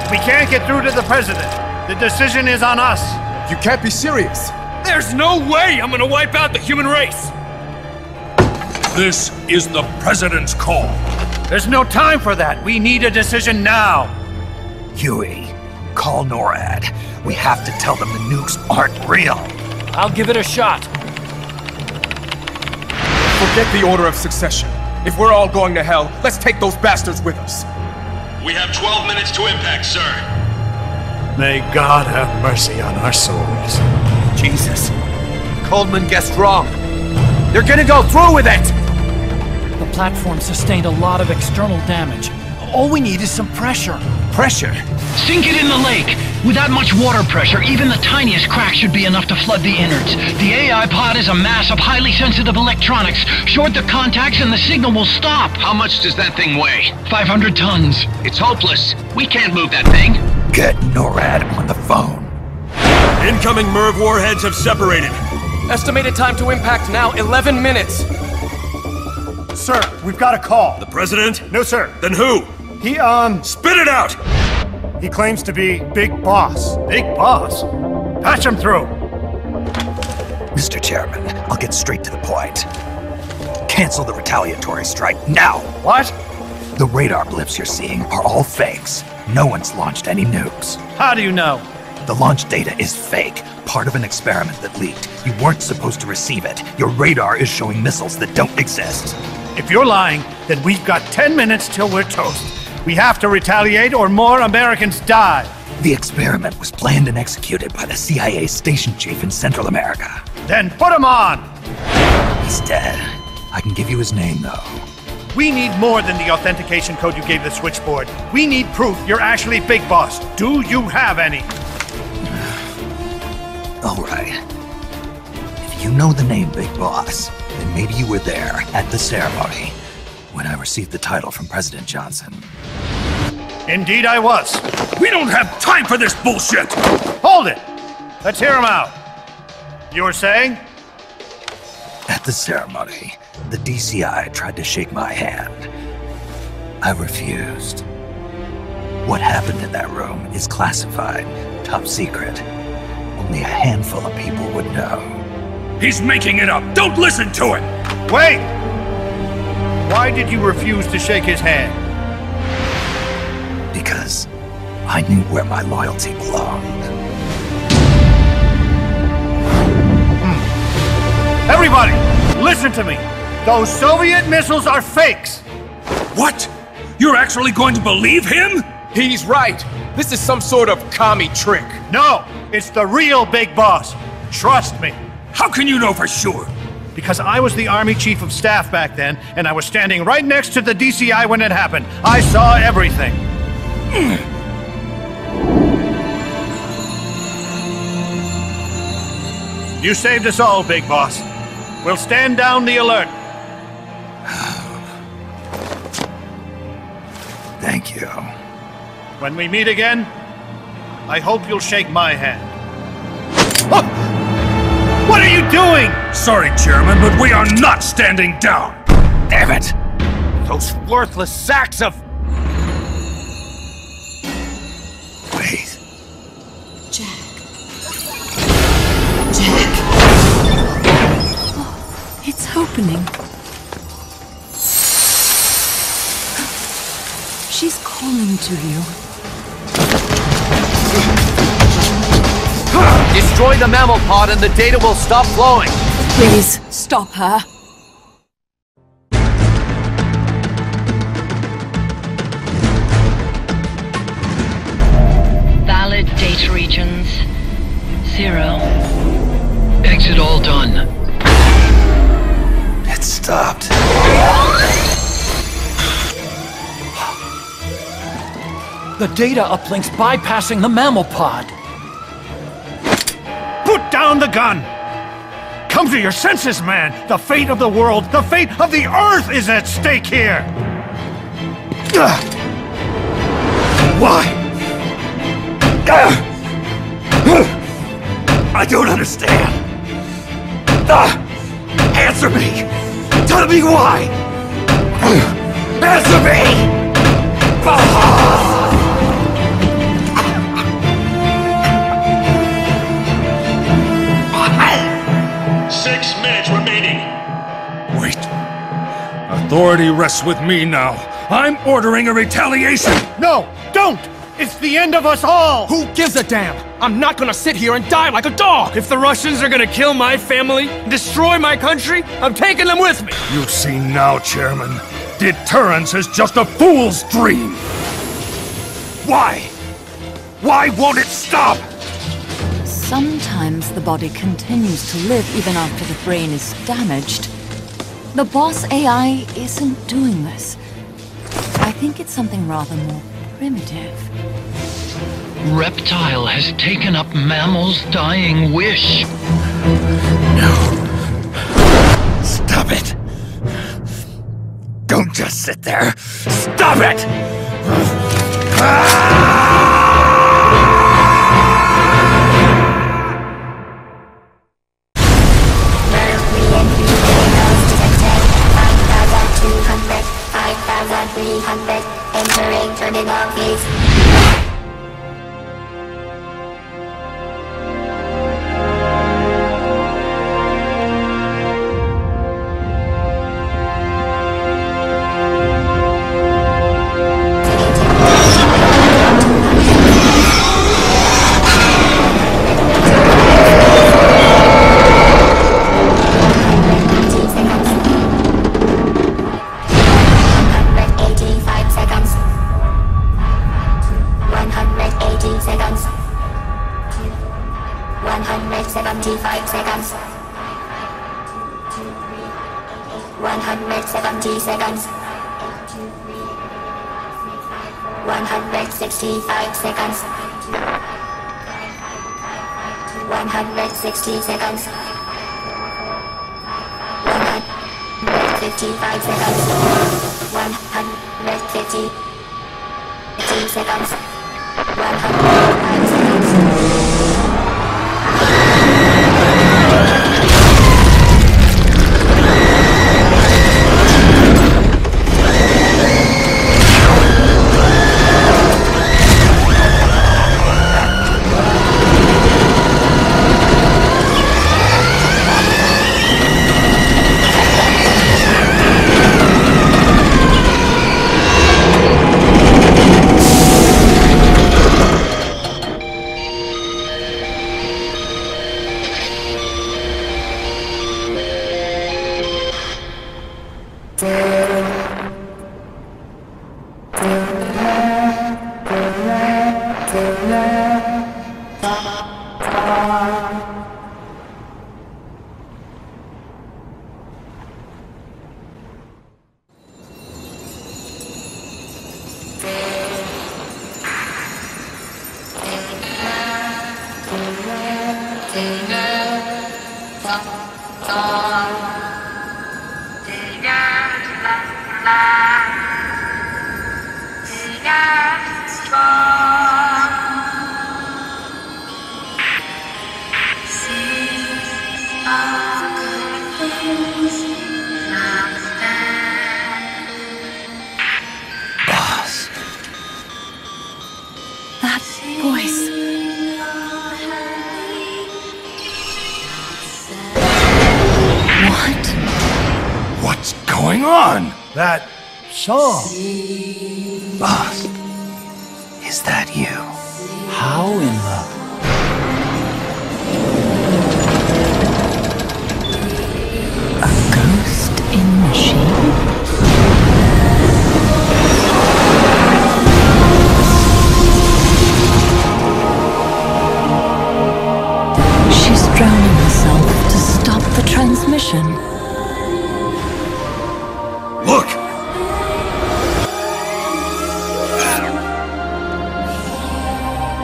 We can't get through to the President. The decision is on us. You can't be serious. There's no way I'm gonna wipe out the human race. This is the President's call. There's no time for that. We need a decision now. Huey, call NORAD. We have to tell them the nukes aren't real. I'll give it a shot. Forget the order of succession. If we're all going to hell, let's take those bastards with us. We have 12 minutes to impact, sir. May God have mercy on our souls. Jesus. Coldman guessed wrong. They're gonna go through with it! The platform sustained a lot of external damage. All we need is some pressure. Pressure? Sink it in the lake. With that much water pressure, even the tiniest crack should be enough to flood the innards. The AI pod is a mass of highly sensitive electronics. Short the contacts and the signal will stop. How much does that thing weigh? 500 tons. It's hopeless. We can't move that thing. Get NORAD on the phone. Incoming MIRV warheads have separated. Estimated time to impact now, 11 minutes. Sir, we've got a call. The President? No, sir. Then who? He, Spit it out! He claims to be Big Boss. Big Boss? Patch him through. Mr. Chairman, I'll get straight to the point. Cancel the retaliatory strike now! What? The radar blips you're seeing are all fakes. No one's launched any nukes. How do you know? The launch data is fake, part of an experiment that leaked. You weren't supposed to receive it. Your radar is showing missiles that don't exist. If you're lying, then we've got 10 minutes till we're toast. We have to retaliate or more Americans die. The experiment was planned and executed by the CIA station chief in Central America. Then put him on! He's dead. I can give you his name, though. We need more than the authentication code you gave the switchboard. We need proof you're actually Big Boss. Do you have any? All right. If you know the name Big Boss, then maybe you were there at the ceremony when I received the title from President Johnson. Indeed I was. We don't have time for this bullshit! Hold it! Let's hear him out. You were saying? At the ceremony, the DCI tried to shake my hand. I refused. What happened in that room is classified, top secret. Only a handful of people would know. He's making it up! Don't listen to him! Wait! Why did you refuse to shake his hand? Because I knew where my loyalty belonged. Everybody, listen to me! Those Soviet missiles are fakes! What? You're actually going to believe him? He's right. This is some sort of commie trick. No! It's the real Big Boss. Trust me. How can you know for sure? Because I was the Army Chief of Staff back then, and I was standing right next to the DCI when it happened. I saw everything. You saved us all, Big Boss. We'll stand down the alert. Thank you. When we meet again, I hope you'll shake my hand. What are you doing? Sorry, Chairman, but we are not standing down. Damn it! Those worthless sacks of... Wait. Jack. It's opening. She's calling to you. Destroy the mammal pod and the data will stop flowing. Please, stop her. Valid data regions. 0. Exit all done. It stopped. The data uplink's bypassing the mammal pod. Put down the gun! Come to your senses, man! The fate of the world, the fate of the Earth is at stake here! Why? I don't understand. Answer me! Tell me why! Answer me! 6 minutes remaining. Wait. Authority rests with me now. I'm ordering a retaliation! No! Don't! It's the end of us all! Who gives a damn? I'm not gonna sit here and die like a dog! If the Russians are gonna kill my family, destroy my country, I'm taking them with me! You see now, Chairman. Deterrence is just a fool's dream! Why? Why won't it stop? Sometimes the body continues to live even after the brain is damaged. The boss AI isn't doing this. I think it's something rather more primitive. Reptile has taken up mammal's dying wish. No. Stop it. Don't just sit there. Stop it! Entering terminal phase. What's going on? That song. Boss, is that you? How in the... A ghost in machine? She's drowning herself to stop the transmission. Look!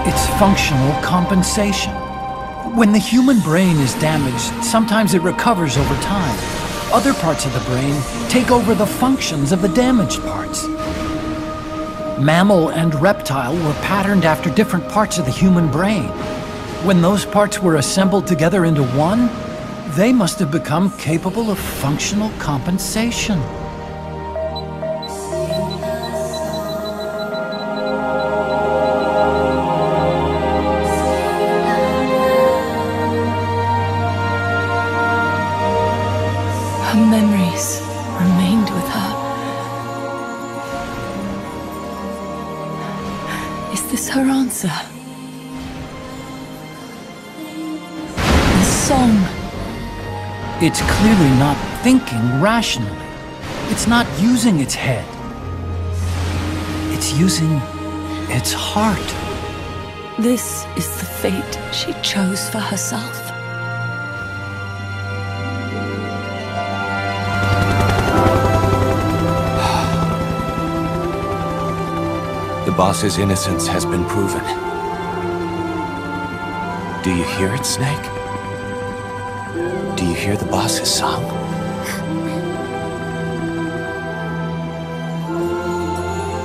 It's functional compensation. When the human brain is damaged, sometimes it recovers over time. Other parts of the brain take over the functions of the damaged parts. Mammal and reptile were patterned after different parts of the human brain. When those parts were assembled together into one, they must have become capable of functional compensation. Her memories remained with her. Is this her answer? The song. It's clearly not thinking rationally. It's not using its head. It's using its heart. This is the fate she chose for herself. The boss's innocence has been proven. Do you hear it, Snake? Do you hear the boss's song?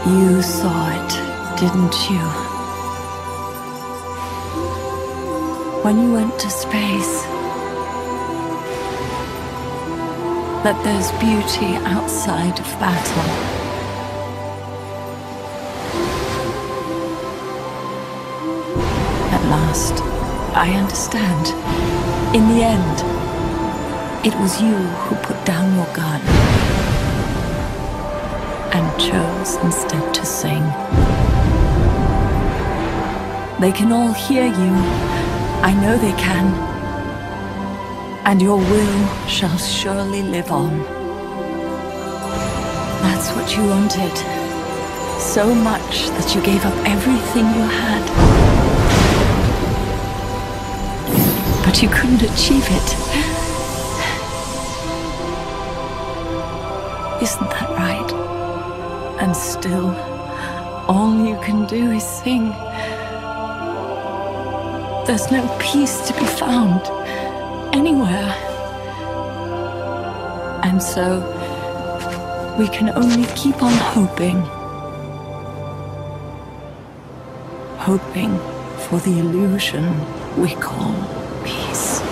You saw it, didn't you? When you went to space. That there's beauty outside of battle. At last, I understand. In the end, it was you who put down your gun and chose instead to sing. They can all hear you. I know they can. And your will shall surely live on. That's what you wanted. So much that you gave up everything you had. But you couldn't achieve it. Isn't that right? And still, all you can do is sing. There's no peace to be found anywhere. And so, we can only keep on hoping. Hoping for the illusion we call peace.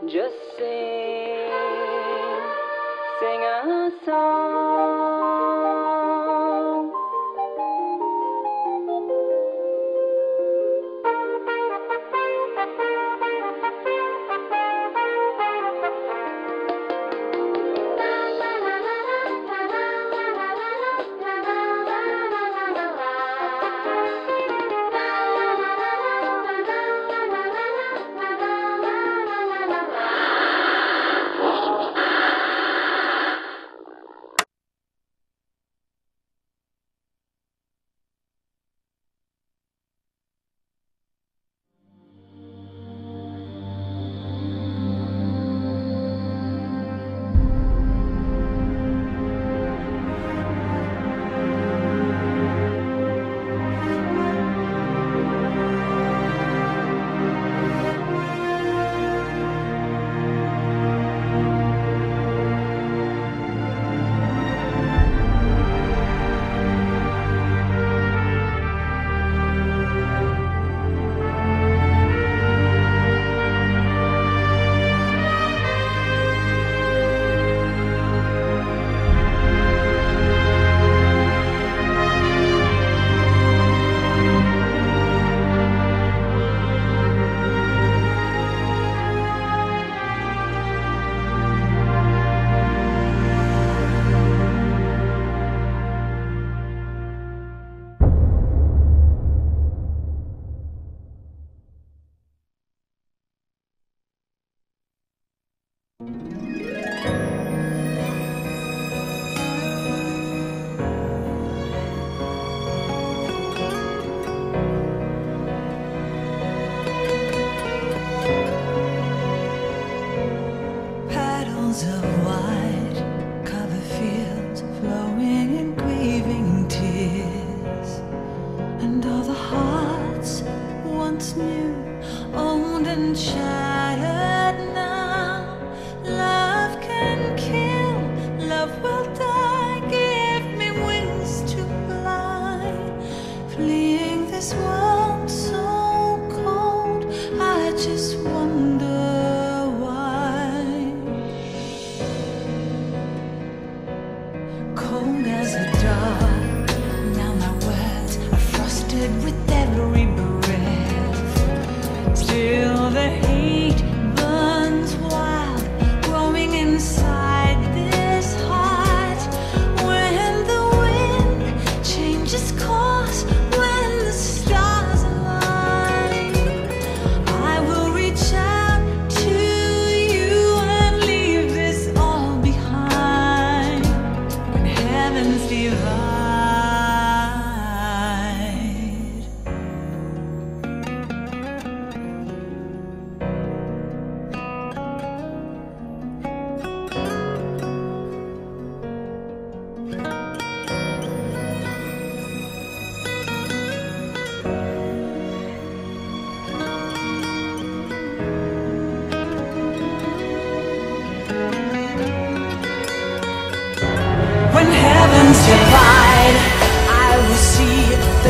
Just sing a song.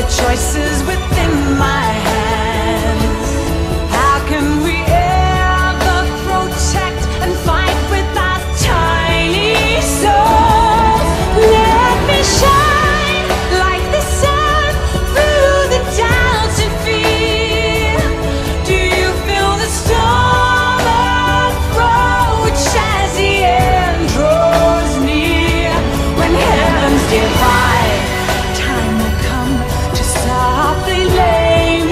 Choices within my hands. How can we ever protect and fight with our tiny souls? Let me shine like the sun through the doubts and fear. Do you feel the storm approach as the end draws near? When heavens divide, time will come. Softly lay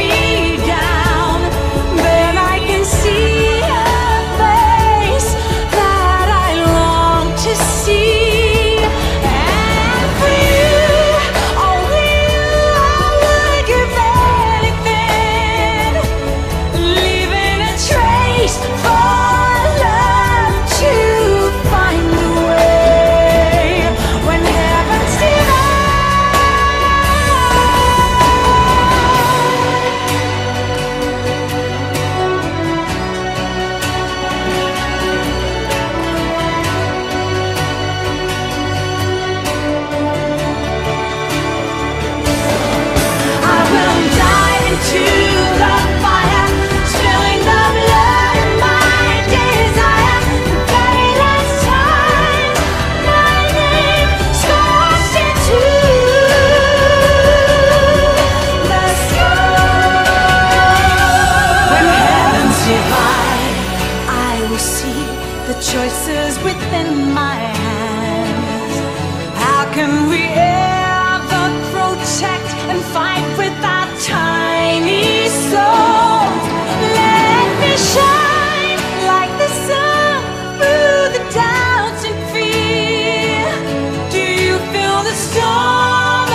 the choices within my hands. How can we ever protect and fight with our tiny souls? Let me shine like the sun through the doubts and fear. Do you feel the storm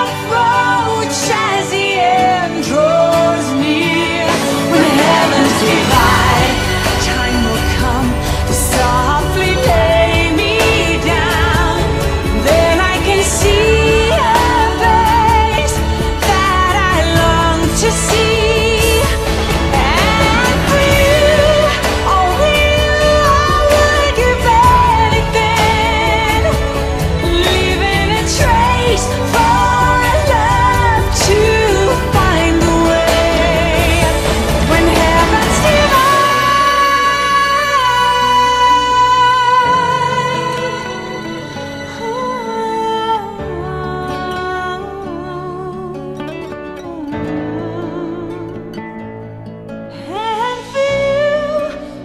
approach as the end draws near? When heavens divide, time will come to softly lay me down. Then I can see a face that I long to see. And for you, only you, I would give anything, leaving a trace for love to find a way. When heavens and for you,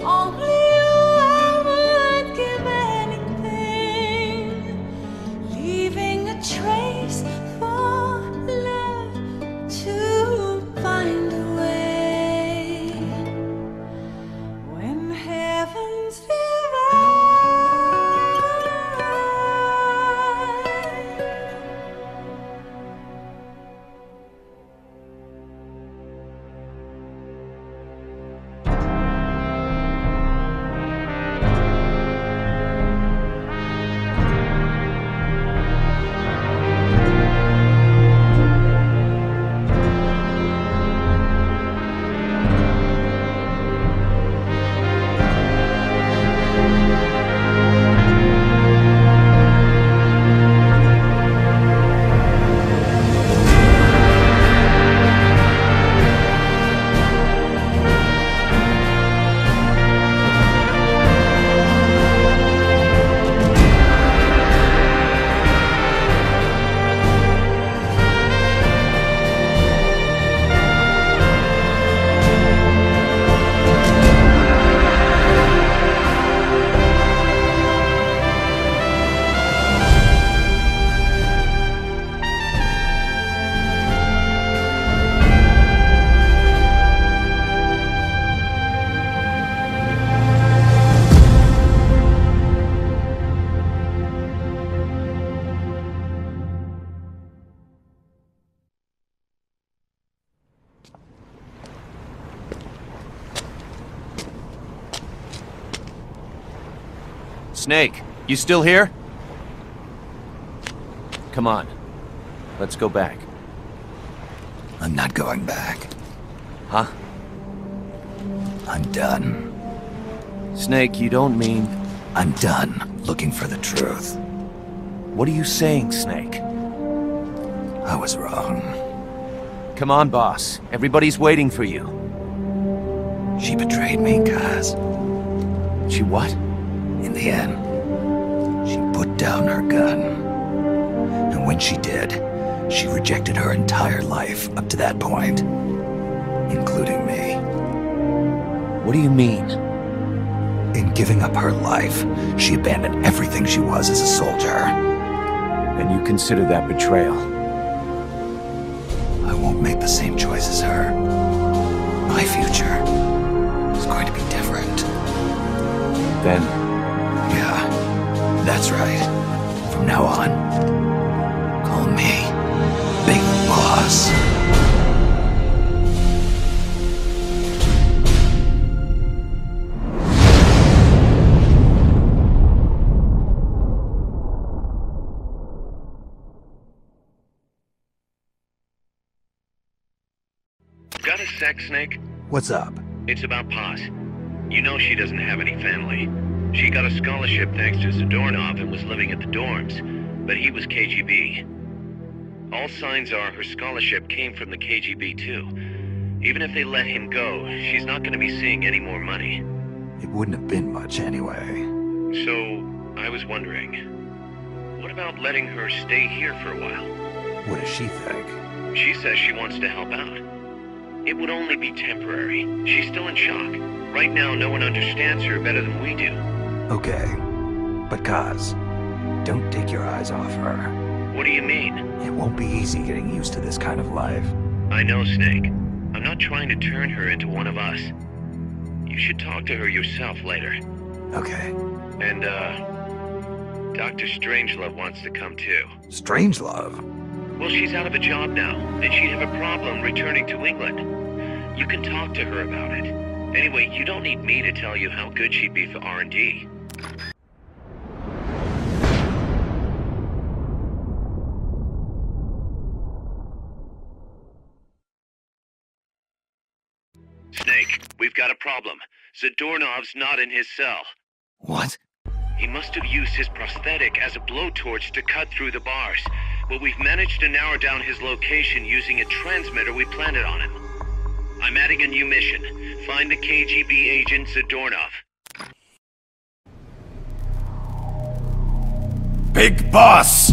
only you, I would give anything, leaving a trace for love to find a way. When heavens Snake, you still here? Come on. Let's go back. I'm not going back. Huh? I'm done. Snake, you don't mean... I'm done looking for the truth. What are you saying, Snake? I was wrong. Come on, boss. Everybody's waiting for you. She betrayed me, Kaz. She what? In the end, she put down her gun. And when she did, she rejected her entire life up to that point, including me. What do you mean? In giving up her life, she abandoned everything she was as a soldier. And you consider that betrayal? I won't make the same choice as her. My future is going to be different. Then... yeah, that's right. From now on, call me Big Boss. Got a sec, Snake? What's up? It's about Paz. You know she doesn't have any family. She got a scholarship thanks to Zadornov and was living at the dorms, but he was KGB. All signs are her scholarship came from the KGB too. Even if they let him go, she's not going to be seeing any more money. It wouldn't have been much anyway. So, I was wondering, what about letting her stay here for a while? What does she think? She says she wants to help out. It would only be temporary. She's still in shock. Right now, no one understands her better than we do. Okay. But Kaz, don't take your eyes off her. What do you mean? It won't be easy getting used to this kind of life. I know, Snake. I'm not trying to turn her into one of us. You should talk to her yourself later. Okay. And, Dr. Strangelove wants to come too. Strangelove? Well, she's out of a job now, and she'd have a problem returning to England. You can talk to her about it. Anyway, you don't need me to tell you how good she'd be for R&D. Snake, we've got a problem. Zadornov's not in his cell. What? He must have used his prosthetic as a blowtorch to cut through the bars, but we've managed to narrow down his location using a transmitter we planted on him. I'm adding a new mission. Find the KGB agent Zadornov. Big Boss!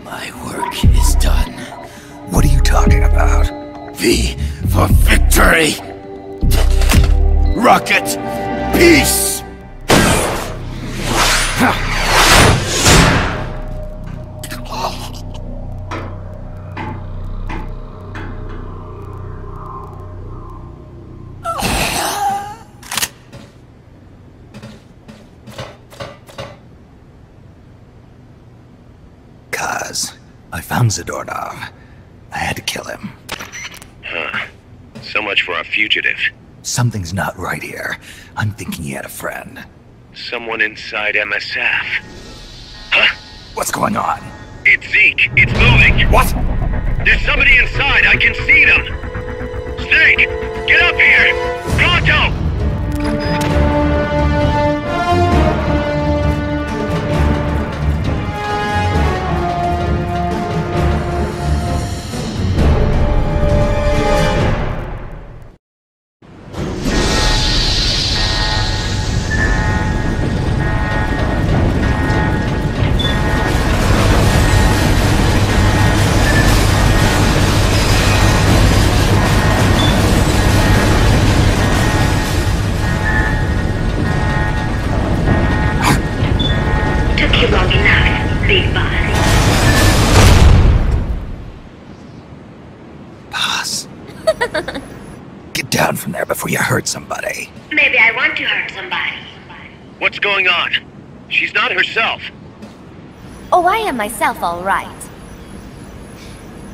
My work is done. What are you talking about? V for victory! Rocket! Peace! Kaz, I found Zadornov. I had to kill him. Huh. So much for our fugitive. Something's not right here. I'm thinking he had a friend. Someone inside MSF. Huh? What's going on? It's Zeke. It's moving. What? There's somebody inside. I can see them. Snake, get up here. Pronto! Get down from there before you hurt somebody. Maybe I want to hurt somebody. What's going on? She's not herself. Oh, I am myself, all right.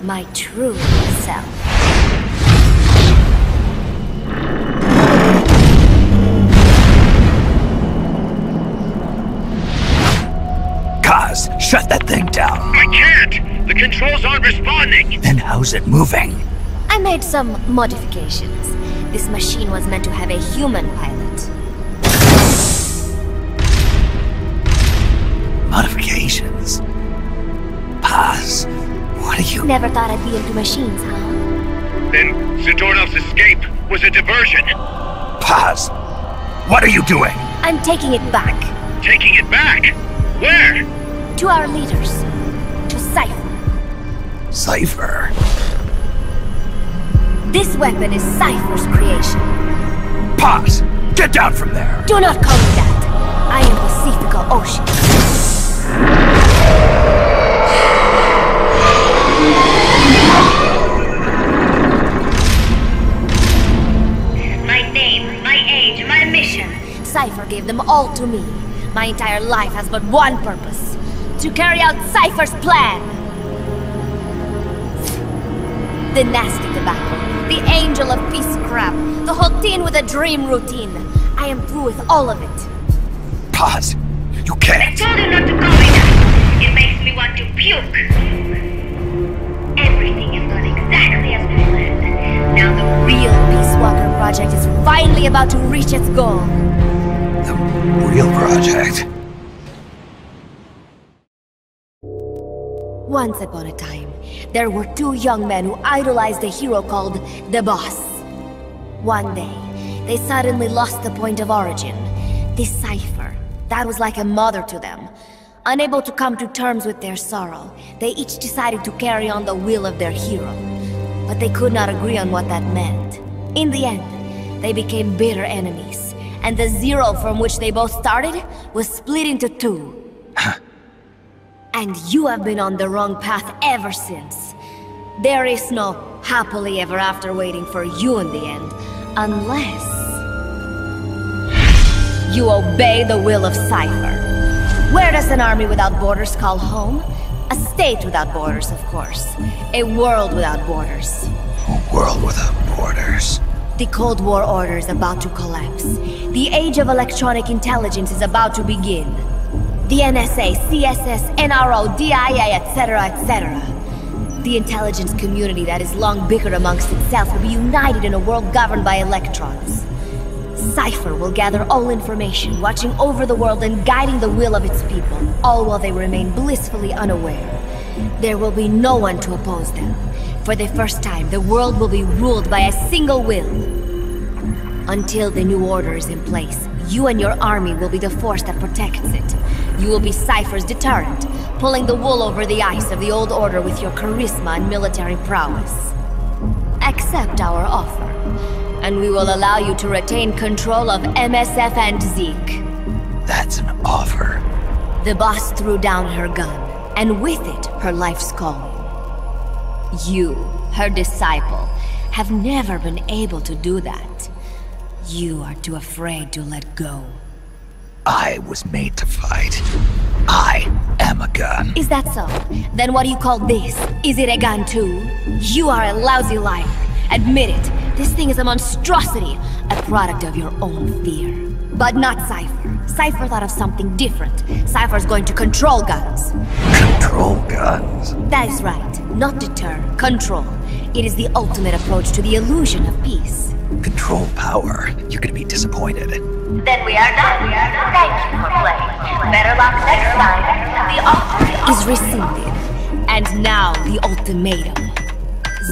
My true self. Kaz, shut that thing down. I can't! The controls aren't responding! Then how's it moving? I made some modifications. This machine was meant to have a human pilot. Modifications? Paz, what are you... Never thought I'd be into machines, huh? Then Zadornov's escape was a diversion. Paz, what are you doing? I'm taking it back. Taking it back? Where? To our leaders. To Cypher. Cypher? This weapon is Cypher's creation. Paz! Get down from there! Do not call me that. I am Pacifica Ocean. My name, my age, my mission. Cypher gave them all to me. My entire life has but one purpose. To carry out Cypher's plan. The nasty tobacco. The angel of peace crap. The whole teen with a dream routine. I am through with all of it. Paz, you can't. I told you not to call me that. It makes me want to puke. Everything is gone exactly as planned. Now the real Peace Walker project is finally about to reach its goal. The real project? Once upon a time, there were two young men who idolized a hero called the Boss. One day, they suddenly lost the point of origin. The Cypher, That was like a mother to them. Unable to come to terms with their sorrow, they each decided to carry on the will of their hero. But they could not agree on what that meant. In the end, they became bitter enemies, and the Zero from which they both started was split into two. And you have been on the wrong path ever since. There is no happily ever after waiting for you in the end, unless you obey the will of Cypher. Where does an army without borders call home? A state without borders, of course. A world without borders. A world without borders. The Cold War order is about to collapse. The age of electronic intelligence is about to begin. The NSA, CSS, NRO, DIA, etc., etc. The intelligence community that has long bickered amongst itself will be united in a world governed by electrons. Cypher will gather all information, watching over the world and guiding the will of its people, all while they remain blissfully unaware. There will be no one to oppose them. For the first time, the world will be ruled by a single will. Until the new order is in place, you and your army will be the force that protects it. You will be Cypher's deterrent, pulling the wool over the eyes of the old order with your charisma and military prowess. Accept our offer, and we will allow you to retain control of MSF and Zeke. That's an offer. The boss threw down her gun, and with it, her life's calling. You, her disciple, have never been able to do that. You are too afraid to let go. I was made to fight. I am a gun. Is that so? Then what do you call this? Is it a gun too? You are a lousy liar. Admit it. This thing is a monstrosity. A product of your own fear. But not Cypher. Cypher thought of something different. Cypher's going to control guns. Control guns? That is right. Not deter. Control. It is the ultimate approach to the illusion of peace. Control power. You're gonna be disappointed. Then we are done. Thank you for playing. Better luck next time. The offer is rescinded. And now the ultimatum.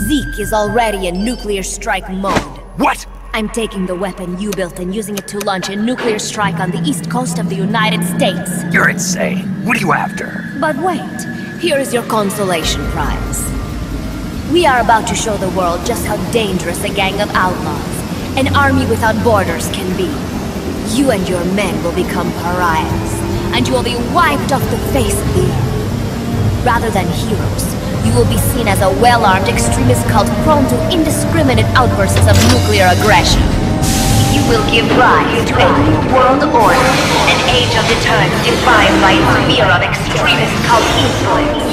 Zeke is already in nuclear strike mode. What? I'm taking the weapon you built and using it to launch a nuclear strike on the east coast of the United States. You're insane. What are you after? But wait. Here is your consolation prize. We are about to show the world just how dangerous a gang of outlaws, an army without borders, can be. You and your men will become pariahs, and you will be wiped off the face of the earth. Rather than heroes, you will be seen as a well-armed extremist cult prone to indiscriminate outbursts of nuclear aggression. You will give rise to a new world order, an age of deterrence defined by its fear of extremist cult influence.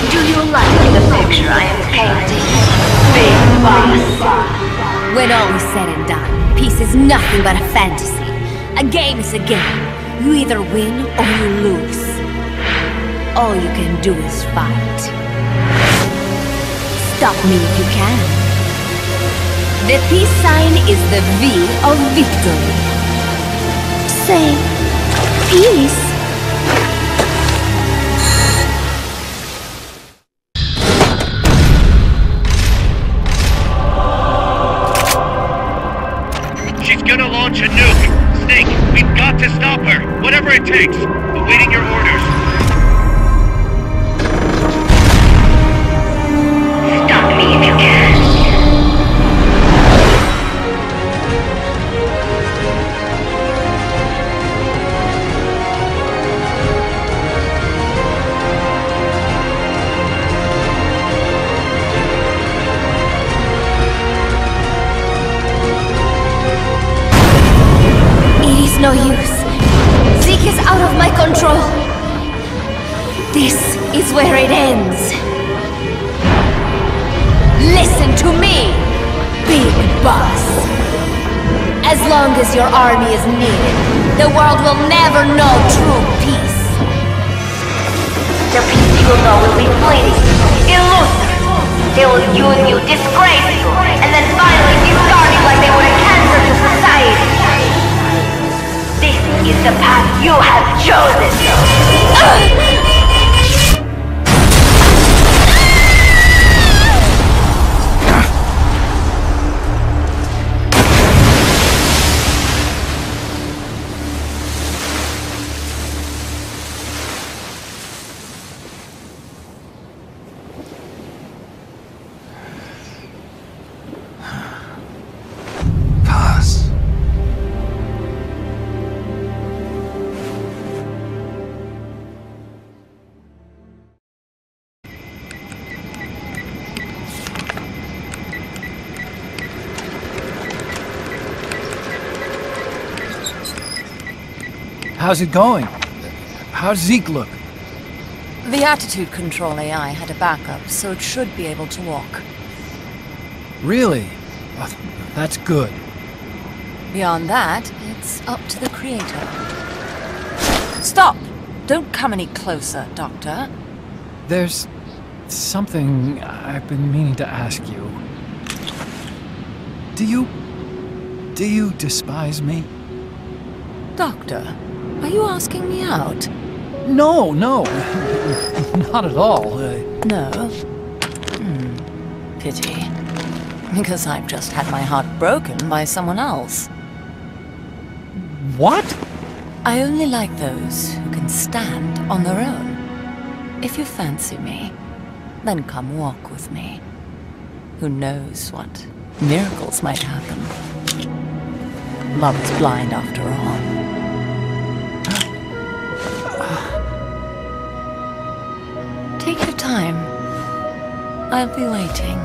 Do you like the picture I am painting, Big Boss? When all is said and done, peace is nothing but a fantasy. A game is a game. You either win or you lose. All you can do is fight. Stop me if you can. The peace sign is the V of victory. Say, peace. She's gonna launch a nuke. Snake, we've got to stop her. Whatever it takes. Awaiting your orders. Stop me if you can. No use. Zeke is out of my control. This is where it ends. Listen to me, Big Boss. As long as your army is needed, the world will never know true peace. The peace you will know will be fleeting, elusive. They will use you, disgrace you, and then finally discard you like they were a cancer to society. This is the path you have chosen. How's it going? How's Zeke look? The attitude control AI had a backup, so it should be able to walk. Really? Oh, that's good. Beyond that, it's up to the creator. Stop! Don't come any closer, Doctor. There's something I've been meaning to ask you. Do you despise me? Doctor, are you asking me out? No, not at all. No? Pity. Because I've just had my heart broken by someone else. What? I only like those who can stand on their own. If you fancy me, then come walk with me. Who knows what miracles might happen. Love is blind after all. Take your time. I'll be waiting.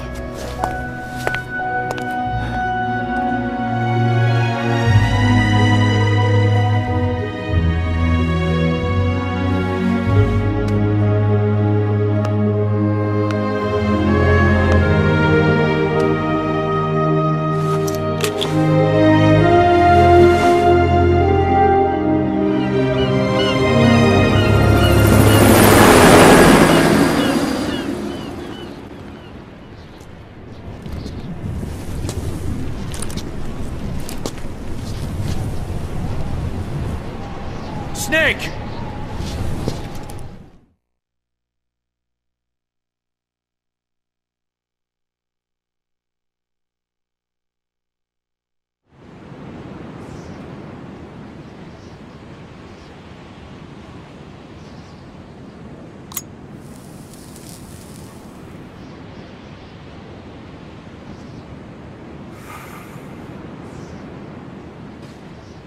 Snake!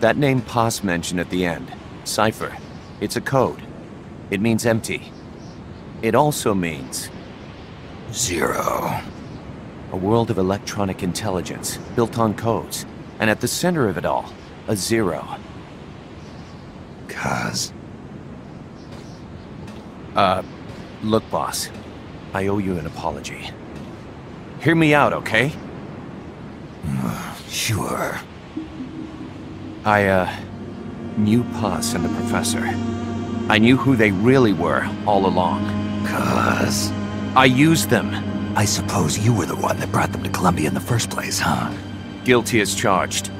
That name Paz mentioned at the end, Cipher. It's a code. It means empty. It also means... Zero. A world of electronic intelligence, built on codes. And at the center of it all, a zero. Cuz... Look, boss. I owe you an apology. Hear me out, okay? Sure. I knew Paz and the Professor. I knew who they really were all along. Cuz... I used them. I suppose you were the one that brought them to Columbia in the first place, huh? Guilty as charged.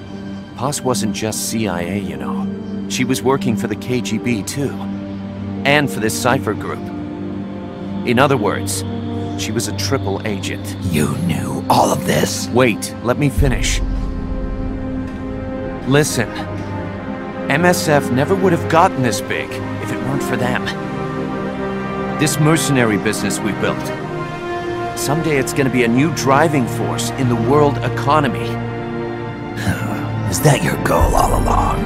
Paz wasn't just CIA, you know. She was working for the KGB, too. And for this Cipher group. In other words, she was a triple agent. You knew all of this? Wait, let me finish. Listen. MSF never would have gotten this big if it weren't for them. This mercenary business we built. Someday it's gonna be a new driving force in the world economy. Is that your goal all along?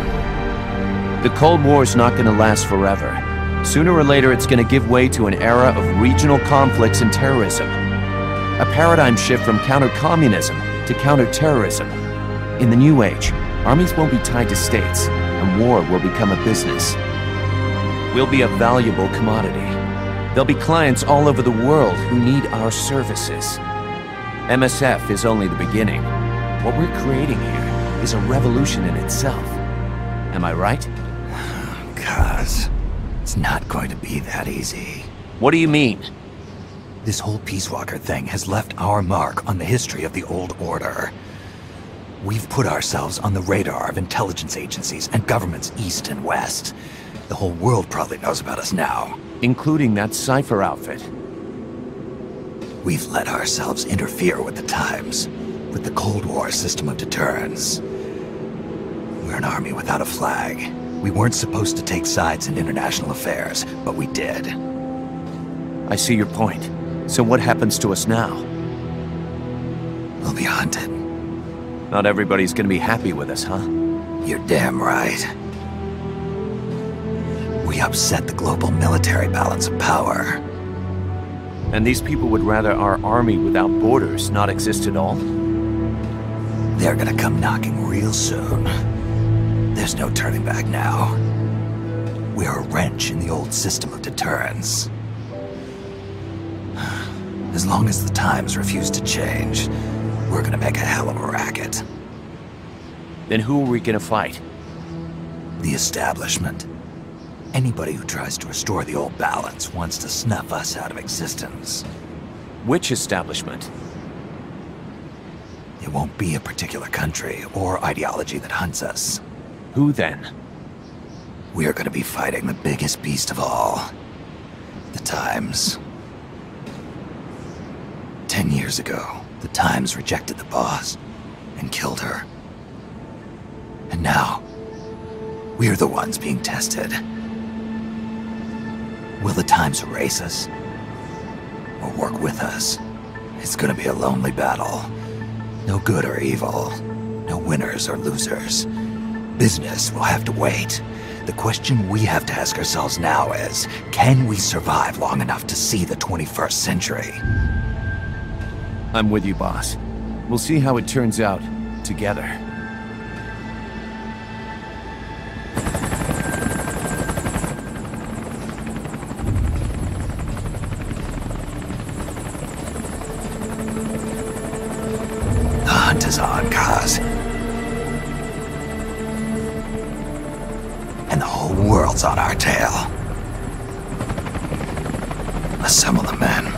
The Cold War's not gonna last forever. Sooner or later it's gonna give way to an era of regional conflicts and terrorism. A paradigm shift from counter-communism to counter-terrorism. In the new age, armies won't be tied to states, and war will become a business. We'll be a valuable commodity. There'll be clients all over the world who need our services. MSF is only the beginning. What we're creating here is a revolution in itself. Am I right? Cuz... it's not going to be that easy. What do you mean? This whole Peace Walker thing has left our mark on the history of the Old Order. We've put ourselves on the radar of intelligence agencies and governments east and west. The whole world probably knows about us now. Including that Cipher outfit. We've let ourselves interfere with the times, with the Cold War system of deterrence. We're an army without a flag. We weren't supposed to take sides in international affairs, but we did. I see your point. So what happens to us now? We'll be hunted. Not everybody's gonna be happy with us, huh? You're damn right. We upset the global military balance of power. And these people would rather our army without borders not exist at all? They're gonna come knocking real soon. There's no turning back now. We're a wrench in the old system of deterrence. As long as the times refuse to change, we're gonna make a hell of a racket. Then who are we gonna fight? The establishment. Anybody who tries to restore the old balance wants to snuff us out of existence. Which establishment? It won't be a particular country or ideology that hunts us. Who then? We are gonna be fighting the biggest beast of all. The Times. 10 years ago, the Times rejected the boss and killed her. And now, we're the ones being tested. Will the Times erase us? Or work with us? It's gonna be a lonely battle. No good or evil. No winners or losers. Business will have to wait. The question we have to ask ourselves now is, can we survive long enough to see the 21st century? I'm with you, boss. We'll see how it turns out together. The hunt is on, Kaz. And the whole world's on our tail. Assemble the men.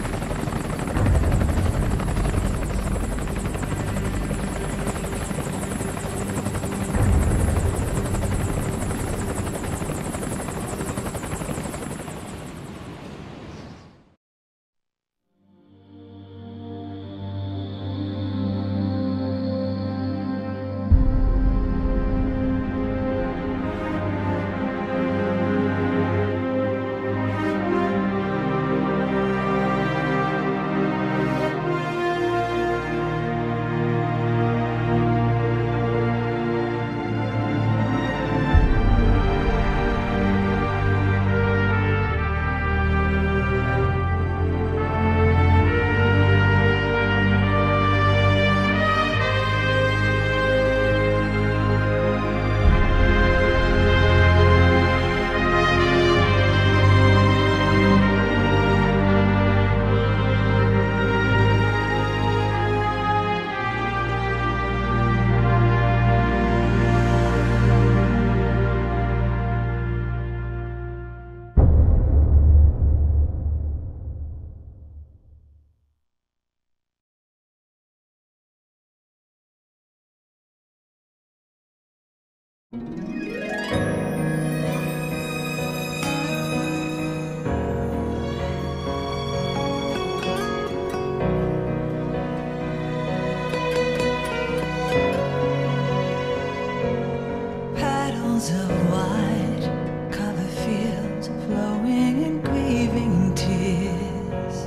Petals of white cover fields flowing in grieving tears,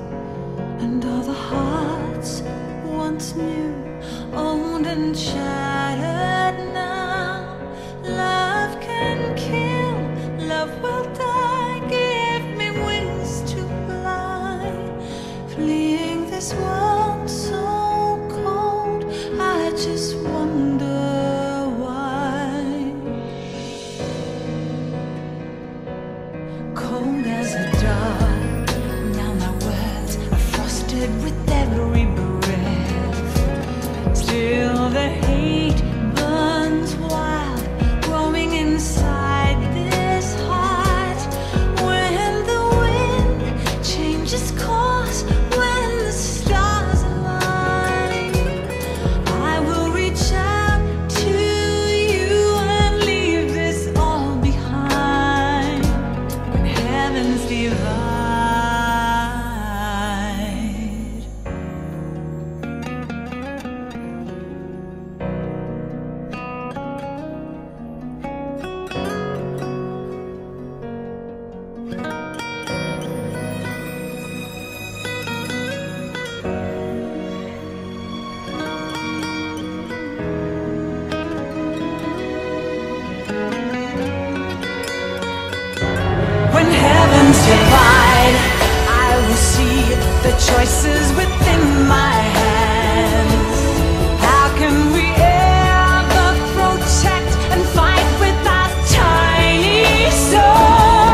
and all the hearts once new, owned and shattered now. Love can kill, love will die. Give me wings to fly, fleeing this world so cold. I just wonder why. Cold as the dark, now my words are frosted with every breath. Still the hate burns wild, growing inside this heart. When the wind changes course, when the stars align, I will reach out to you and leave this all behind. When heavens divide. When heavens divide, I will see the choices within my hands. How can we ever protect and fight with our tiny souls?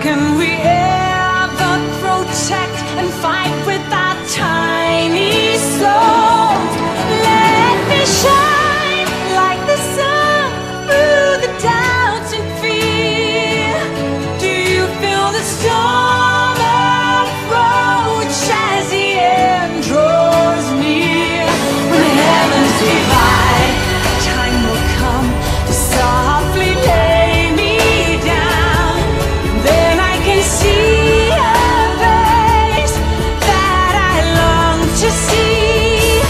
can we ever protect and fight with our tiny souls? Let me shine like the sun through the doubts and fear. Do you feel the storm approach as the end draws near? When heavens divide, time will come to softly lay me down. Then I can see a face that I long to see.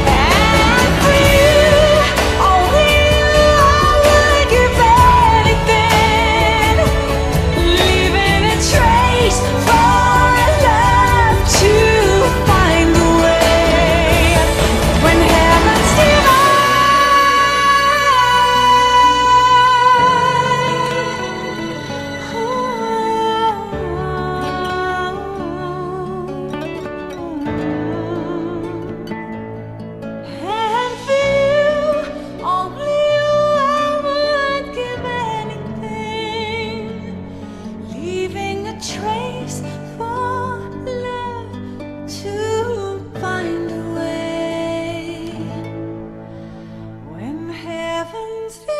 And for you, only you, I would give anything, leaving a trace for love to find a way. When heavens divide. And for you, only you, I would give anything, leaving a trace for love to find a way. When heavens divide.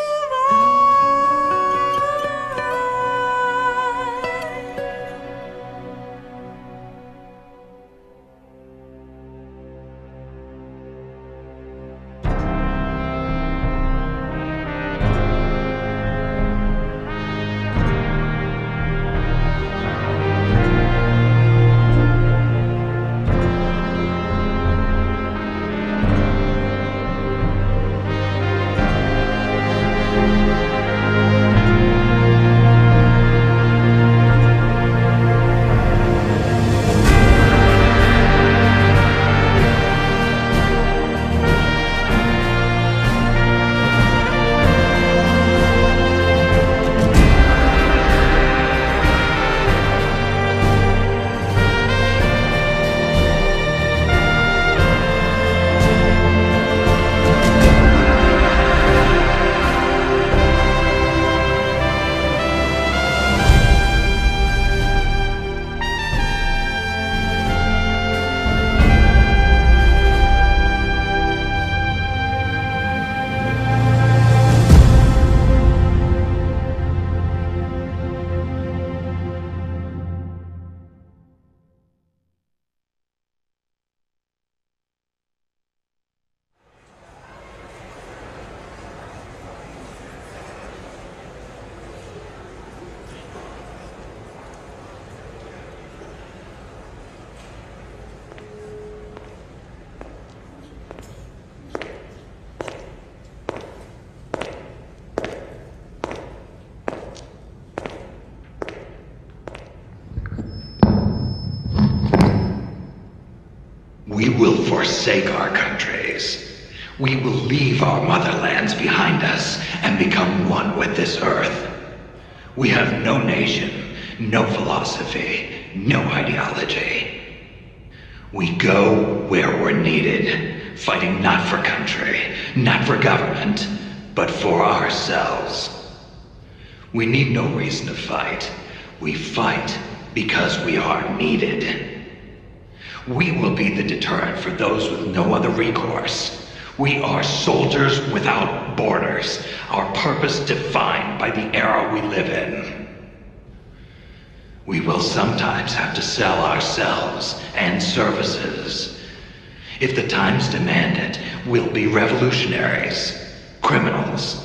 We will forsake our countries. We will leave our motherlands behind us and become one with this earth. We have no nation, no philosophy, no ideology. We go where we're needed, fighting not for country, not for government, but for ourselves. We need no reason to fight. We fight because we are needed. We will be the deterrent for those with no other recourse. We are soldiers without borders, our purpose defined by the era we live in. We will sometimes have to sell ourselves and services. If the times demand it, we'll be revolutionaries, criminals,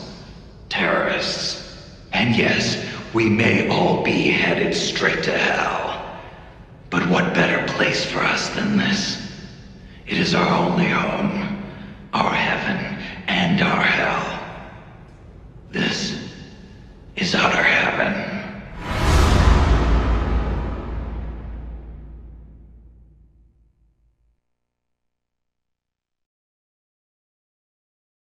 terrorists, and yes, we may all be headed straight to hell. But what better place for us than this? It is our only home, our heaven, and our hell.